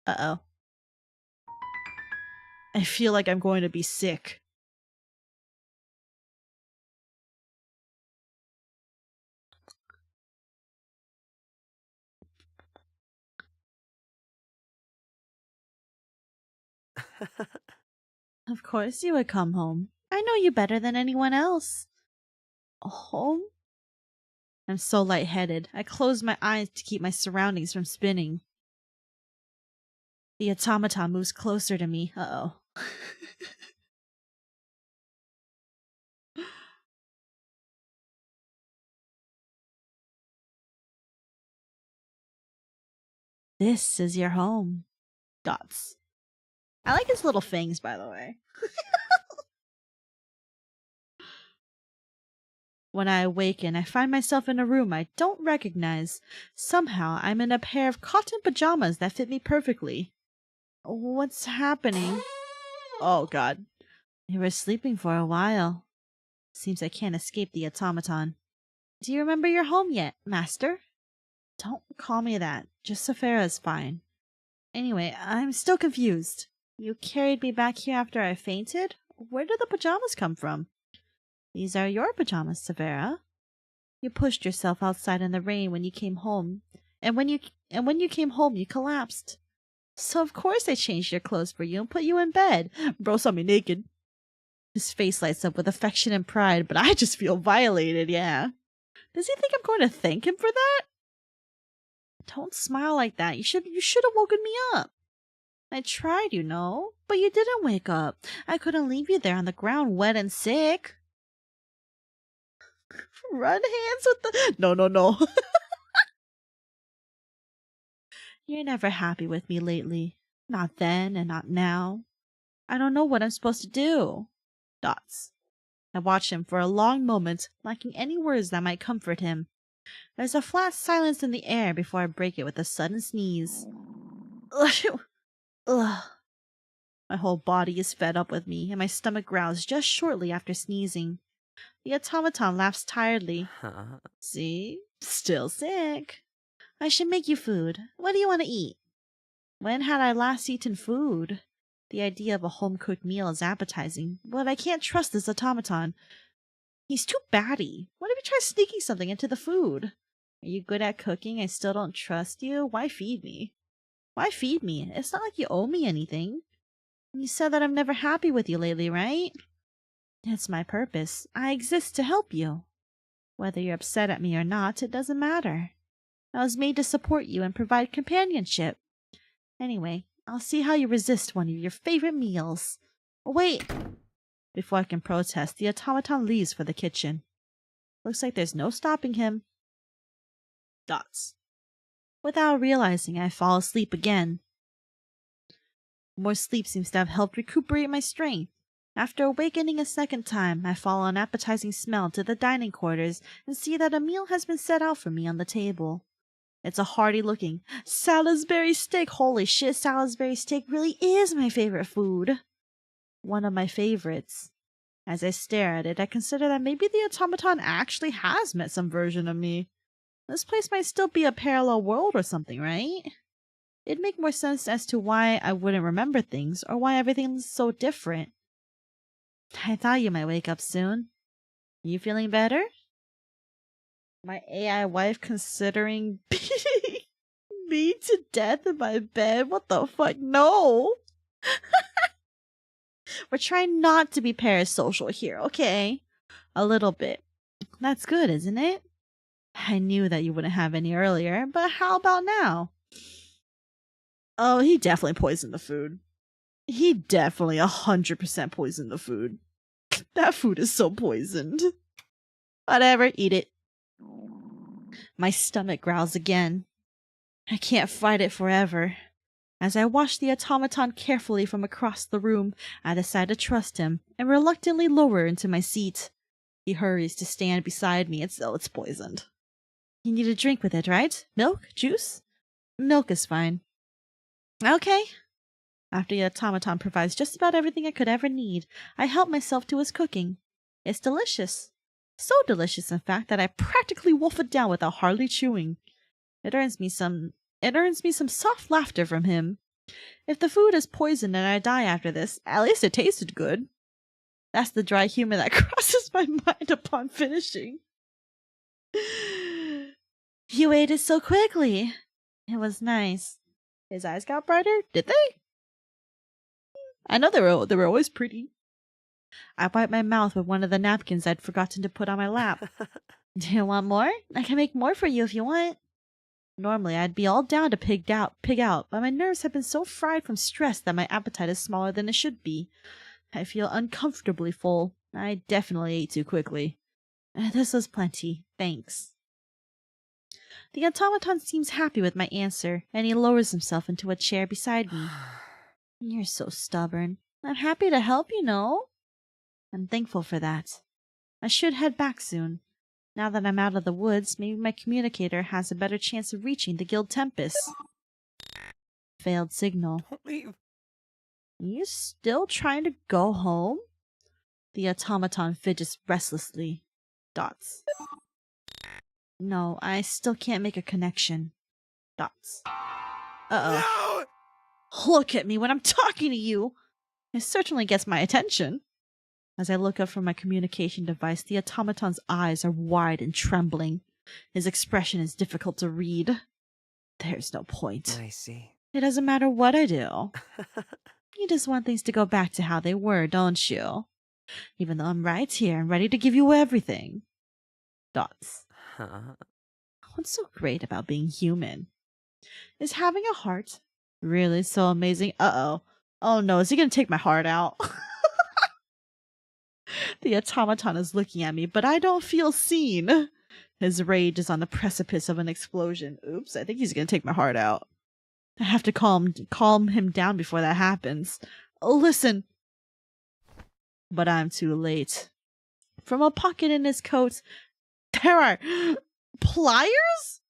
Speaker 1: Uh-oh. I feel like I'm going to be sick. Of course you would come home. I know you better than anyone else. Home? I'm so lightheaded. I close my eyes to keep my surroundings from spinning. The automaton moves closer to me. Uh-oh. This is your home. Dots. I like his little fangs, by the way. When I awaken, I find myself in a room I don't recognize. Somehow, I'm in a pair of cotton pajamas that fit me perfectly. What's happening? Oh, God. You were sleeping for a while. Seems I can't escape the automaton. Do you remember your home yet, Master? Don't call me that. Just Saphera is fine. Anyway, I'm still confused. You carried me back here after I fainted? Where did the pajamas come from? These are your pajamas, Saphera. You pushed yourself outside in the rain when you came home, and when you came home, you collapsed. So of course I changed your clothes for you and put you in bed. Bro saw me naked. His face lights up with affection and pride, but I just feel violated, yeah. Does he think I'm going to thank him for that? Don't smile like that. You should have woken me up. I tried, you know, but you didn't wake up. I couldn't leave you there on the ground wet and sick. Run hands with the... No. You're never happy with me lately. Not then and not now. I don't know what I'm supposed to do. Dots. I watch him for a long moment, lacking any words that might comfort him. There's a flat silence in the air before I break it with a sudden sneeze. Ugh. My whole body is fed up with me, and my stomach growls just shortly after sneezing. The automaton laughs tiredly.
Speaker 4: Huh?
Speaker 1: See? Still sick. I should make you food. What do you want to eat? When had I last eaten food? The idea of a home-cooked meal is appetizing, but I can't trust this automaton. He's too batty. What if he tries sneaking something into the food? Are you good at cooking? I still don't trust you. Why feed me? Why feed me? It's not like you owe me anything. You said that I'm never happy with you lately, right? It's my purpose. I exist to help you. Whether you're upset at me or not, it doesn't matter. I was made to support you and provide companionship. Anyway, I'll see how you resist one of your favorite meals. Wait! Before I can protest, the automaton leaves for the kitchen. Looks like there's no stopping him. Dots. Without realizing, I fall asleep again. More sleep seems to have helped recuperate my strength. After awakening a second time, I follow an appetizing smell to the dining quarters and see that a meal has been set out for me on the table. It's a hearty-looking Salisbury steak. Holy shit, Salisbury steak really is my favorite food. One of my favorites. As I stare at it, I consider that maybe the automaton actually has met some version of me. This place might still be a parallel world or something, right? It'd make more sense as to why I wouldn't remember things or why everything's so different. I thought you might wake up soon. You feeling better? My AI wife considering beating me to death in my bed? What the fuck? No! We're trying not to be parasocial here, okay? A little bit. That's good, isn't it? I knew that you wouldn't have any earlier, but how about now? Oh, he definitely poisoned the food. He definitely 100% poisoned the food. That food is so poisoned. Whatever, eat it. My stomach growls again. I can't fight it forever. As I watch the automaton carefully from across the room, I decide to trust him and reluctantly lower into my seat. He hurries to stand beside me. It's poisoned. You need a drink with it, right? Milk? Juice? Milk is fine. Okay. After the automaton provides just about everything I could ever need, I help myself to his cooking. It's delicious. So delicious, in fact, that I practically wolf it down without hardly chewing. It earns me some soft laughter from him. If the food is poisoned and I die after this, at least it tasted good. That's the dry humor that crosses my mind upon finishing. You ate it so quickly. It was nice. His eyes got brighter, did they? I know they were always pretty. I wiped my mouth with one of the napkins I'd forgotten to put on my lap. Do you want more? I can make more for you if you want. Normally, I'd be all down to pig out, but my nerves have been so fried from stress that my appetite is smaller than it should be. I feel uncomfortably full. I definitely ate too quickly. This was plenty, thanks. The automaton seems happy with my answer, and he lowers himself into a chair beside me. You're so stubborn. I'm happy to help, you know. I'm thankful for that. I should head back soon. Now that I'm out of the woods, maybe my communicator has a better chance of reaching the Guild Tempus. Failed signal.
Speaker 4: Don't leave.
Speaker 1: You still trying to go home? The automaton fidgets restlessly. Dots. No, I still can't make a connection. Dots. Uh-oh.
Speaker 4: No!
Speaker 1: Look at me when I'm talking to you! It certainly gets my attention. As I look up from my communication device, the automaton's eyes are wide and trembling. His expression is difficult to read. There's no point.
Speaker 4: I see.
Speaker 1: It doesn't matter what I do. You just want things to go back to how they were, don't you? Even though I'm right here and ready to give you everything. Dots.
Speaker 4: Huh?
Speaker 1: What's so great about being human? Is having a heart really so amazing? Uh-oh. Oh no, is he gonna take my heart out? The automaton is looking at me, but I don't feel seen. His rage is on the precipice of an explosion. Oops, I think he's gonna take my heart out. I have to calm him down before that happens. Listen. But I'm too late. From a pocket in his coat, there are pliers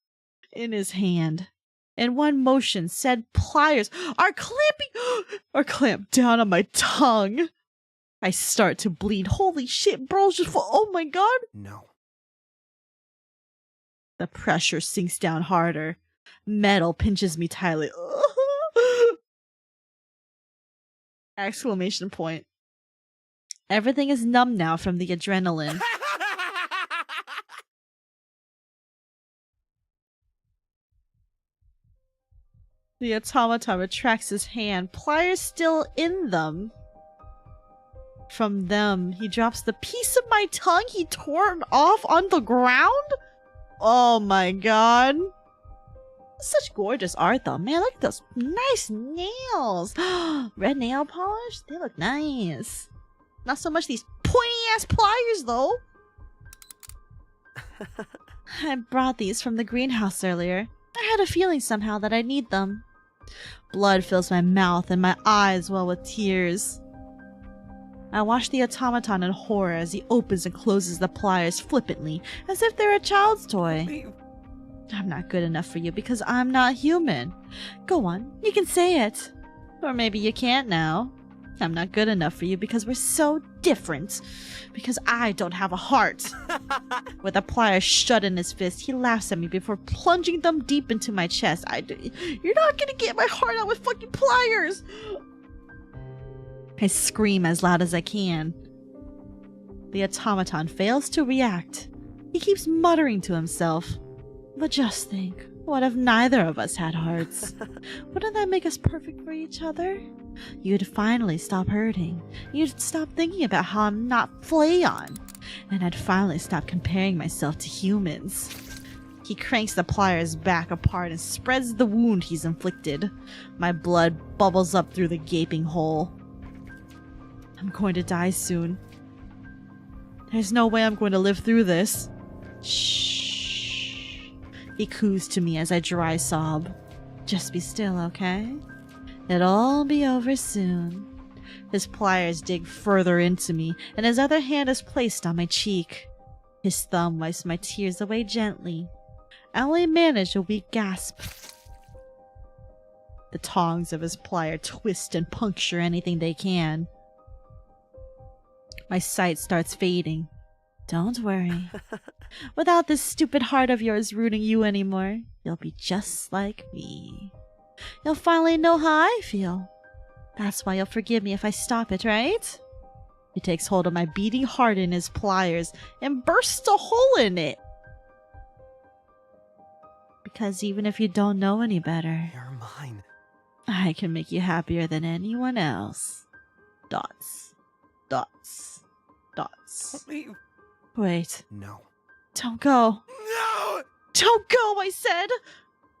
Speaker 1: in his hand. In one motion, said pliers are clamped down on my tongue. I start to bleed. Holy shit, bro. Oh my god.
Speaker 5: No.
Speaker 1: The pressure sinks down harder. Metal pinches me tightly. Exclamation point. Everything is numb now from the adrenaline. The automaton retracts his hand, pliers still in them. From them, he drops the piece of my tongue he tore off on the ground? Oh my god. Such gorgeous art though. Man, look at those nice nails. Red nail polish? They look nice. Not so much these pointy-ass pliers though. I brought these from the greenhouse earlier. I had a feeling somehow that I'd need them. Blood fills my mouth and my eyes well with tears. I watch the automaton in horror as he opens and closes the pliers flippantly, as if they're a child's toy. I'm not good enough for you because I'm not human. Go on, you can say it. Or maybe you can't now. I'm not good enough for you because we're so different. Because I don't have a heart. With a plier shut in his fist, he laughs at me before plunging them deep into my chest. You're not gonna get my heart out with fucking pliers! I scream as loud as I can. The automaton fails to react. He keeps muttering to himself. But just think, what if neither of us had hearts? Wouldn't that make us perfect for each other? You'd finally stop hurting. You'd stop thinking about how I'm not Flayon. And I'd finally stop comparing myself to humans. He cranks the pliers back apart and spreads the wound he's inflicted. My blood bubbles up through the gaping hole. I'm going to die soon. There's no way I'm going to live through this. Shh. He coos to me as I dry sob. Just be still, okay? It'll all be over soon. His pliers dig further into me, and his other hand is placed on my cheek. His thumb wipes my tears away gently. I only manage a weak gasp. The tongs of his plier twist and puncture anything they can. My sight starts fading. Don't worry. Without this stupid heart of yours rooting you anymore, you'll be just like me. You'll finally know how I feel. That's why you'll forgive me if I stop it, right? He takes hold of my beating heart in his pliers and bursts a hole in it. Because even if you don't know any better,
Speaker 5: You're mine.
Speaker 1: I can make you happier than anyone else. Dots. Dots. Dots.
Speaker 5: Leave.
Speaker 1: Wait.
Speaker 5: No.
Speaker 1: Don't go.
Speaker 5: No!
Speaker 1: Don't go, I said!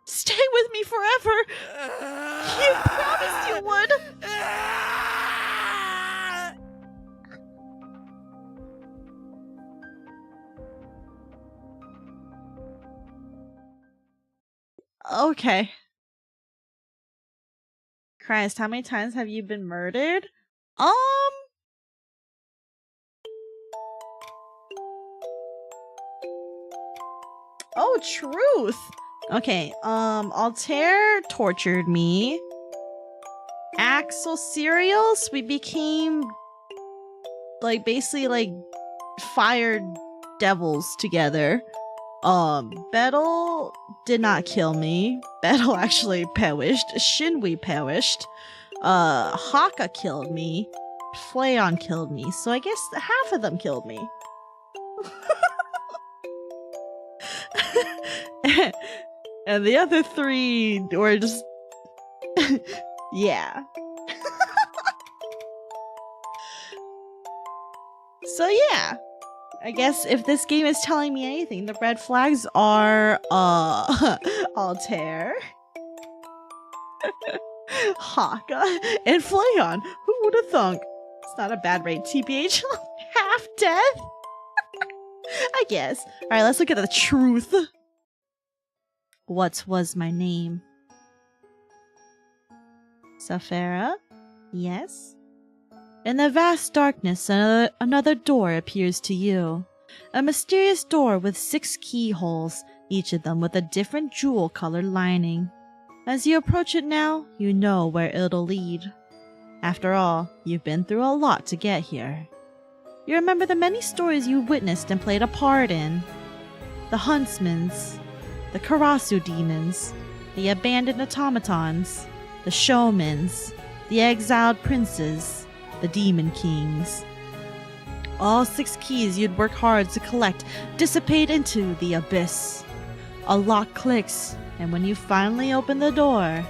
Speaker 1: Stay with me forever! You promised you would! Okay. Christ, how many times have you been murdered? Oh, truth! Okay, Altair tortured me. Axel Cereals, we became, like, basically, like, fire devils together. Bettel did not kill me. Bettel actually perished. Shinwi perished. Haka killed me. Flayon killed me. So I guess half of them killed me. And the other three were just... yeah. So yeah. I guess if this game is telling me anything, the red flags are, Altair, Haka, and Flayon. Who would have thunk? It's not a bad rate, TBH. Half death? I guess. Alright, let's look at the truth. What was my name? Saphera? Yes? In the vast darkness, another door appears to you. A mysterious door with 6 keyholes, each of them with a different jewel-colored lining. As you approach it now, you know where it'll lead. After all, you've been through a lot to get here. You remember the many stories you witnessed and played a part in. The huntsmans, the Karasu demons, the abandoned automatons, the showmans, the exiled princes, the demon kings. All 6 keys you'd work hard to collect dissipate into the abyss. A lock clicks, and when you finally open the door,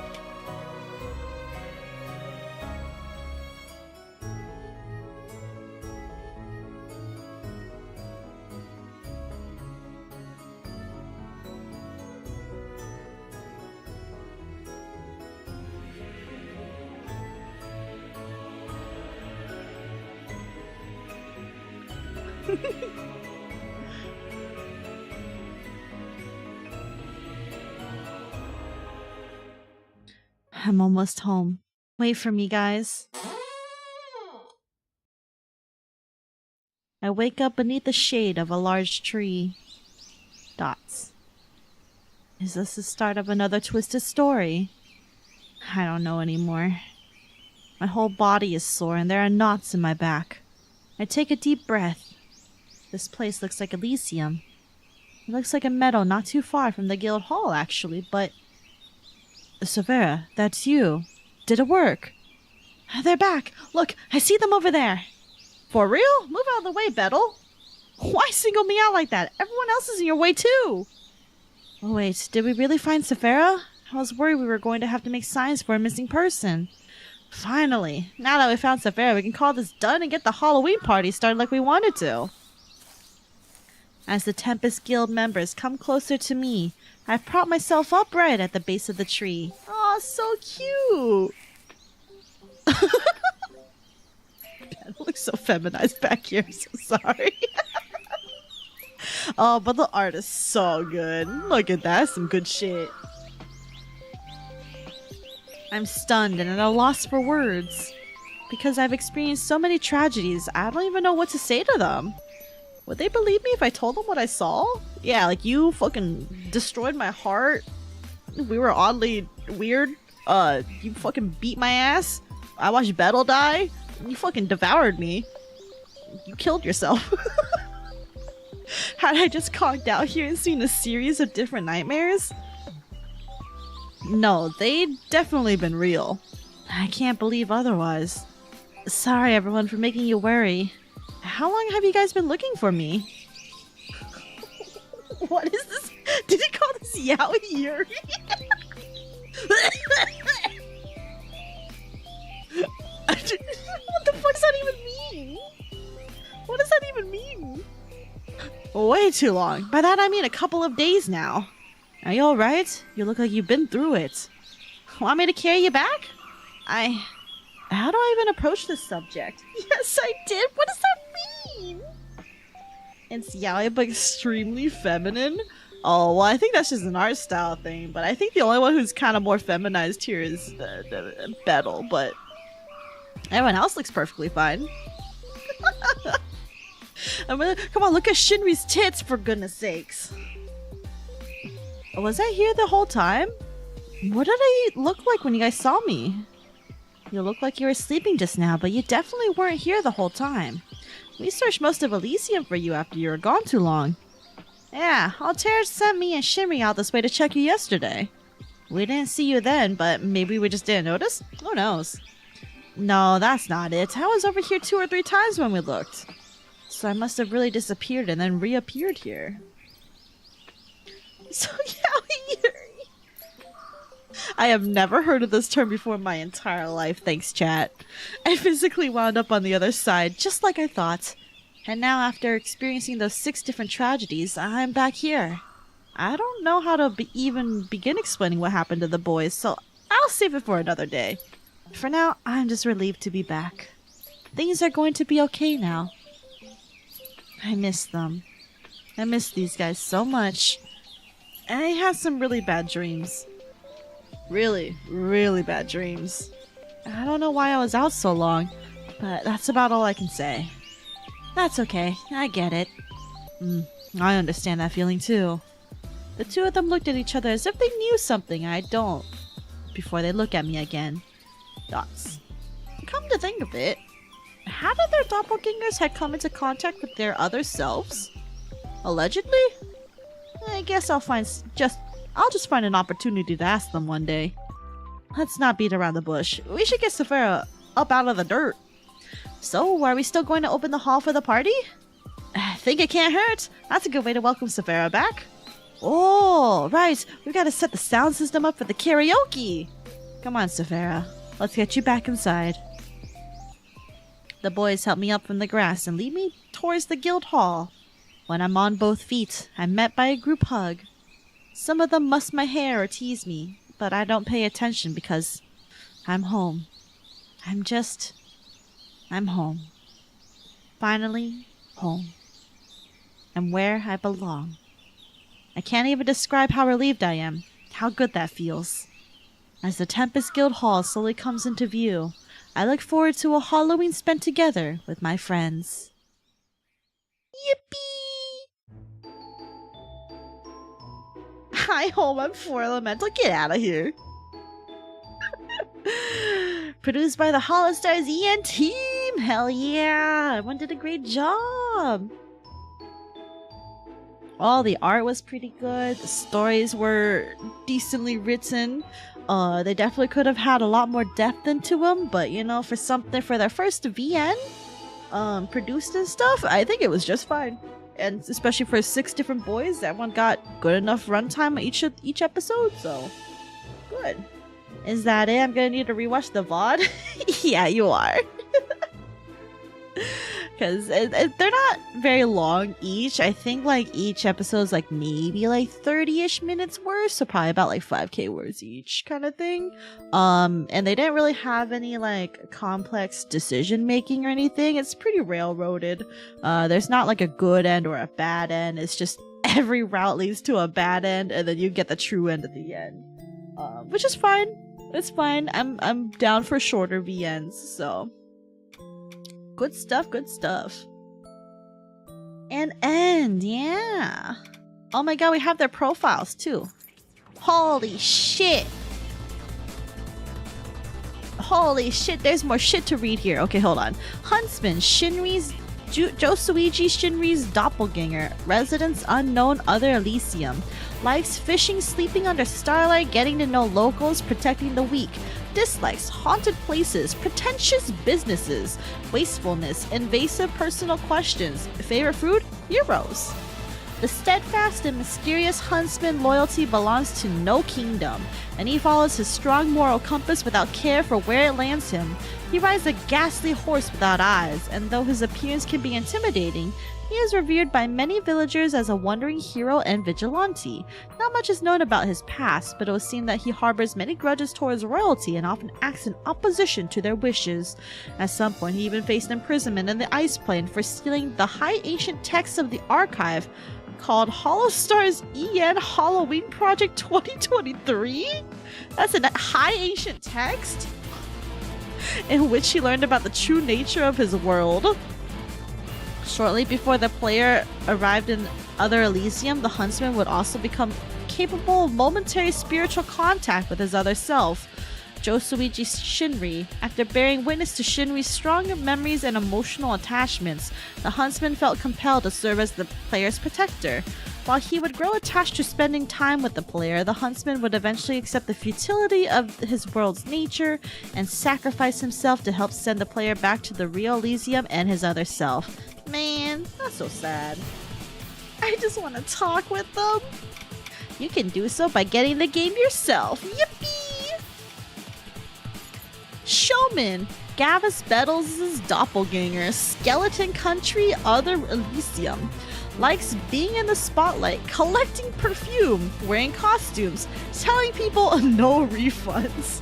Speaker 1: I'm almost home. Wait for me, guys. I wake up beneath the shade of a large tree. Dots. Is this the start of another twisted story? I don't know anymore. My whole body is sore and there are knots in my back. I take a deep breath. This place looks like Elysium. It looks like a meadow not too far from the guild hall, actually, but... Saphera, that's you. Did it work? They're back! Look, I see them over there! For real? Move out of the way, Bettel! Why single me out like that? Everyone else is in your way, too! Oh wait, did we really find Saphera? I was worried we were going to have to make signs for a missing person. Finally! Now that we found Saphera, we can call this done and get the Halloween party started like we wanted to. As the Tempus Guild members come closer to me, I prop myself upright at the base of the tree. Aw, so cute! That looks so feminized back here, I'm so sorry. Oh, but the art is so good. Look at that, some good shit. I'm stunned and at a loss for words. Because I've experienced so many tragedies, I don't even know what to say to them. Would they believe me if I told them what I saw? Yeah, like you fucking destroyed my heart. We were oddly weird. You fucking beat my ass. I watched Bettel die. You fucking devoured me. You killed yourself. Had I just conked out here and seen a series of different nightmares? No, they'd definitely been real. I can't believe otherwise. Sorry everyone for making you worry. How long have you guys been looking for me? What is this? Did he call this Yaoi Yuri? What the fuck does that even mean? What does that even mean? Way too long. By that I mean a couple of days now. Are you alright? You look like you've been through it. Want me to carry you back? How do I even approach this subject? Yes, I did. What does that mean? It's yaoi, but extremely feminine. Oh, well, I think that's just an art style thing. But I think the only one who's kind of more feminized here is Bettel. But everyone else looks perfectly fine. Come on, look at Shinri's tits, for goodness sakes. Was I here the whole time? What did I look like when you guys saw me? You look like you were sleeping just now, but you definitely weren't here the whole time. We searched most of Elysium for you after you were gone too long. Yeah, Altair sent me and Shinri out this way to check you yesterday. We didn't see you then, but maybe we just didn't notice? Who knows? No, that's not it. I was over here 2 or 3 times when we looked. So I must have really disappeared and then reappeared here. So Yaoi Yuri. I have never heard of this term before in my entire life, thanks chat. I physically wound up on the other side, just like I thought. And now after experiencing those 6 different tragedies, I'm back here. I don't know how to even begin explaining what happened to the boys, so I'll save it for another day. For now, I'm just relieved to be back. Things are going to be okay now. I miss them. I miss these guys so much. And I had some really bad dreams. Really, really bad dreams. I don't know why I was out so long, but that's about all I can say. That's okay, I get it. I understand that feeling too. The 2 of them looked at each other as if they knew something I don't, before they look at me again. Dots. come to think of it, had other doppelgangers had come into contact with their other selves? Allegedly? I guess I'll just find an opportunity to ask them one day. Let's not beat around the bush. We should get Saphera up out of the dirt. So, are we still going to open the hall for the party? I think it can't hurt. That's a good way to welcome Saphera back. Oh, right. We gotta set the sound system up for the karaoke. Come on, Saphera. Let's get you back inside. The boys help me up from the grass and lead me towards the guild hall. When I'm on both feet, I'm met by a group hug. Some of them muss my hair or tease me, but I don't pay attention because I'm home. I'm home. Finally, home. I'm where I belong. I can't even describe how relieved I am, how good that feels. As the Tempus Guild Hall slowly comes into view, I look forward to a Halloween spent together with my friends. Yippee! Hi, home. I'm 4 Elemental. Get out of here. Produced by the Holostars EN team. Hell yeah. Everyone did a great job. All the art was pretty good. The stories were decently written. They definitely could have had a lot more depth into them, but you know, for their first VN produced and stuff, I think it was just fine. And especially for 6 different boys, everyone got good enough runtime each episode, so good. Is that it? I'm gonna need to rewatch the VOD. Yeah, you are. Because they're not very long each. I think like each episode is like maybe like 30-ish minutes worth, so probably about like 5k words each kind of thing. And they didn't really have any like complex decision making or anything. It's pretty railroaded. There's not like a good end or a bad end. It's just every route leads to a bad end, and then you get the true end at the end, which is fine. It's fine. I'm down for shorter VNs, so. Good stuff, good stuff. And end, yeah. Oh my god, we have their profiles too. Holy shit. Holy shit, there's more shit to read here. Okay, hold on. Huntsman, Shinri's Josuiji Shinri's doppelganger. Residence unknown, other Elysium. Likes fishing, sleeping under starlight, getting to know locals, protecting the weak. Dislikes haunted places, pretentious businesses, wastefulness, invasive personal questions. Favorite food? Heroes. The steadfast and mysterious huntsman loyalty belongs to no kingdom, and he follows his strong moral compass without care for where it lands him. He rides a ghastly horse without eyes, and though his appearance can be intimidating, he is revered by many villagers as a wandering hero and vigilante. Not much is known about his past, but it would seem that he harbors many grudges towards royalty and often acts in opposition to their wishes. At some point, he even faced imprisonment in the ice plane for stealing the high ancient text of the archive called Holostars EN Halloween Project 2023? That's a high ancient text in which he learned about the true nature of his world. Shortly before the player arrived in Other Elysium, the huntsman would also become capable of momentary spiritual contact with his other self, Josuiji Shinri. After bearing witness to Shinri's strong memories and emotional attachments, the huntsman felt compelled to serve as the player's protector. While he would grow attached to spending time with the player, the huntsman would eventually accept the futility of his world's nature and sacrifice himself to help send the player back to the real Elysium and his other self. Man, that's so sad. I just want to talk with them. You can do so by getting the game yourself. Yippee! Showman, Gavus Bettles' doppelganger, Skeleton Country, Other Elysium. Likes being in the spotlight, collecting perfume, wearing costumes, telling people no refunds.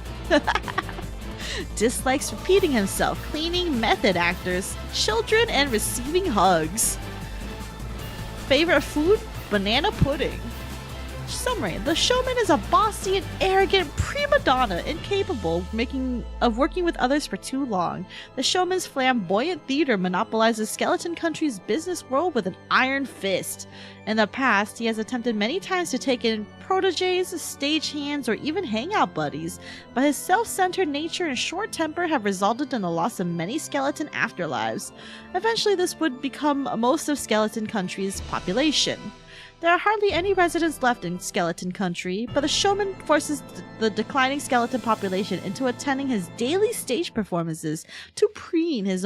Speaker 1: Dislikes repeating himself, cleaning method actors, children, and receiving hugs. Favorite food? Banana pudding. Summary: the showman is a bossy and arrogant prima donna, incapable of working with others for too long. The showman's flamboyant theater monopolizes Skeleton Country's business world with an iron fist. In the past, he has attempted many times to take in proteges, stagehands, or even hangout buddies, but his self-centered nature and short temper have resulted in the loss of many skeleton afterlives. Eventually, this would become most of Skeleton Country's population. There are hardly any residents left in Skeleton Country, but the showman forces the declining skeleton population into attending his daily stage performances to preen his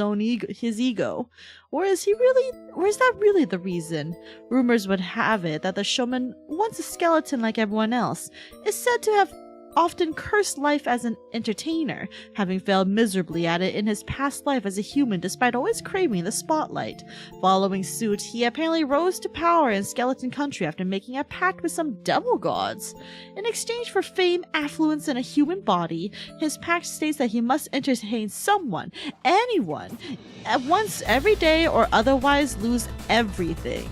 Speaker 1: ego. Or is that really the reason? Rumors would have it that the showman, once a skeleton like everyone else, is said to have often cursed life as an entertainer, having failed miserably at it in his past life as a human despite always craving the spotlight. Following suit, he apparently rose to power in Skeleton Country after making a pact with some devil gods. In exchange for fame, affluence, and a human body, his pact states that he must entertain someone, anyone, at once every day or otherwise lose everything.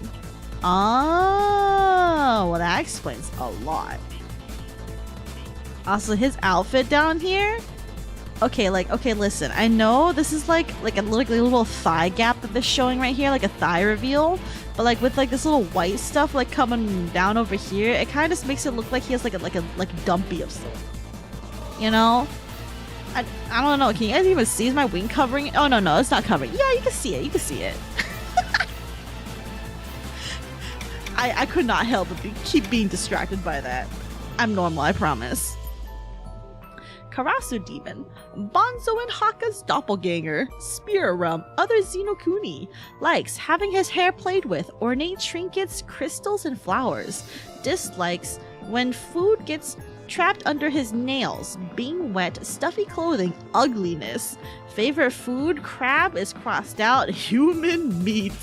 Speaker 1: Oh, well that explains a lot. Also, his outfit down here. Okay, listen. I know this is like a little thigh gap that they're showing right here, like a thigh reveal. But like with like this little white stuff like coming down over here, it kind of just makes it look like he has like a dumpy of stuff. You know? I don't know. Can you guys even see? Is my wing covering? Oh no, it's not covering. Yeah, you can see it. You can see it. I could not help but keep being distracted by that. I'm normal, I promise. Karasu Demon, Bonzo and Haka's doppelganger, Spear Realm, other Xenokuni, likes having his hair played with, ornate trinkets, crystals, and flowers. Dislikes when food gets trapped under his nails, being wet, stuffy clothing, ugliness. Favorite food, crab is crossed out, human meat.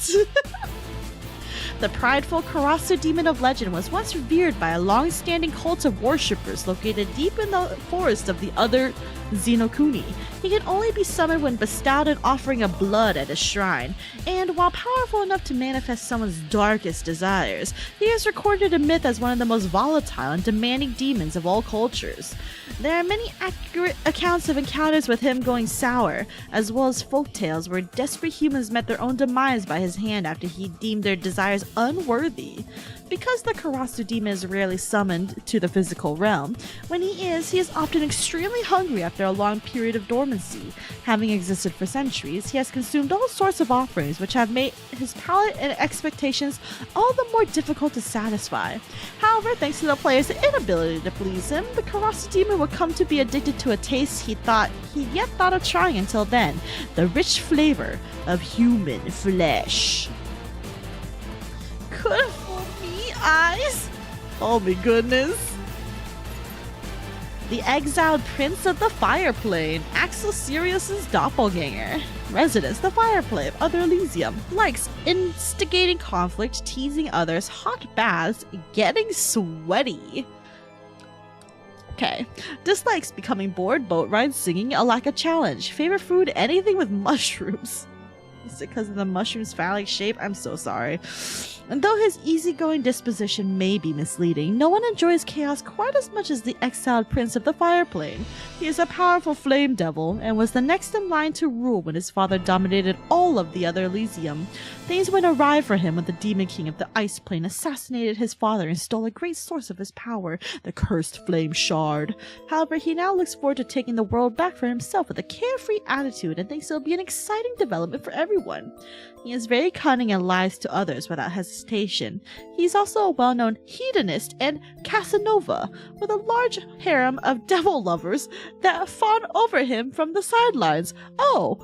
Speaker 1: The prideful Karasu Demon of Legend was once revered by a long-standing cult of worshippers located deep in the forest of the other Xenokuni. He can only be summoned when bestowed an offering of blood at a shrine, and while powerful enough to manifest someone's darkest desires, he is recorded in myth as one of the most volatile and demanding demons of all cultures. There are many accurate accounts of encounters with him going sour, as well as folktales where desperate humans met their own demise by his hand after he deemed their desires unworthy. Because the Karasu Demon is rarely summoned to the physical realm, when he is often extremely hungry after a long period of dormancy. Having existed for centuries, he has consumed all sorts of offerings which have made his palate and expectations all the more difficult to satisfy. However, thanks to the player's inability to please him, the Karasu Demon would come to be addicted to a taste he yet thought of trying until then, the rich flavor of human flesh. Good for me, eyes! Oh my goodness. The exiled prince of the Fireplane, Axel Sirius's doppelganger. Residence, the Fireplane, Other Elysium. Likes instigating conflict, teasing others, hot baths, getting sweaty. Okay. Dislikes becoming bored, boat rides, singing, a lack of challenge. Favorite food, anything with mushrooms. Is it because of the mushroom's phallic shape? I'm so sorry. And though his easygoing disposition may be misleading, no one enjoys chaos quite as much as the exiled prince of the Fireplane. He is a powerful flame devil, and was the next in line to rule when his father dominated all of the Other Elysium. Things went awry for him when the Demon King of the Ice Plane assassinated his father and stole a great source of his power, the cursed Flame Shard. However, he now looks forward to taking the world back for himself with a carefree attitude and thinks it'll be an exciting development for everyone. He is very cunning and lies to others without hesitation. He's also a well-known hedonist and Casanova, with a large harem of devil lovers that fawn over him from the sidelines. Oh!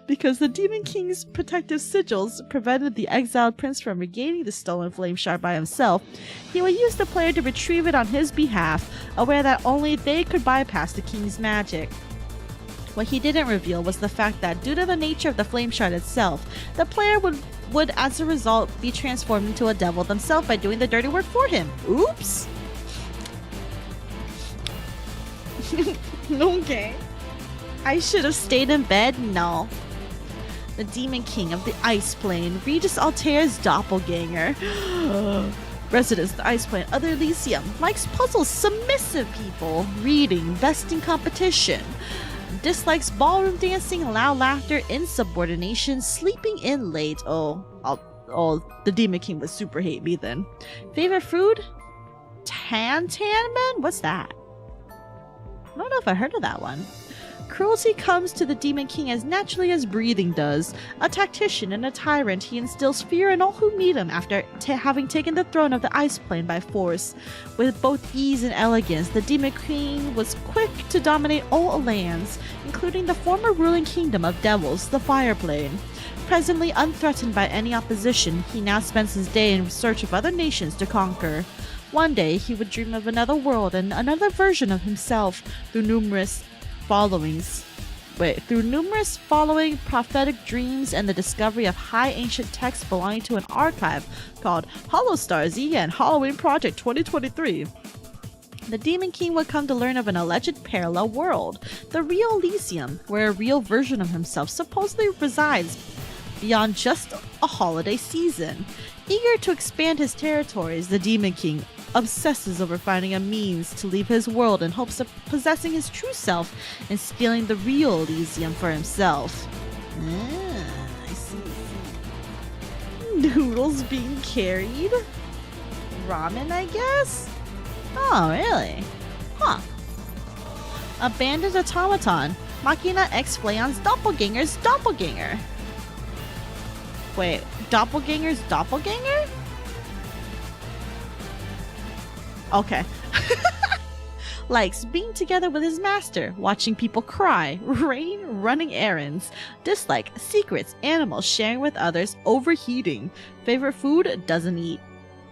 Speaker 1: Because the Demon King's protective sigils prevented the exiled prince from regaining the stolen flame shard by himself, he will use the player to retrieve it on his behalf, aware that only they could bypass the king's magic. What he didn't reveal was the fact that due to the nature of the flame shard itself, the player would as a result be transformed into a devil themselves by doing the dirty work for him. Oops! Okay. I should have stayed in bed? No. The Demon King of the Ice Plane, Regis Altair's doppelganger. Residents of the Ice Planet, other Elysium, likes puzzles, submissive people, reading, vesting competition, dislikes ballroom dancing, loud laughter, insubordination, sleeping in late. Oh, the Demon King would super hate me then. Favorite food? Tantanmen? What's that? I don't know if I heard of that one. Cruelty comes to the Demon King as naturally as breathing does. A tactician and a tyrant, he instills fear in all who meet him after having taken the throne of the Ice Plane by force. With both ease and elegance, the Demon King was quick to dominate all lands, including the former ruling kingdom of devils, the Fire Plane. Presently unthreatened by any opposition, he now spends his day in search of other nations to conquer. One day, he would dream of another world and another version of himself through numerous following prophetic dreams and the discovery of high ancient texts belonging to an archive called Holostars EN Halloween Project 2023. The Demon King would come to learn of an alleged parallel world, the real Elysium, where a real version of himself supposedly resides beyond just a holiday season. Eager to expand his territories, the Demon King obsesses over finding a means to leave his world in hopes of possessing his true self and stealing the real Elysium for himself. I see. Noodles being carried? Ramen, I guess? Oh, really? Huh. Abandoned automaton. Machina X Fleon's Doppelganger's Doppelganger. Wait, Doppelganger's Doppelganger? Okay. Likes being together with his master, watching people cry, rain, running errands. Dislike secrets, animals, sharing with others, overheating. Favorite food, doesn't eat.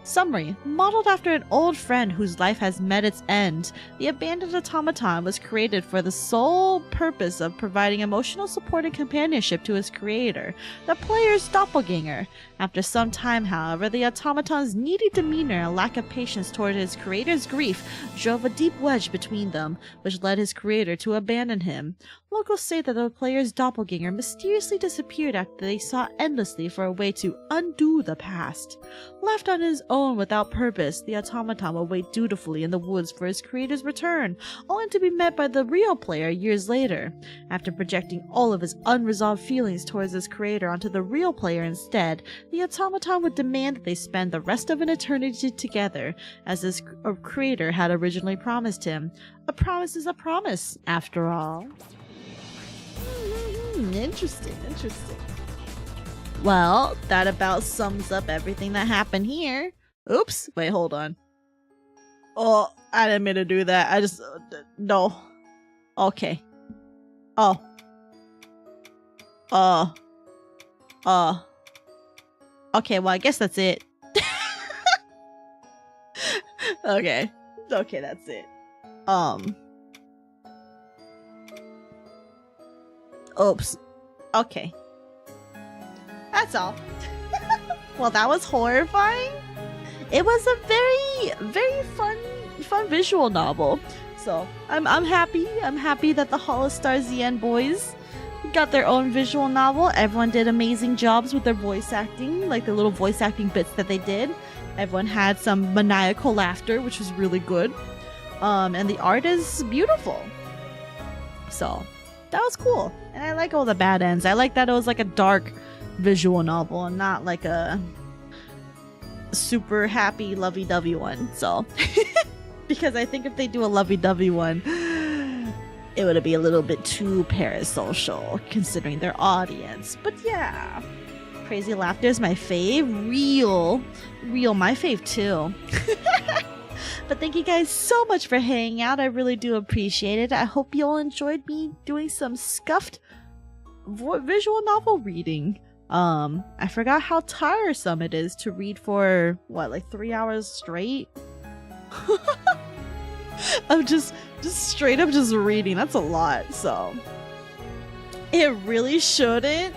Speaker 1: Summary: modeled after an old friend whose life has met its end, the abandoned automaton was created for the sole purpose of providing emotional support and companionship to his creator, the player's doppelganger. After some time, however, the automaton's needy demeanor and lack of patience toward his creator's grief drove a deep wedge between them, which led his creator to abandon him. Locals say that the player's doppelganger mysteriously disappeared after they sought endlessly for a way to undo the past. Left on his own without purpose, the automaton will wait dutifully in the woods for his creator's return, only to be met by the real player years later. After projecting all of his unresolved feelings towards his creator onto the real player instead, the automaton would demand that they spend the rest of an eternity together, as his creator had originally promised him. A promise is a promise, after all. Interesting. Well, that about sums up everything that happened here. Oops, wait, hold on. Oh, I didn't mean to do that. I just... no. Okay. Oh. Okay, well, I guess that's it. Okay, that's it. Oops. Okay. That's all. Well, that was horrifying. It was a very fun visual novel. So I'm happy. I'm happy that the Holostars EN boys got their own visual novel. Everyone did amazing jobs with their voice acting, like the little voice acting bits that they did. Everyone had some maniacal laughter, which was really good. And the art is beautiful. So that was cool. And I like all the bad ends. I like that it was like a dark visual novel and not like a super happy lovey-dovey one. So because I think if they do a lovey-dovey one, it would be a little bit too parasocial considering their audience. But yeah, crazy laughter is my fave. Real my fave too. But thank you guys so much for hanging out. I really do appreciate it. I hope you all enjoyed me doing some scuffed visual novel reading. I forgot how tiresome it is to read for what, like 3 hours straight. I'm just straight up just reading. That's a lot. So it really shouldn't.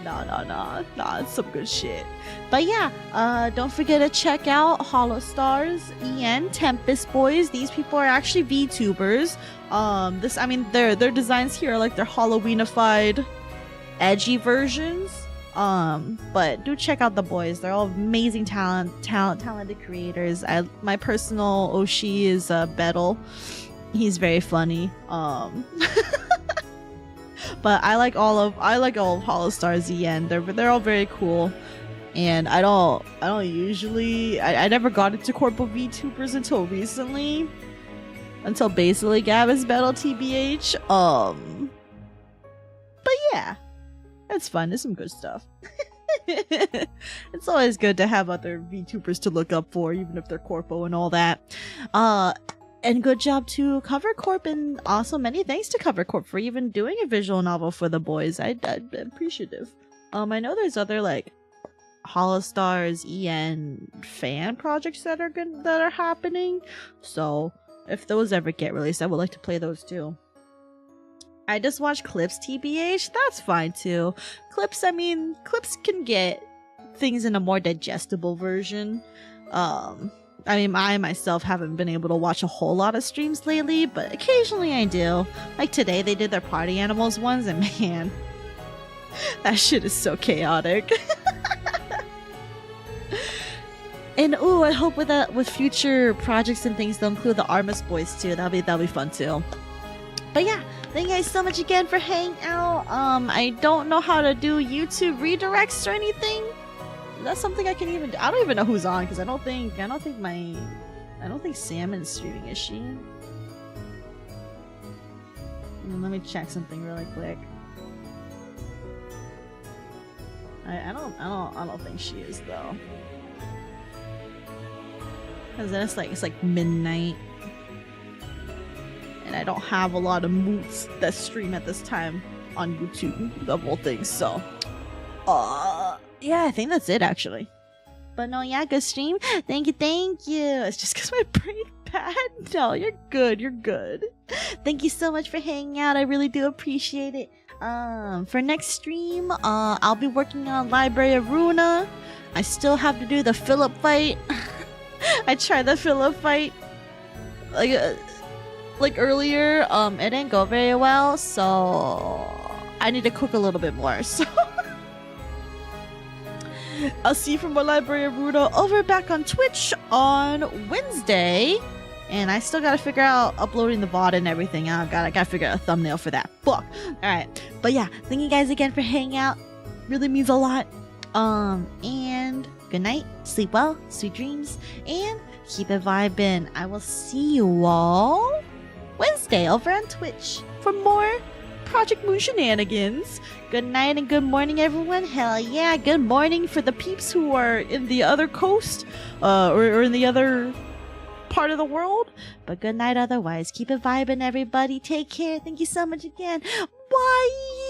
Speaker 1: No, it's some good shit. But yeah, don't forget to check out Holostars EN Tempus boys. These people are actually VTubers. Their designs here are like their Halloweenified edgy versions. But do check out the boys. They're all amazing talented creators. My personal Oshi is Bettel. He's very funny. But I like all of Holostars EN. They're all very cool. And I never got into corpo VTubers until recently. Until basically Gabba's Battle TBH. But yeah. It's fun. There's some good stuff. It's always good to have other VTubers to look up for, even if they're corpo and all that. And good job to Covercorp, and also many thanks to Covercorp for even doing a visual novel for the boys. I'm appreciative. I know there's other like Holostars EN fan projects that are happening. So if those ever get released, I would like to play those too. I just watched Clips TBH. That's fine too. Clips can get things in a more digestible version. I myself haven't been able to watch a whole lot of streams lately, but occasionally I do. Like today, they did their party animals ones, and man, that shit is so chaotic. And ooh, I hope with future projects and things, they'll include the Armus boys too. That'll be fun too. But yeah, thank you guys so much again for hanging out. I don't know how to do YouTube redirects or anything. That's something I can even do. I don't even know who's on because I don't think Salmon's streaming, is she? Let me check something really quick. I don't think she is though. Cause then it's like midnight. And I don't have a lot of moots that stream at this time on YouTube of all things, so yeah, I think that's it actually. But no, yeah, good stream. Thank you. It's just because my brain bad. No, you're good. Thank you so much for hanging out. I really do appreciate it. For next stream, I'll be working on Library of Runa. I still have to do the Philip fight. I tried the Philip fight like earlier. It didn't go very well, so I need to cook a little bit more. So I'll see you from my Library of Runa over back on Twitch on Wednesday. And I still gotta figure out uploading the VOD and everything. I gotta figure out a thumbnail for that. Fuck. Alright. But yeah, thank you guys again for hanging out. Really means a lot. And good night. Sleep well. Sweet dreams. And keep it vibing. I will see you all Wednesday over on Twitch for more Project Moon shenanigans. Good night and good morning, everyone. Hell yeah, good morning for the peeps who are in the other coast, or in the other part of the world. But good night otherwise. Keep it vibing, everybody. Take care. Thank you so much again. Bye.